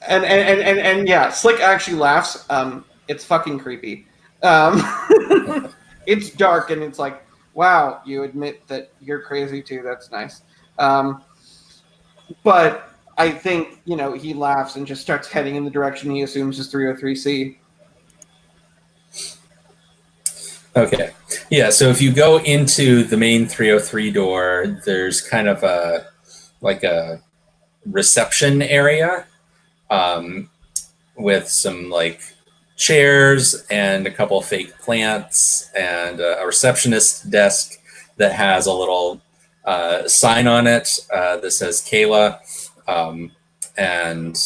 [SPEAKER 3] and yeah, Slick actually laughs. It's fucking creepy. It's dark and it's like, wow, you admit that you're crazy too. That's nice. But I think, you know, he laughs and just starts heading in the direction he assumes is 303C.
[SPEAKER 1] Okay. Yeah, so if you go into the main 303 door, there's kind of a reception area with some like chairs and a couple fake plants and a receptionist desk that has a little sign on it that says Kayla. And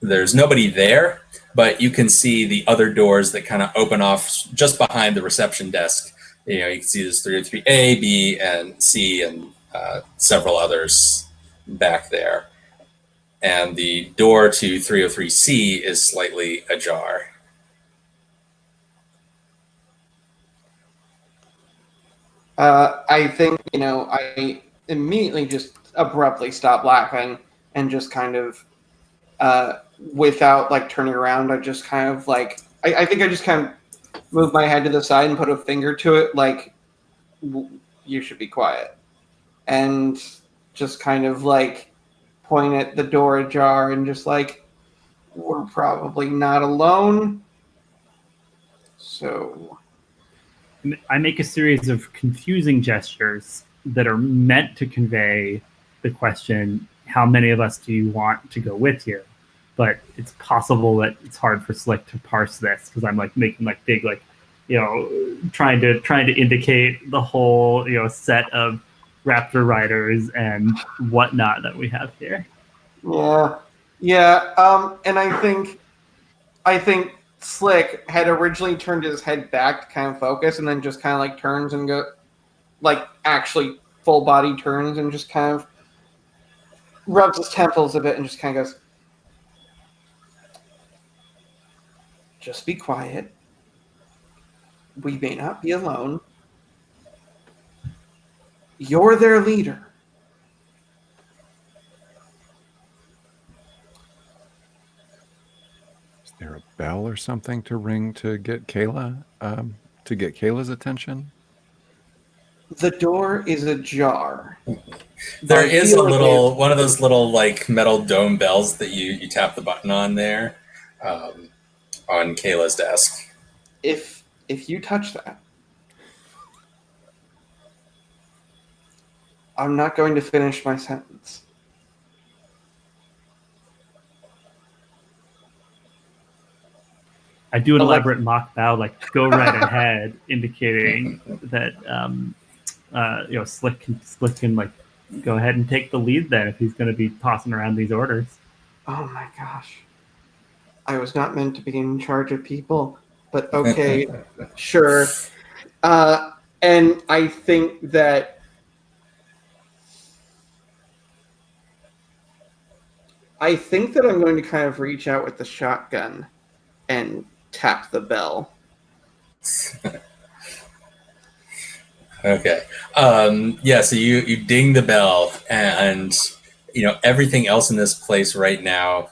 [SPEAKER 1] there's nobody there, but you can see the other doors that kind of open off just behind the reception desk. You know, you can see there's 303A, B, and C, and several others back there. And the door to 303C is slightly ajar.
[SPEAKER 3] I think, you know, I immediately just abruptly stop laughing and just kind of, without like turning around, I just kind of like, I think I just kind of move my head to the side and put a finger to it, like, you should be quiet. And just kind of like point at the door ajar and just like, we're probably not alone. So
[SPEAKER 2] I make a series of confusing gestures that are meant to convey the question, how many of us do you want to go with you? But it's possible that it's hard for Slick to parse this because I'm like making like big, like, you know, trying to indicate the whole, you know, set of raptor riders and whatnot that we have here.
[SPEAKER 3] Yeah. And I think Slick had originally turned his head back to kind of focus, and then just kind of like turns and go, like actually full body turns and just kind of rubs his temples a bit and just kind of goes, just be quiet. We may not be alone. You're their leader.
[SPEAKER 4] Is there a bell or something to ring to get Kayla, to get Kayla's attention?
[SPEAKER 3] The door is ajar.
[SPEAKER 1] There
[SPEAKER 3] I
[SPEAKER 1] is
[SPEAKER 3] feel
[SPEAKER 1] a
[SPEAKER 3] like
[SPEAKER 1] little, one of those little like metal dome bells that you tap the button on there on Kayla's desk.
[SPEAKER 3] If you touch that, I'm not going to finish my sentence.
[SPEAKER 2] I do an elaborate mock bow, like go right ahead, indicating that you know, Slick can like go ahead and take the lead then if he's going to be tossing around these orders.
[SPEAKER 3] Oh my gosh. I was not meant to be in charge of people, but okay, sure. And I think that I'm going to kind of reach out with the shotgun and tap the bell.
[SPEAKER 1] Okay. Yeah, so you ding the bell, and you know everything else in this place right now,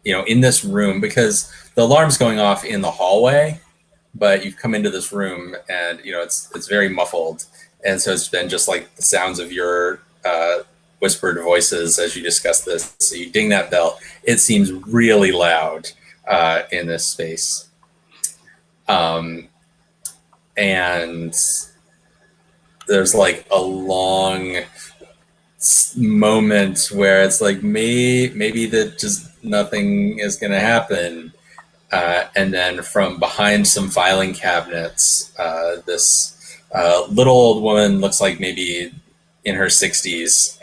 [SPEAKER 1] you know, in this room, because the alarm's going off in the hallway, but you've come into this room and you know it's very muffled, and so it's been just like the sounds of your whispered voices as you discuss this. So you ding that bell. It seems really loud in this space. And there's like a long moment where it's like maybe that just nothing is going to happen. And then from behind some filing cabinets, this little old woman, looks like maybe in her 60s,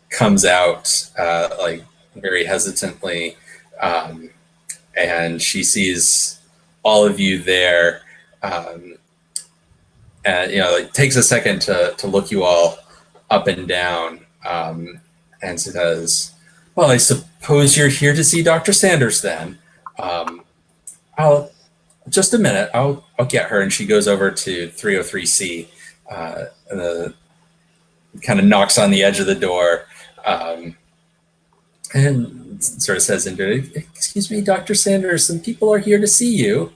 [SPEAKER 1] comes out like very hesitantly, and she sees all of you there, and it takes a second to look you all up and down, and says, "Well, I suppose you're here to see Dr. Sanders then. I'll just a minute. I'll get her." And she goes over to 303C, and kind of knocks on the edge of the door, and sort of says into it, "Excuse me, Dr. Sanders, some people are here to see you."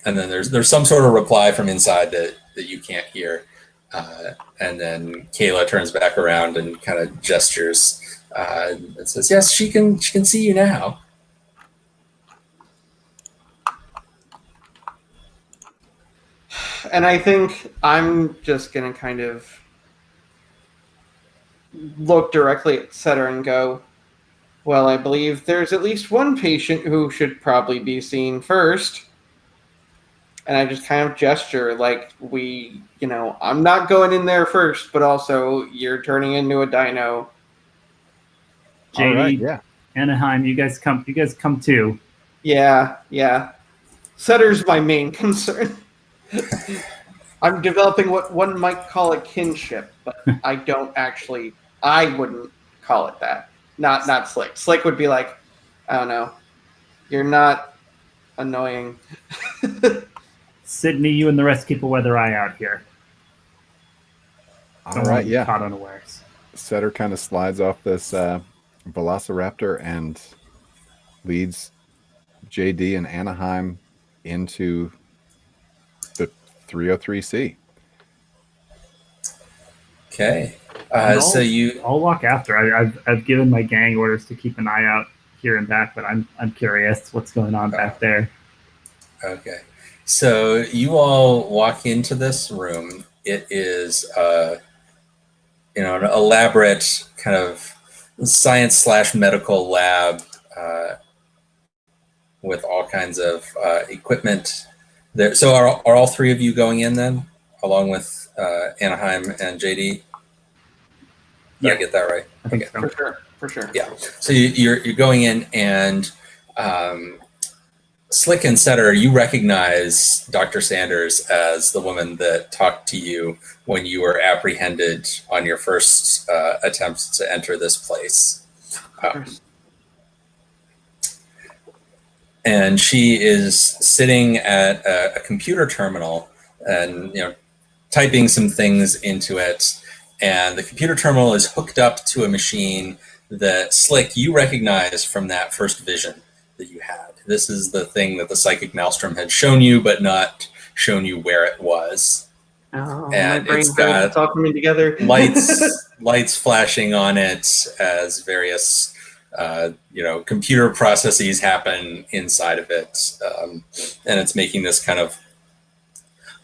[SPEAKER 1] And then there's some sort of reply from inside that you can't hear. And then Kayla turns back around and kind of gestures and says, "Yes, she can see you now."
[SPEAKER 3] And I think I'm just going to kind of look directly at Setter and go, "Well, I believe there's at least one patient who should probably be seen first." And I just kind of gesture like I'm not going in there first, but also you're turning into a dino.
[SPEAKER 2] JD,
[SPEAKER 4] All right, yeah.
[SPEAKER 2] Anaheim, you guys come too.
[SPEAKER 3] Yeah. Setter's my main concern. I'm developing what one might call a kinship, but I wouldn't call it that. Not Slick. Slick would be like, I don't know, you're not annoying.
[SPEAKER 2] Sydney, you and the rest keep a weather eye out here.
[SPEAKER 4] All right, yeah.
[SPEAKER 2] Caught unawares.
[SPEAKER 4] Setter kind of slides off this Velociraptor and leads JD and Anaheim into the 303C.
[SPEAKER 1] Okay.
[SPEAKER 2] I'll walk after. I've given my gang orders to keep an eye out here and back, but I'm curious what's going on back there.
[SPEAKER 1] Okay. So you all walk into this room. It is an elaborate kind of science/medical lab with all kinds of equipment there. So are all three of you going in then, along with Anaheim and JD? Did I get that right?
[SPEAKER 2] I think so.
[SPEAKER 3] For sure.
[SPEAKER 1] Yeah. So you're going in, and Slick and Setter, you recognize Dr. Sanders as the woman that talked to you when you were apprehended on your first attempt to enter this place. And she is sitting at a computer terminal and typing some things into it. And the computer terminal is hooked up to a machine that, Slick, you recognize from that first vision that you had. This is the thing that the psychic Maelstrom had shown you, but not shown you where it was.
[SPEAKER 3] Oh,
[SPEAKER 1] and
[SPEAKER 3] my brain
[SPEAKER 1] it's got
[SPEAKER 3] it's all coming together.
[SPEAKER 1] lights flashing on it as various computer processes happen inside of it, and it's making this kind of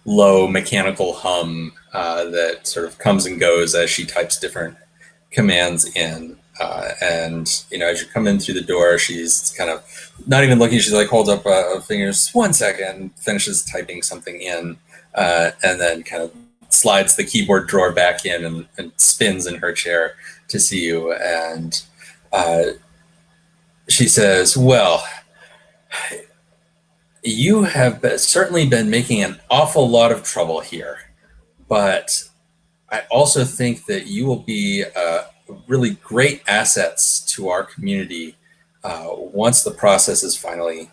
[SPEAKER 1] low mechanical hum that sort of comes and goes as she types different commands in. And as you come in through the door, she's kind of not even looking. She's like holds up a finger, just 1 second, finishes typing something in, and then kind of slides the keyboard drawer back in and spins in her chair to see you. And she says, "Well, you have certainly been making an awful lot of trouble here, but I also think that you will be really great assets to our community once the process is finally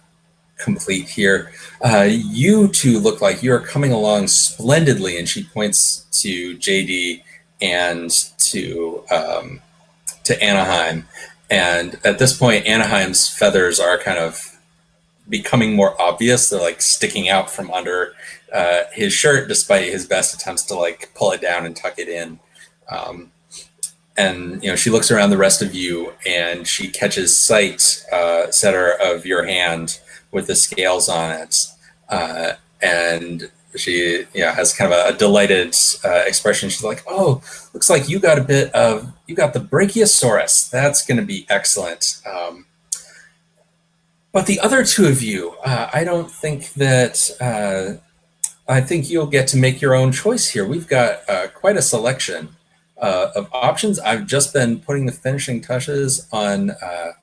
[SPEAKER 1] complete here. You two look like you're coming along splendidly," and she points to JD and to Anaheim. And at this point, Anaheim's feathers are kind of becoming more obvious. They're like sticking out from under his shirt, despite his best attempts to like pull it down and tuck it in. And she looks around the rest of you, and she catches sight, Setter, of your hand with the scales on it, and she has kind of a delighted expression. She's like, "Oh, looks like you got the Brachiosaurus. That's going to be excellent." But the other two of you, I don't think that. I think you'll get to make your own choice here. We've got quite a selection of options. I've just been putting the finishing touches on a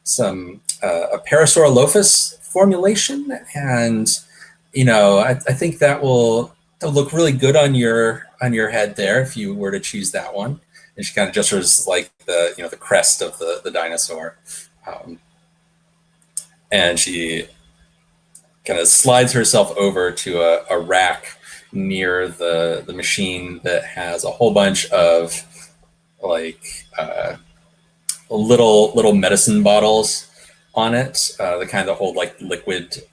[SPEAKER 1] Parasaurolophus formulation, and I think that'll look really good on your head there if you were to choose that one. And she kind of gestures like the crest of the dinosaur, and she kind of slides herself over to a rack near the machine that has a whole bunch of like little medicine bottles on it, the kind that hold like liquid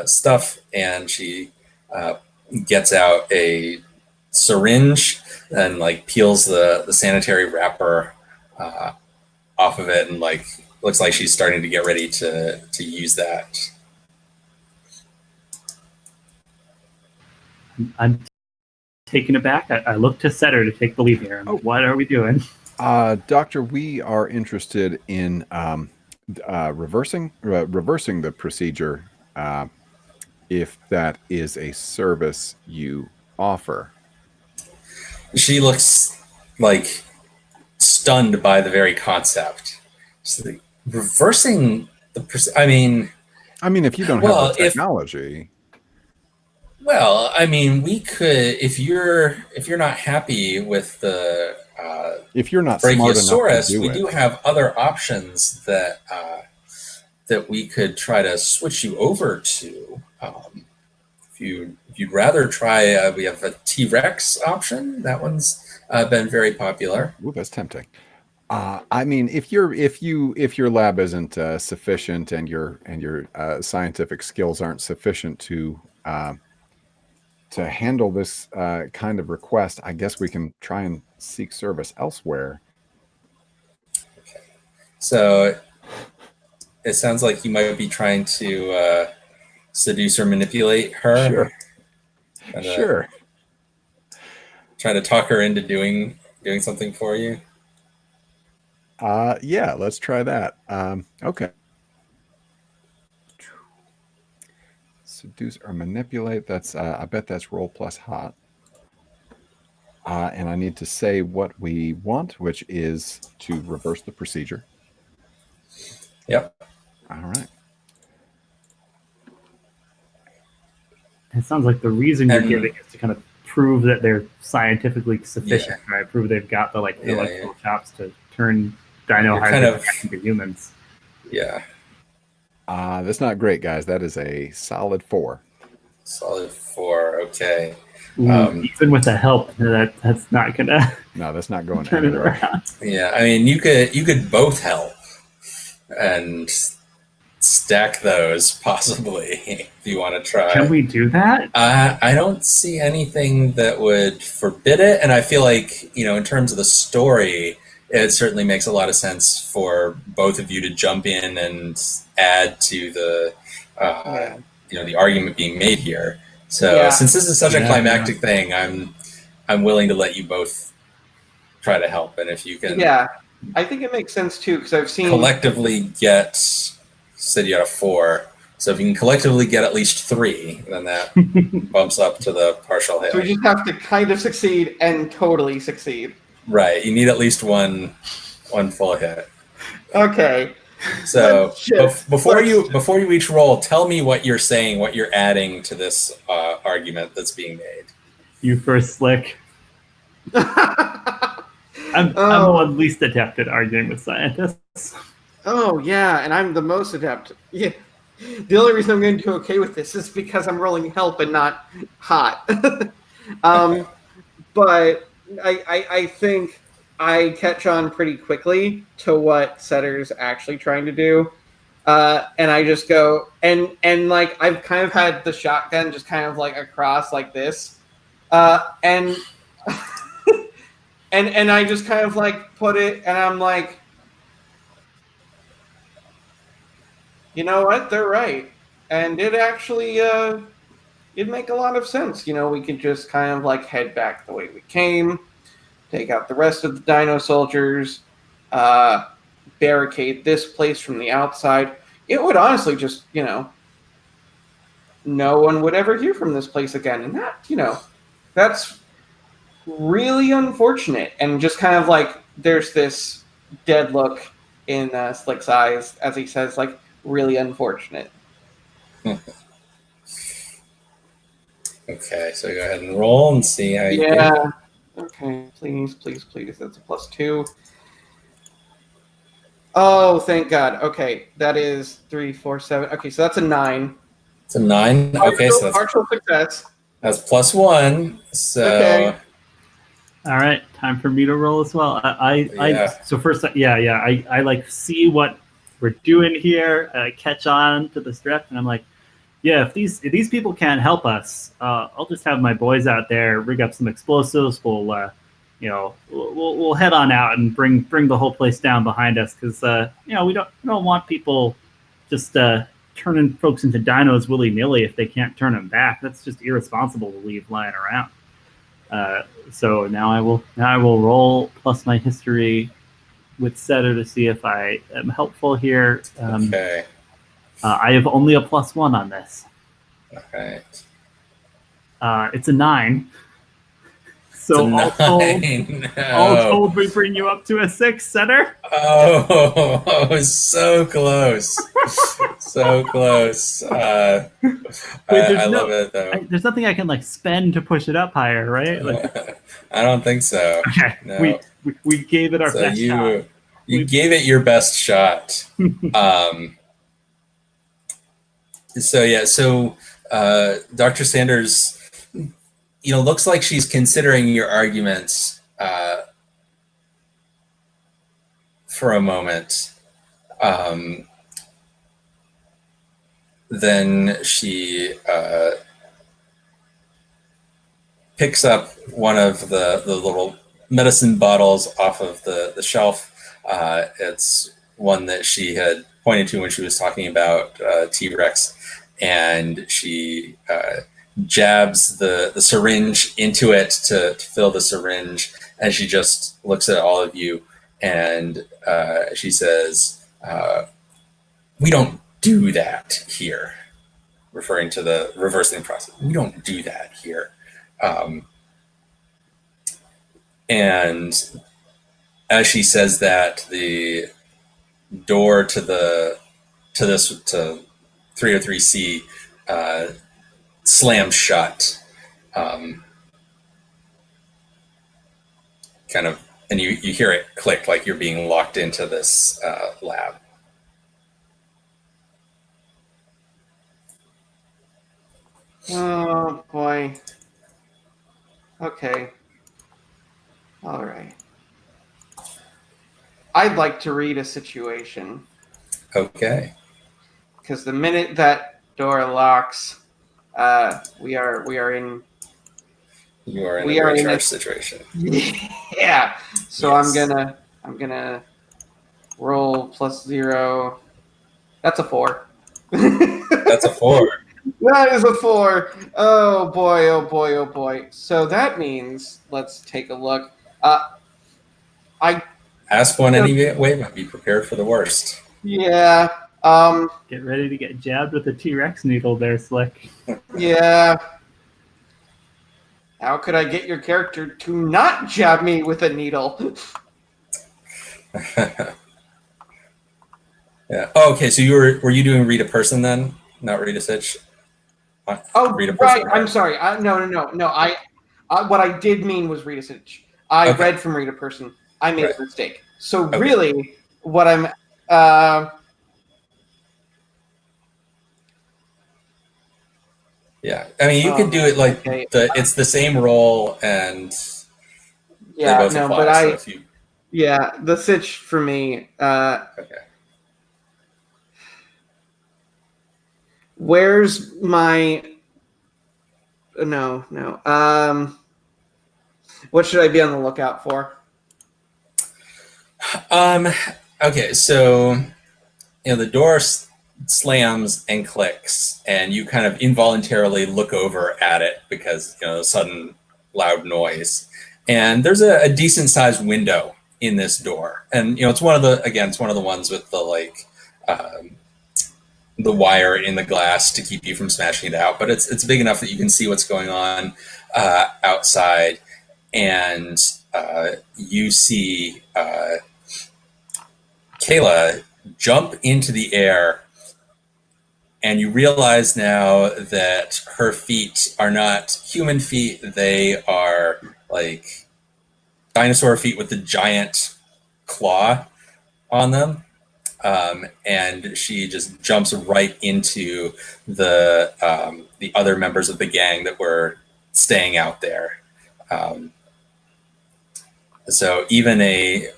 [SPEAKER 1] stuff. And she gets out a syringe and like peels the sanitary wrapper off of it, and like looks like she's starting to get ready to use that.
[SPEAKER 2] I'm taken aback. I look to Setter to take the lead here. What are we doing?
[SPEAKER 4] Doctor, we are interested in reversing the procedure, if that is a service you offer.
[SPEAKER 1] She looks like stunned by the very concept. She's like, reversing the I mean,
[SPEAKER 4] if you don't have the technology.
[SPEAKER 1] Well, I mean, we could, if you're not happy with the
[SPEAKER 4] if you're not smart enough to do
[SPEAKER 1] we
[SPEAKER 4] it.
[SPEAKER 1] do have other options that we could try to switch you over to. If you'd rather try, we have a T-Rex option. That one's been very popular.
[SPEAKER 4] Ooh, that's tempting. If your lab isn't sufficient and your scientific skills aren't sufficient to handle this kind of request, I guess we can try and seek service elsewhere.
[SPEAKER 1] Okay. So it sounds like you might be trying to seduce or manipulate her.
[SPEAKER 4] Sure.
[SPEAKER 1] Trying to talk her into doing something for you.
[SPEAKER 4] Yeah, let's try that. Okay. Seduce or manipulate. That's I bet that's roll plus hot. And I need to say what we want, which is to reverse the procedure.
[SPEAKER 1] Yep.
[SPEAKER 4] All right.
[SPEAKER 2] It sounds like the reason you're giving is to kind of prove that they're scientifically sufficient, right? Prove they've got the electrical chops to turn dino hybrids back into humans.
[SPEAKER 1] Yeah.
[SPEAKER 4] That's not great, guys. That is a solid 4.
[SPEAKER 1] Solid 4. Okay.
[SPEAKER 2] Even with the help, that's not gonna.
[SPEAKER 4] No, that's not going
[SPEAKER 2] turn it
[SPEAKER 4] anywhere.
[SPEAKER 2] around.
[SPEAKER 1] Yeah, I mean, you could both help and stack those possibly if you want to try.
[SPEAKER 2] Can we do that?
[SPEAKER 1] I don't see anything that would forbid it, and I feel like in terms of the story, it certainly makes a lot of sense for both of you to jump in and add to the the argument being made here. So since this is such a climactic thing, I'm willing to let you both try to help, and if you can,
[SPEAKER 3] I think it makes sense too, because I've seen
[SPEAKER 1] collectively get. Said you got a 4, so if you can collectively get at least 3, then that bumps up to the partial hit.
[SPEAKER 3] So we just have to kind of succeed and totally succeed.
[SPEAKER 1] Right, you need at least one full hit.
[SPEAKER 3] Okay.
[SPEAKER 1] So before you each roll, tell me what you're saying, what you're adding to this argument that's being made.
[SPEAKER 2] You first, Slick. I'm the one least adept at arguing with scientists.
[SPEAKER 3] Oh yeah, and I'm the most adept. Yeah. The only reason I'm going to do okay with this is because I'm rolling help and not hot. But I think I catch on pretty quickly to what Setter's actually trying to do. and I just go and like I've kind of had the shotgun just kind of like across like this, and and I just kind of like put it, and I'm like, you know what? They're right, and it actually it'd make a lot of sense. You know, we could just kind of like head back the way we came, take out the rest of the dino soldiers, barricade this place from the outside. It would honestly just, you know, no one would ever hear from this place again. And that, you know, that's really unfortunate. And just kind of like there's this dead look in Slick's eyes as he says, like, really unfortunate.
[SPEAKER 1] Okay, so go ahead and roll and see how you do.
[SPEAKER 3] Yeah. Okay, please, please, please. That's a +2. Oh, thank God. Okay, that is 3, 4, 7. Okay, so that's a 9.
[SPEAKER 1] It's a 9. Okay, so
[SPEAKER 3] partial success.
[SPEAKER 1] that's +1. So
[SPEAKER 3] Okay.
[SPEAKER 2] All right, time for me to roll as well. So first, I like see what we're doing here, catch on to the strep, and I'm like, yeah, if these people can't help us, I'll just have my boys out there rig up some explosives. We'll we'll head on out and bring the whole place down behind us because we don't want people just turning folks into dinos willy nilly if they can't turn them back. That's just irresponsible to leave lying around. So now I will roll plus my history with Setter to see if I am helpful here.
[SPEAKER 1] okay.
[SPEAKER 2] I have only a +1 on this.
[SPEAKER 1] All right.
[SPEAKER 2] It's a 9. So
[SPEAKER 1] It's a
[SPEAKER 2] all
[SPEAKER 1] 9.
[SPEAKER 2] all told, we bring you up to a 6, Setter.
[SPEAKER 1] Oh, so close. So close. I love it, though.
[SPEAKER 2] There's nothing I can like spend to push it up higher, right? Like,
[SPEAKER 1] I don't think so.
[SPEAKER 2] okay,
[SPEAKER 1] No.
[SPEAKER 2] we gave it our best shot.
[SPEAKER 1] You gave it your best shot. So Dr. Sanders, looks like she's considering your arguments for a moment. Then she picks up one of the little medicine bottles off of the shelf. It's one that she had pointed to when she was talking about T-Rex, and she jabs the syringe into it to fill the syringe, and she just looks at all of you, and she says, we don't do that here, referring to the reversing process. We don't do that here. And as she says that, the door to 303C slams shut, kind of, and you hear it click like you're being locked into this lab.
[SPEAKER 3] Oh boy. Okay. All right. I'd like to read a situation.
[SPEAKER 1] Okay.
[SPEAKER 3] Because the minute that door locks, we are in.
[SPEAKER 1] You are in a very charged situation.
[SPEAKER 3] Yeah. So
[SPEAKER 1] Yes.
[SPEAKER 3] I'm gonna roll +0. That's a 4.
[SPEAKER 1] That's a 4.
[SPEAKER 3] That is a 4. Oh boy, oh boy, oh boy. So that means, let's take a look.
[SPEAKER 1] Ask one anyway, but be prepared for the worst.
[SPEAKER 3] Yeah.
[SPEAKER 2] Get ready to get jabbed with a T-Rex needle there, Slick.
[SPEAKER 3] Yeah. How could I get your character to not jab me with a needle?
[SPEAKER 1] Yeah. Oh, okay. So were you doing read a person then, not read a sitch?
[SPEAKER 3] Oh,
[SPEAKER 1] read a
[SPEAKER 3] right.
[SPEAKER 1] person,
[SPEAKER 3] I'm sorry. No. What I did mean was read a sitch. I read from read a person. I made a mistake. So really, what I'm
[SPEAKER 1] yeah. I mean, you could do it like it's the same role, and they both apply. So
[SPEAKER 3] yeah, the sitch for me.
[SPEAKER 1] Okay.
[SPEAKER 3] Where's my... No. What should I be on the lookout for?
[SPEAKER 1] Okay, so the door slams and clicks, and you kind of involuntarily look over at it because sudden loud noise. And there's a decent sized window in this door, and it's one of the ones with the wire in the glass to keep you from smashing it out. But it's big enough that you can see what's going on outside, and you see Kayla jump into the air, and you realize now that her feet are not human feet. They are like dinosaur feet with the giant claw on them. And she just jumps right into the other members of the gang that were staying out there. So even a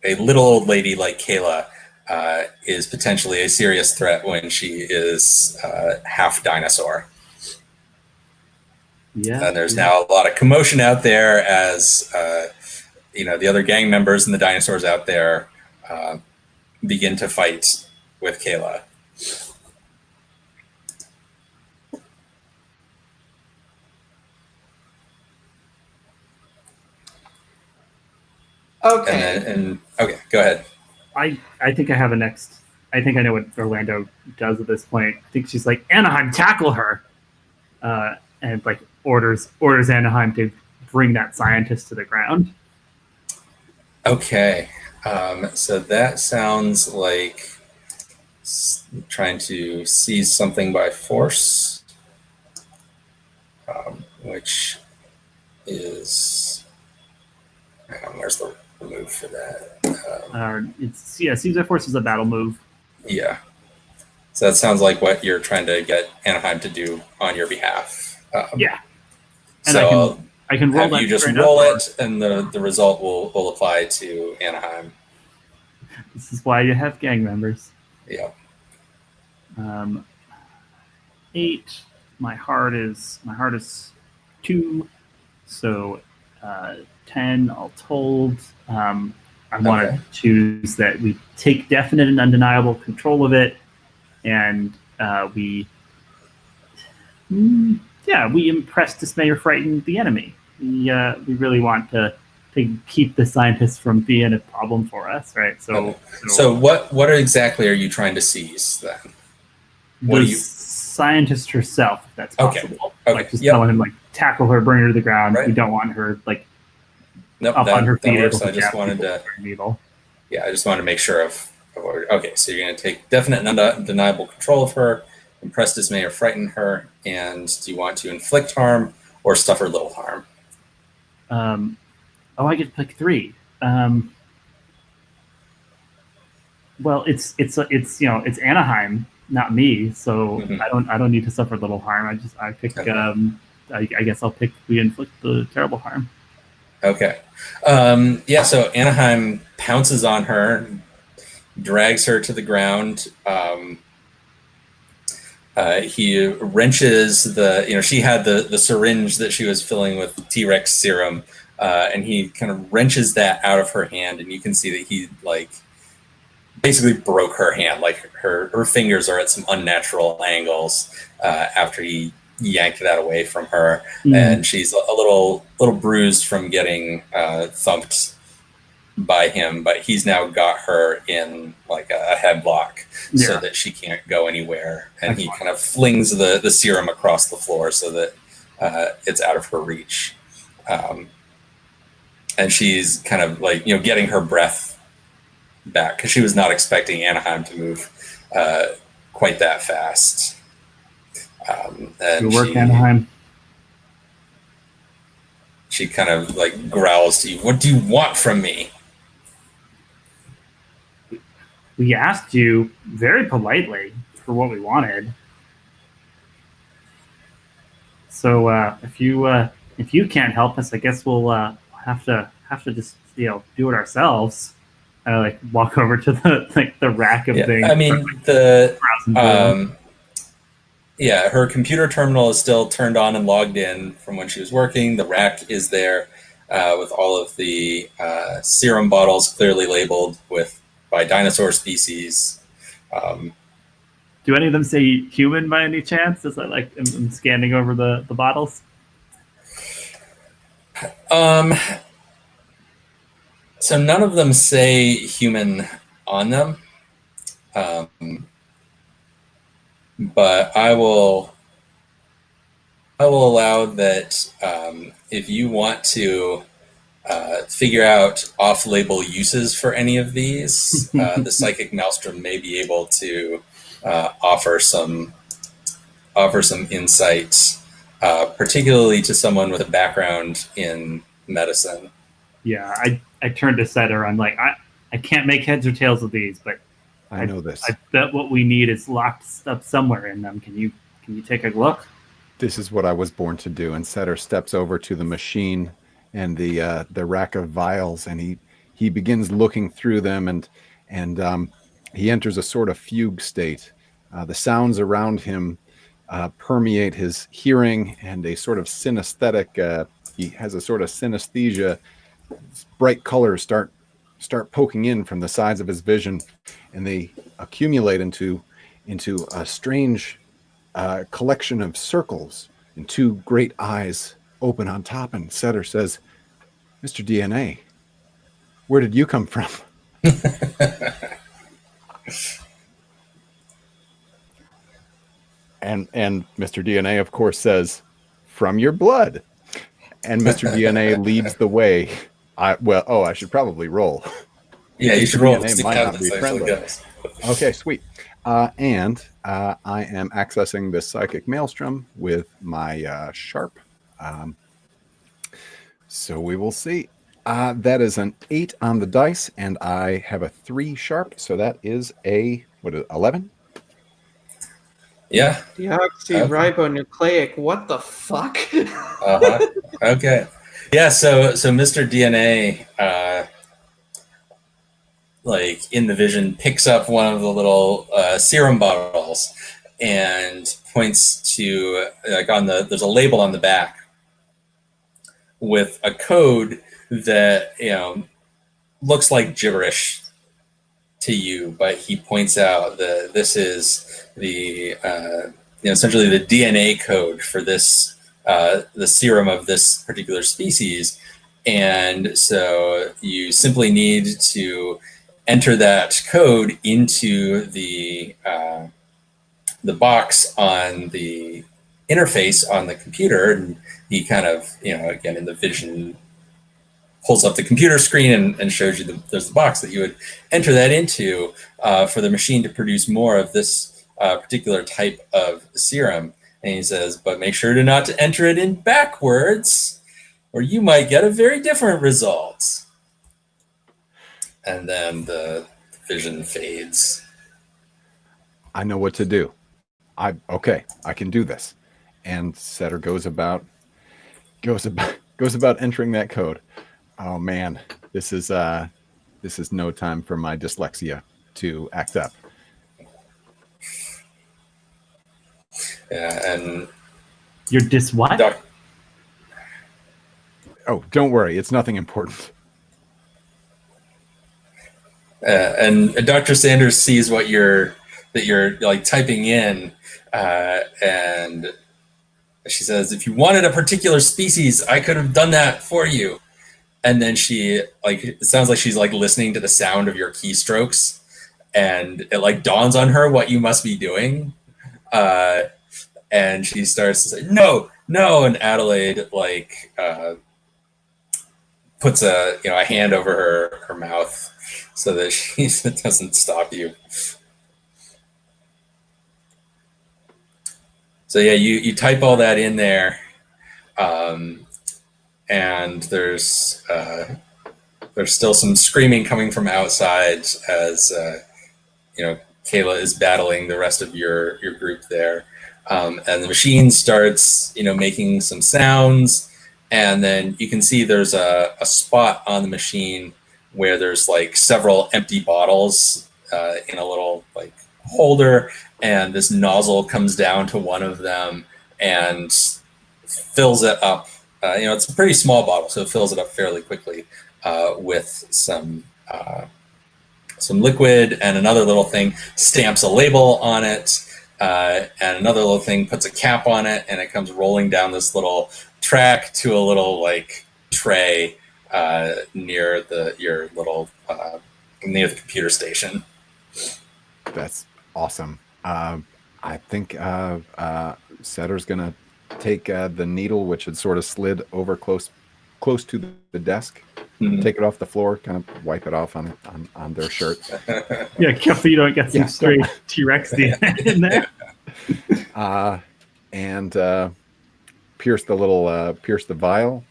[SPEAKER 1] little old lady like Kayla is potentially a serious threat when she is half dinosaur.
[SPEAKER 2] Yeah.
[SPEAKER 1] And there's now a lot of commotion out there as the other gang members and the dinosaurs out there begin to fight with Kayla.
[SPEAKER 3] Okay.
[SPEAKER 1] Okay, go ahead.
[SPEAKER 2] I think I have a next. I think I know what Orlando does at this point. I think she's like, Anaheim, tackle her, and like orders Anaheim to bring that scientist to the ground.
[SPEAKER 1] Okay, so that sounds like trying to seize something by force, which is where's the move for that?
[SPEAKER 2] Seize by force is a battle move.
[SPEAKER 1] Yeah. So that sounds like what you're trying to get Anaheim to do on your behalf.
[SPEAKER 2] Yeah. And
[SPEAKER 1] so
[SPEAKER 2] I can roll
[SPEAKER 1] have
[SPEAKER 2] that.
[SPEAKER 1] You just roll it, and the result will apply to Anaheim.
[SPEAKER 2] This is why you have gang members.
[SPEAKER 1] Yeah.
[SPEAKER 2] 8. My heart is 2. So 10 all told. I want to choose that we take definite and undeniable control of it, and we impress, dismay, or frighten the enemy. We really want to keep the scientists from being a problem for us, right?
[SPEAKER 1] So what exactly are you trying to seize then?
[SPEAKER 2] The scientist herself, if that's possible.
[SPEAKER 1] Okay.
[SPEAKER 2] Like just telling him like tackle her, bring her to the ground.
[SPEAKER 1] Right.
[SPEAKER 2] We don't want her like
[SPEAKER 1] up
[SPEAKER 2] on her feet.
[SPEAKER 1] That works. I just wanted to make sure of okay, so you're going to take definite and undeniable control of her, impress, dismay, or frighten her, and do you want to inflict harm or suffer little harm?
[SPEAKER 2] I get to pick 3. Well, it's Anaheim, not me, so I don't need to suffer little harm. I pick. Okay. I guess I'll pick we inflict the terrible harm.
[SPEAKER 1] Okay. So Anaheim pounces on her, drags her to the ground. He wrenches she had the syringe that she was filling with T-Rex serum, and he kind of wrenches that out of her hand, and you can see that he basically broke her hand. Like her fingers are at some unnatural angles after he yanked that away from her, and she's a little bruised from getting thumped by him, but he's now got her in like a headlock so that she can't go anywhere, and he kind of flings the serum across the floor so that it's out of her reach, and she's kind of getting her breath back because she was not expecting Anaheim to move quite that fast. And
[SPEAKER 2] good work, Anaheim.
[SPEAKER 1] She kind of growls to you. What do you want from me?
[SPEAKER 2] We asked you very politely for what we wanted. So if you can't help us, I guess we'll have to just do it ourselves. Walk over to the rack of things.
[SPEAKER 1] I mean Yeah, her computer terminal is still turned on and logged in from when she was working. The rack is there with all of the serum bottles clearly labeled by dinosaur species.
[SPEAKER 2] Do any of them say human by any chance? As I'm scanning over the bottles?
[SPEAKER 1] So none of them say human on them, but I will allow that if you want to figure out off-label uses for any of these, the Psychic Maelstrom may be able to offer some insights, particularly to someone with a background in medicine.
[SPEAKER 2] Yeah, I turned to Setter. I'm like, I can't make heads or tails of these, but
[SPEAKER 4] I know this.
[SPEAKER 2] I bet what we need is locked up somewhere in them. Can you take a look?
[SPEAKER 4] This is what I was born to do. And Setter steps over to the machine and the rack of vials, and he begins looking through them, and he enters a sort of fugue state. The sounds around him permeate his hearing, and a sort of synesthetic. He has a sort of synesthesia. Bright colors start poking in from the sides of his vision, and they accumulate into a strange collection of circles, and two great eyes open on top. And Setter says, "Mr. DNA, where did you come from?" and Mr. DNA, of course, says, "From your blood." And Mr. DNA leads the way. I should probably roll.
[SPEAKER 1] Yeah, you should roll.
[SPEAKER 4] DNA might not be friendly. Okay, sweet. And I am accessing the Psychic Maelstrom with my Sharp. So we will see. That is an 8 on the dice, and I have a 3 Sharp, so that is a 11?
[SPEAKER 1] Yeah.
[SPEAKER 3] Deoxyribonucleic. What the fuck?
[SPEAKER 1] Uh-huh. Okay. Yeah. So Mr. DNA, in the vision, picks up one of the little serum bottles and points to there's a label on the back with a code that looks like gibberish to you, but he points out that this is the essentially the DNA code for this the serum of this particular species, and so you simply need to enter that code into the box on the interface on the computer, and he kind of again in the vision pulls up the computer screen and shows you there's the box that you would enter that into for the machine to produce more of this particular type of serum. And he says, but make sure not to enter it in backwards, or you might get a very different result. And then the vision fades.
[SPEAKER 4] I know what to do. I can do this. And Setter goes about entering that code. Oh man, this is no time for my dyslexia to act up.
[SPEAKER 1] Yeah, and
[SPEAKER 2] your what?
[SPEAKER 4] Oh, don't worry, it's nothing important.
[SPEAKER 1] And Dr. Sanders sees what you're typing in, and she says, "If you wanted a particular species, I could have done that for you." And then she it sounds like she's listening to the sound of your keystrokes, and it dawns on her what you must be doing. And she starts to say, no, and Adelaide puts a hand over her mouth so that she doesn't stop you. So yeah, you type all that in there, and there's still some screaming coming from outside as Kayla is battling the rest of your group there. And the machine starts, making some sounds, and then you can see there's a spot on the machine where there's several empty bottles in a little holder, and this nozzle comes down to one of them and fills it up. It's a pretty small bottle, so it fills it up fairly quickly with some liquid, and another little thing stamps a label on it, and another little thing puts a cap on it, and it comes rolling down this little track to a little like tray near the computer station.
[SPEAKER 4] That's awesome. I think Setter's gonna take the needle, which had sort of slid over close to the desk, take it off the floor, kind of wipe it off on their shirt.
[SPEAKER 2] Yeah, careful you don't get some stray T-Rex DNA in there.
[SPEAKER 4] And pierce the vial,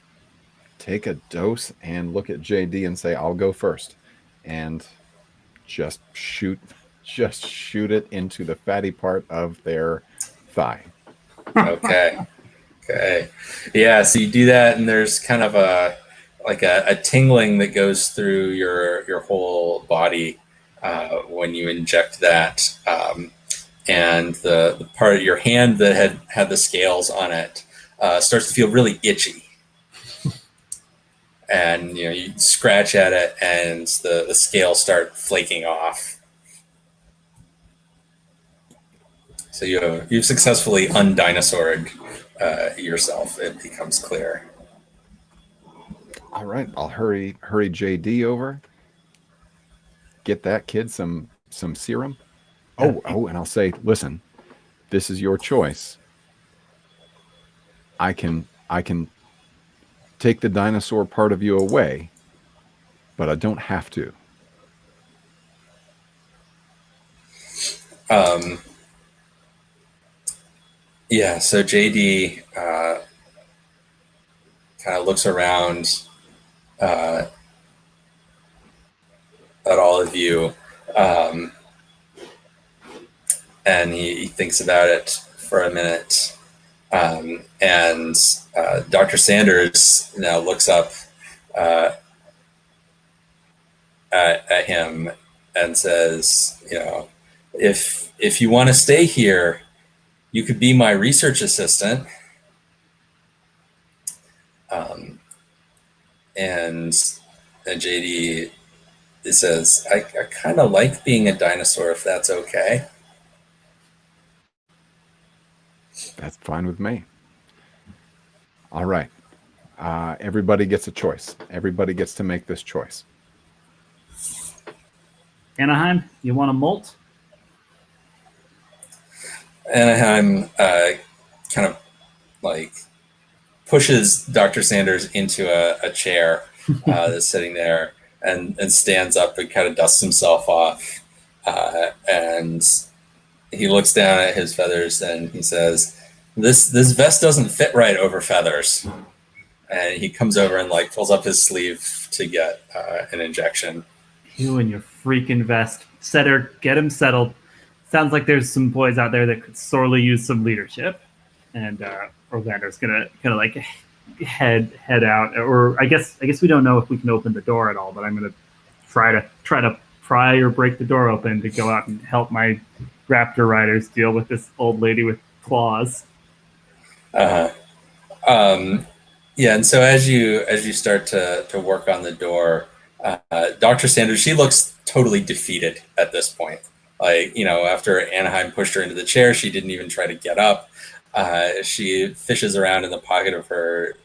[SPEAKER 4] take a dose, and look at JD and say, "I'll go first," and just shoot it into the fatty part of their thigh.
[SPEAKER 1] Okay. Yeah, so you do that, and there's kind of a tingling that goes through your whole body when you inject that, and the part of your hand that had the scales on it starts to feel really itchy, and you scratch at it, and the scales start flaking off. So you've successfully undinosaur'd yourself. It becomes clear.
[SPEAKER 4] All right, I'll hurry JD over. Get that kid some serum. Oh, and I'll say, listen, this is your choice. I can take the dinosaur part of you away, but I don't have to.
[SPEAKER 1] Yeah, so JD kind of looks around at all of you, and he thinks about it for a minute, and Dr. Sanders now looks up at him and says, if you want to stay here, you could be my research assistant. And JD says, I kind of like being a dinosaur, if that's okay.
[SPEAKER 4] That's fine with me. All right. Everybody gets a choice. Everybody gets to make this choice.
[SPEAKER 2] Anaheim, you want a molt?
[SPEAKER 1] Anaheim kind of like pushes Dr. Sanders into a chair that's sitting there, and stands up and kind of dusts himself off. And he looks down at his feathers and he says, this vest doesn't fit right over feathers. And he comes over and like pulls up his sleeve to get an injection.
[SPEAKER 2] You and your freaking vest. Setter, get him settled. Sounds like there's some boys out there that could sorely use some leadership. And Orlando's gonna kind of like head out, or I guess we don't know if we can open the door at all. But I'm gonna try to pry or break the door open to go out and help my raptor riders deal with this old lady with claws.
[SPEAKER 1] Yeah, and so as you start to work on the door, Dr. Sanders, she looks totally defeated at this point. Like, after Anaheim pushed her into the chair, she didn't even try to get up. She fishes around in the pocket of her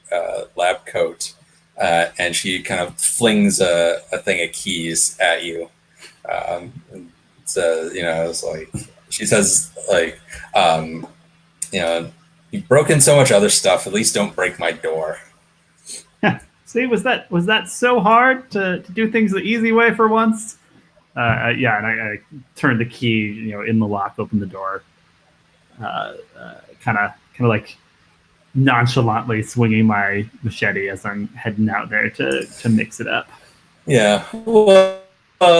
[SPEAKER 1] lab coat, and she kind of flings a thing of keys at you. So, it's like, she says, like, you've broken so much other stuff, at least don't break my door.
[SPEAKER 2] See, was that so hard to do things the easy way for once? Yeah, and I turned the key, in the lock, opened the door, kind of like nonchalantly swinging my machete as I'm heading out there to mix it up.
[SPEAKER 1] Yeah. Well,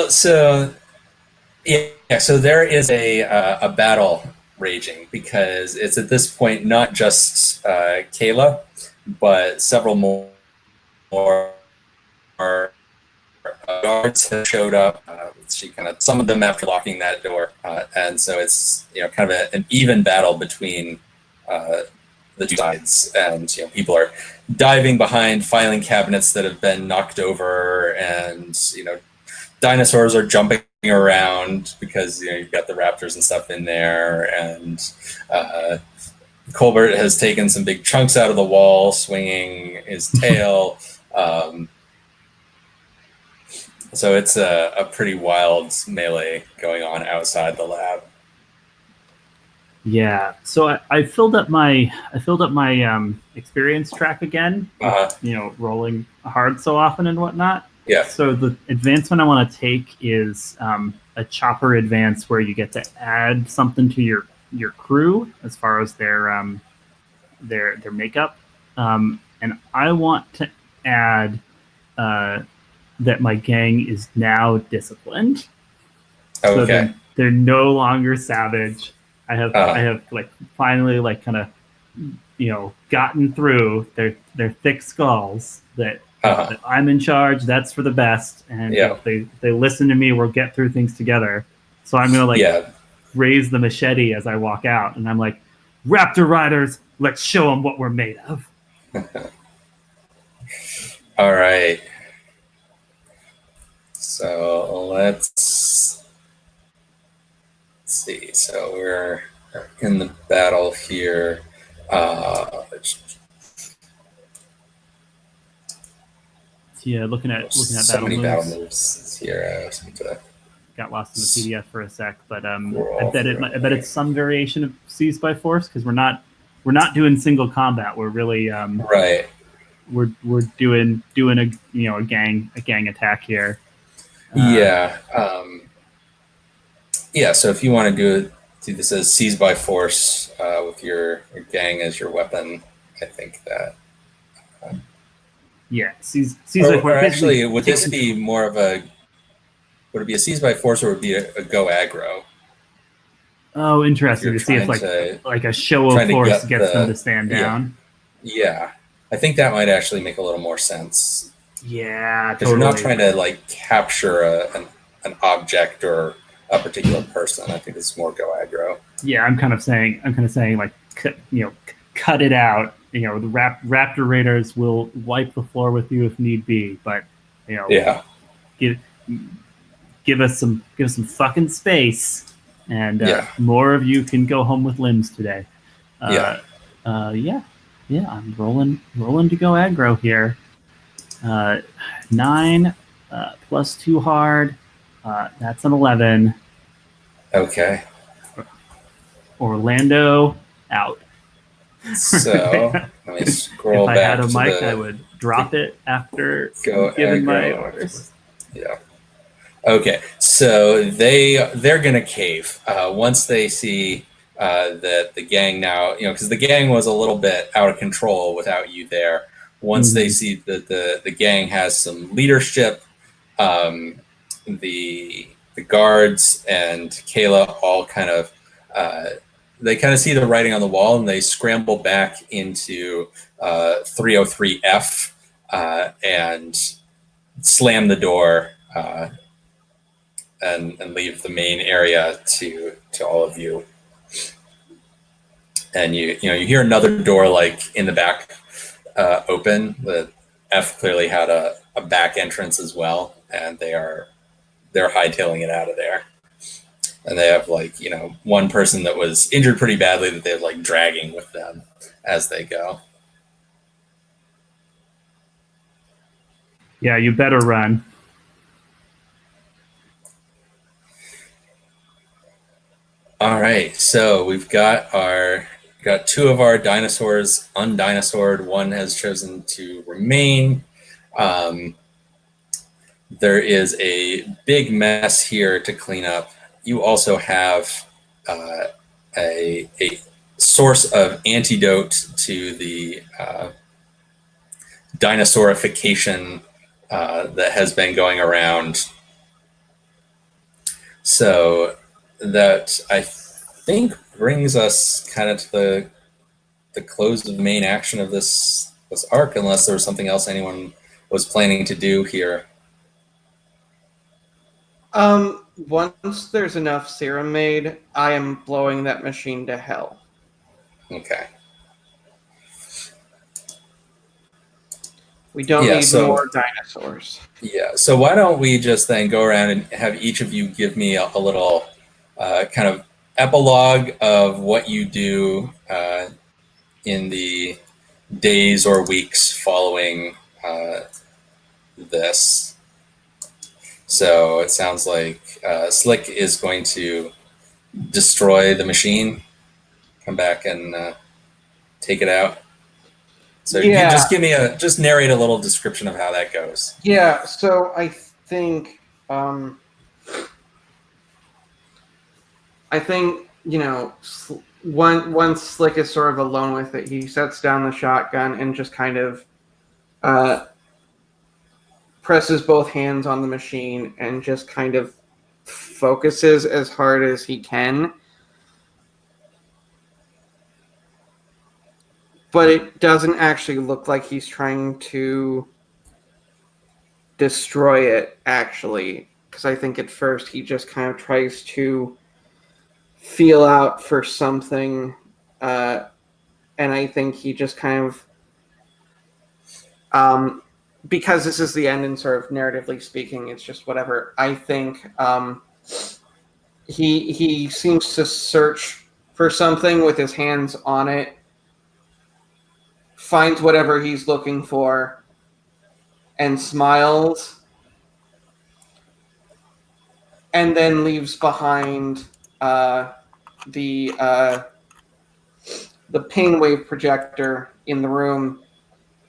[SPEAKER 1] so there is a battle raging, because it's at this point not just Kayla, but several more guards have showed up. She kind of summoned them after locking that door, and so it's kind of an even battle between the two sides, and people are diving behind filing cabinets that have been knocked over, and dinosaurs are jumping around because you've got the raptors and stuff in there, and Colbert has taken some big chunks out of the wall, swinging his tail. So it's a pretty wild melee going on outside the lab.
[SPEAKER 2] Yeah, so I filled up my experience track again. Rolling hard so often and whatnot.
[SPEAKER 1] Yeah.
[SPEAKER 2] So the advancement I want to take is a chopper advance, where you get to add something to your crew as far as their makeup, and I want to add that my gang is now disciplined.
[SPEAKER 1] Okay.
[SPEAKER 2] So they're no longer savage. I have like finally like kind of gotten through their thick skulls that I'm in charge. That's for the best, and if they listen to me, we'll get through things together. So I'm gonna raise the machete as I walk out, and I'm like, Raptor Riders, let's show them what we're made of.
[SPEAKER 1] All right. So let's see. So we're in the battle here.
[SPEAKER 2] Yeah, looking at
[SPEAKER 1] so many battle moves here.
[SPEAKER 2] Got lost in the PDF for a sec, but I bet it's some variation of Seize by Force, because we're not doing single combat. We're really
[SPEAKER 1] right.
[SPEAKER 2] We're doing a gang attack here.
[SPEAKER 1] Yeah. So if you want to do this as Seize by Force with your gang as your weapon, I think that.
[SPEAKER 2] Seize by Force.
[SPEAKER 1] Or actually, would this be more of a? Would it be a Seize by Force, or would it be a go aggro?
[SPEAKER 2] Oh, interesting to see if like a show of force gets them to stand down.
[SPEAKER 1] Yeah, I think that might actually make a little more sense.
[SPEAKER 2] Yeah,
[SPEAKER 1] because you're not trying to like capture an object or a particular person. I think it's more go aggro.
[SPEAKER 2] Yeah, I'm kind of saying like cut it out. The Raptor Raiders will wipe the floor with you if need be, but give us some fucking space, and more of you can go home with limbs today. I'm rolling to go aggro here. 9 plus 2 hard. That's an 11.
[SPEAKER 1] Okay.
[SPEAKER 2] Orlando out.
[SPEAKER 1] So let me scroll
[SPEAKER 2] back.
[SPEAKER 1] If
[SPEAKER 2] I had a mic, I would drop it after giving my orders.
[SPEAKER 1] Yeah. Okay. So they're gonna cave once they see that the gang now, because the gang was a little bit out of control without you there. Once they see that the gang has some leadership, the guards and Kayla all kind of they kind of see the writing on the wall, and they scramble back into 303F and slam the door and leave the main area to all of you. And you hear another door like in the back open. The F clearly had a back entrance as well, and they're hightailing it out of there. And they have one person that was injured pretty badly that they're dragging with them as they go.
[SPEAKER 2] Yeah, you better run.
[SPEAKER 1] All right, so we've got 2 of our dinosaurs undinosaur'd. One has chosen to remain. There is a big mess here to clean up. You also have a source of antidote to the dinosaurification that has been going around. So that, I think, brings us kind of to the close of the main action of this arc, unless there was something else anyone was planning to do here.
[SPEAKER 3] Once there's enough serum made, I am blowing that machine to hell.
[SPEAKER 1] Okay.
[SPEAKER 3] We don't
[SPEAKER 1] Yeah,
[SPEAKER 3] need
[SPEAKER 1] so-
[SPEAKER 3] more dinosaurs.
[SPEAKER 1] Yeah, so why don't we just then go around and have each of you give me a little kind of epilogue of what you do in the days or weeks following this. So it sounds like Slick is going to destroy the machine, come back and take it out. So you
[SPEAKER 3] Yeah.
[SPEAKER 1] just just narrate a little description of how that goes.
[SPEAKER 3] Yeah, so I think, once Slick is sort of alone with it, he sets down the shotgun and just kind of presses both hands on the machine and just kind of focuses as hard as he can. But it doesn't actually look like he's trying to destroy it, actually. Because I think at first he just kind of tries to feel out for something. And I think he just kind of... because this is the end and sort of narratively speaking, it's just whatever. I think he seems to search for something with his hands on it, finds whatever he's looking for, and smiles, and then leaves behind the painwave projector in the room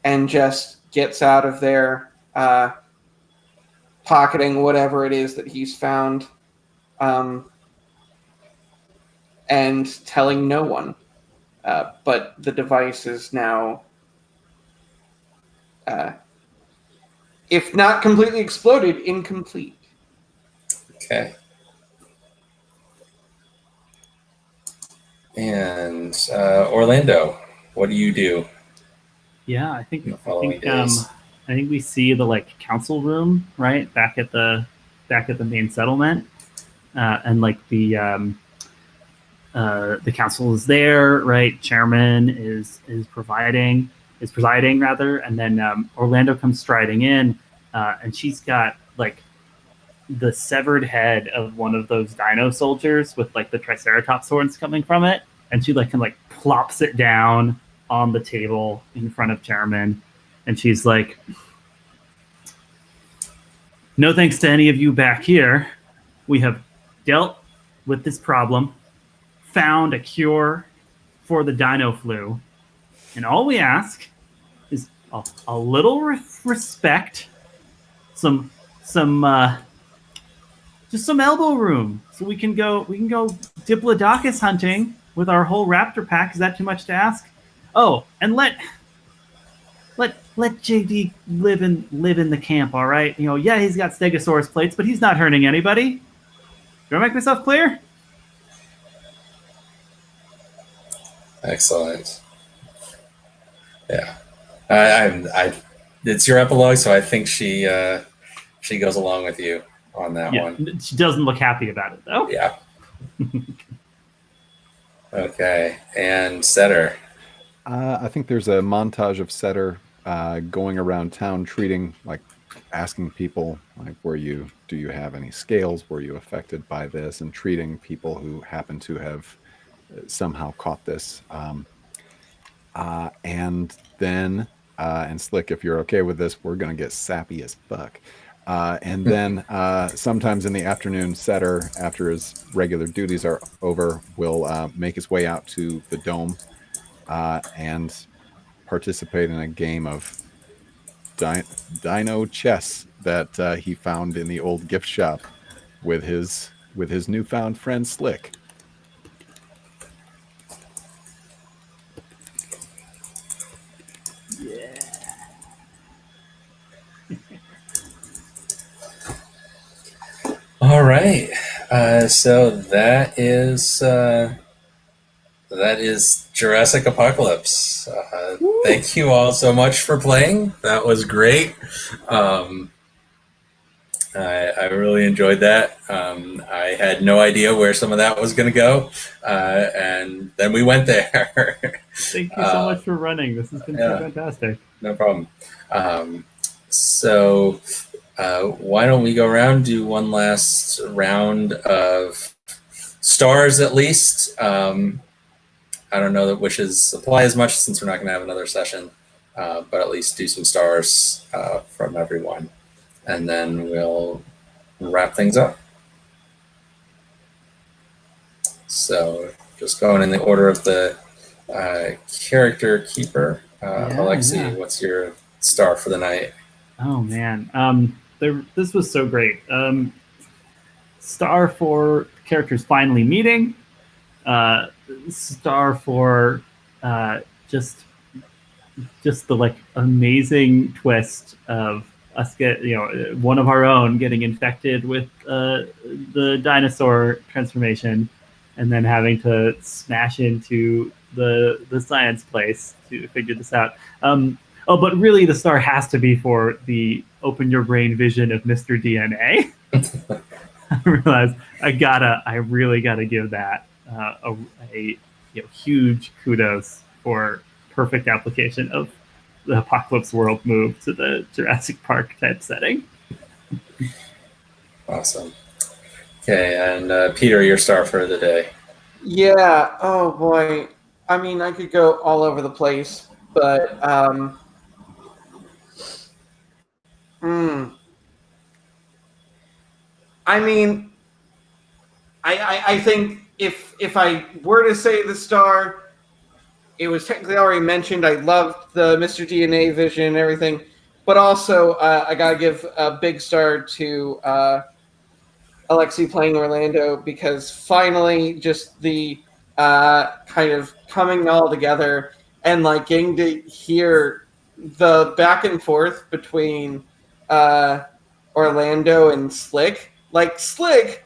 [SPEAKER 3] and just gets out of there, pocketing whatever it is that he's found, and telling no one. But the device is now, if not completely exploded, incomplete.
[SPEAKER 1] Okay. And Orlando, what do you do?
[SPEAKER 2] Yeah, I think
[SPEAKER 1] Following days.
[SPEAKER 2] I think we see the council room right back at the main settlement, and the council is there, right? Chairman is presiding rather, and then Orlando comes striding in, and she's got the severed head of one of those dino soldiers with the triceratops horns coming from it, and she plops it down on the table in front of Chairman, and she's like, "No thanks to any of you back here. We have dealt with this problem, found a cure for the dino flu, and all we ask is a little respect, some just some elbow room, so we can go Diplodocus hunting with our whole raptor pack. Is that too much to ask? Oh, and let JD live in the camp, all right? Yeah, he's got Stegosaurus plates, but he's not hurting anybody. Do I make myself clear?"
[SPEAKER 1] Excellent. Yeah, I it's your epilogue, so I think she goes along with you on that one.
[SPEAKER 2] She doesn't look happy about it though.
[SPEAKER 1] Yeah. Okay, and Setter.
[SPEAKER 4] I think there's a montage of Setter going around town, asking people do you have any scales? Were you affected by this? And treating people who happen to have somehow caught this. And then, and Slick, if you're okay with this, we're going to get sappy as fuck. And then sometimes in the afternoon, Setter, after his regular duties are over, will make his way out to the dome and participate in a game of dino chess that he found in the old gift shop with his newfound friend Slick.
[SPEAKER 2] Yeah.
[SPEAKER 1] All right. So that is Jurassic Apocalypse. Thank you all so much for playing. That was great. I really enjoyed that. I had no idea where some of that was going to go, and then we went there.
[SPEAKER 2] Thank you so much for running. This has been so fantastic.
[SPEAKER 1] No problem. So why don't we go around, do one last round of stars at least. I don't know that wishes apply as much since we're not going to have another session, but at least do some stars from everyone. And then we'll wrap things up. So just going in the order of the character keeper. Alexi, what's your star for the night?
[SPEAKER 2] Oh man, this was so great. Star for characters finally meeting. Star for just the like amazing twist of us one of our own getting infected with the dinosaur transformation, and then having to smash into the science place to figure this out. But really the star has to be for the open your brain vision of Mr. DNA. I realized I really gotta give that a huge kudos for perfect application of the Apocalypse World move to the Jurassic Park type setting.
[SPEAKER 1] Awesome. Okay, and Peter, your star for the day.
[SPEAKER 3] Yeah. Oh boy. I mean, I could go all over the place, but I mean, I think if I were to say the star, it was technically already mentioned. I loved the Mr. DNA vision and everything, but also I gotta give a big star to Alexi playing Orlando, because finally just the kind of coming all together and like getting to hear the back and forth between Orlando and Slick. Like Slick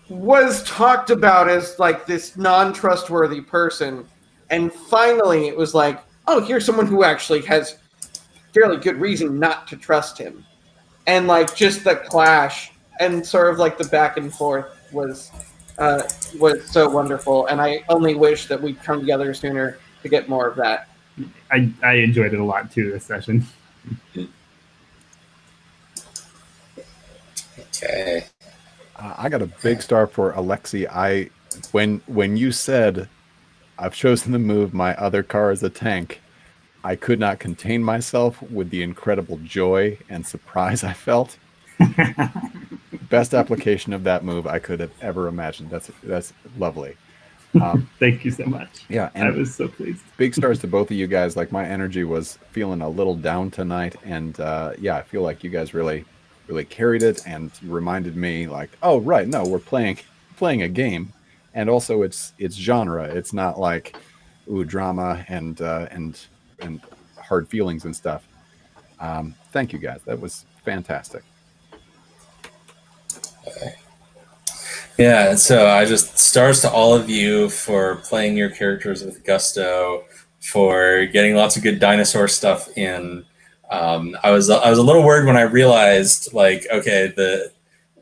[SPEAKER 3] was talked about as like this non-trustworthy person, and finally it was like, oh, here's someone who actually has fairly good reason not to trust him. And like just the clash and sort of like the back and forth was so wonderful, and I only wish that we'd come together sooner to get more of that.
[SPEAKER 2] I enjoyed it a lot too this session.
[SPEAKER 1] Okay.
[SPEAKER 4] I got a big star for Alexi. When you said I've chosen the move, my other car is a tank, I could not contain myself with the incredible joy and surprise I felt. Best application of that move I could have ever imagined. That's lovely.
[SPEAKER 2] Thank you so much.
[SPEAKER 4] Yeah, and
[SPEAKER 2] I was so pleased.
[SPEAKER 4] Big stars to both of you guys. Like, my energy was feeling a little down tonight, and I feel like you guys really carried it, and reminded me like, oh right, no, we're playing a game, and also it's genre. It's not like drama and hard feelings and stuff. Thank you guys. That was fantastic.
[SPEAKER 1] Yeah, so I just stars to all of you for playing your characters with gusto, for getting lots of good dinosaur stuff in. I was a little worried when I realized, like, okay,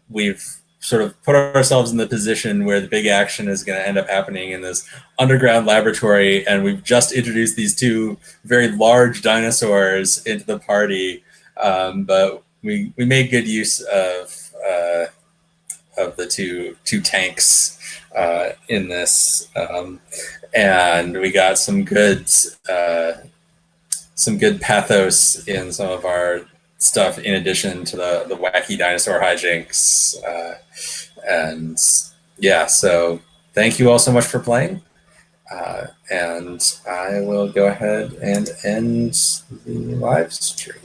[SPEAKER 1] we've sort of put ourselves in the position where the big action is going to end up happening in this underground laboratory, and we've just introduced these two very large dinosaurs into the party, but we made good use of the two tanks in this, and we got some good pathos in some of our stuff, in addition to the wacky dinosaur hijinks, and yeah. So thank you all so much for playing, and I will go ahead and end the live stream.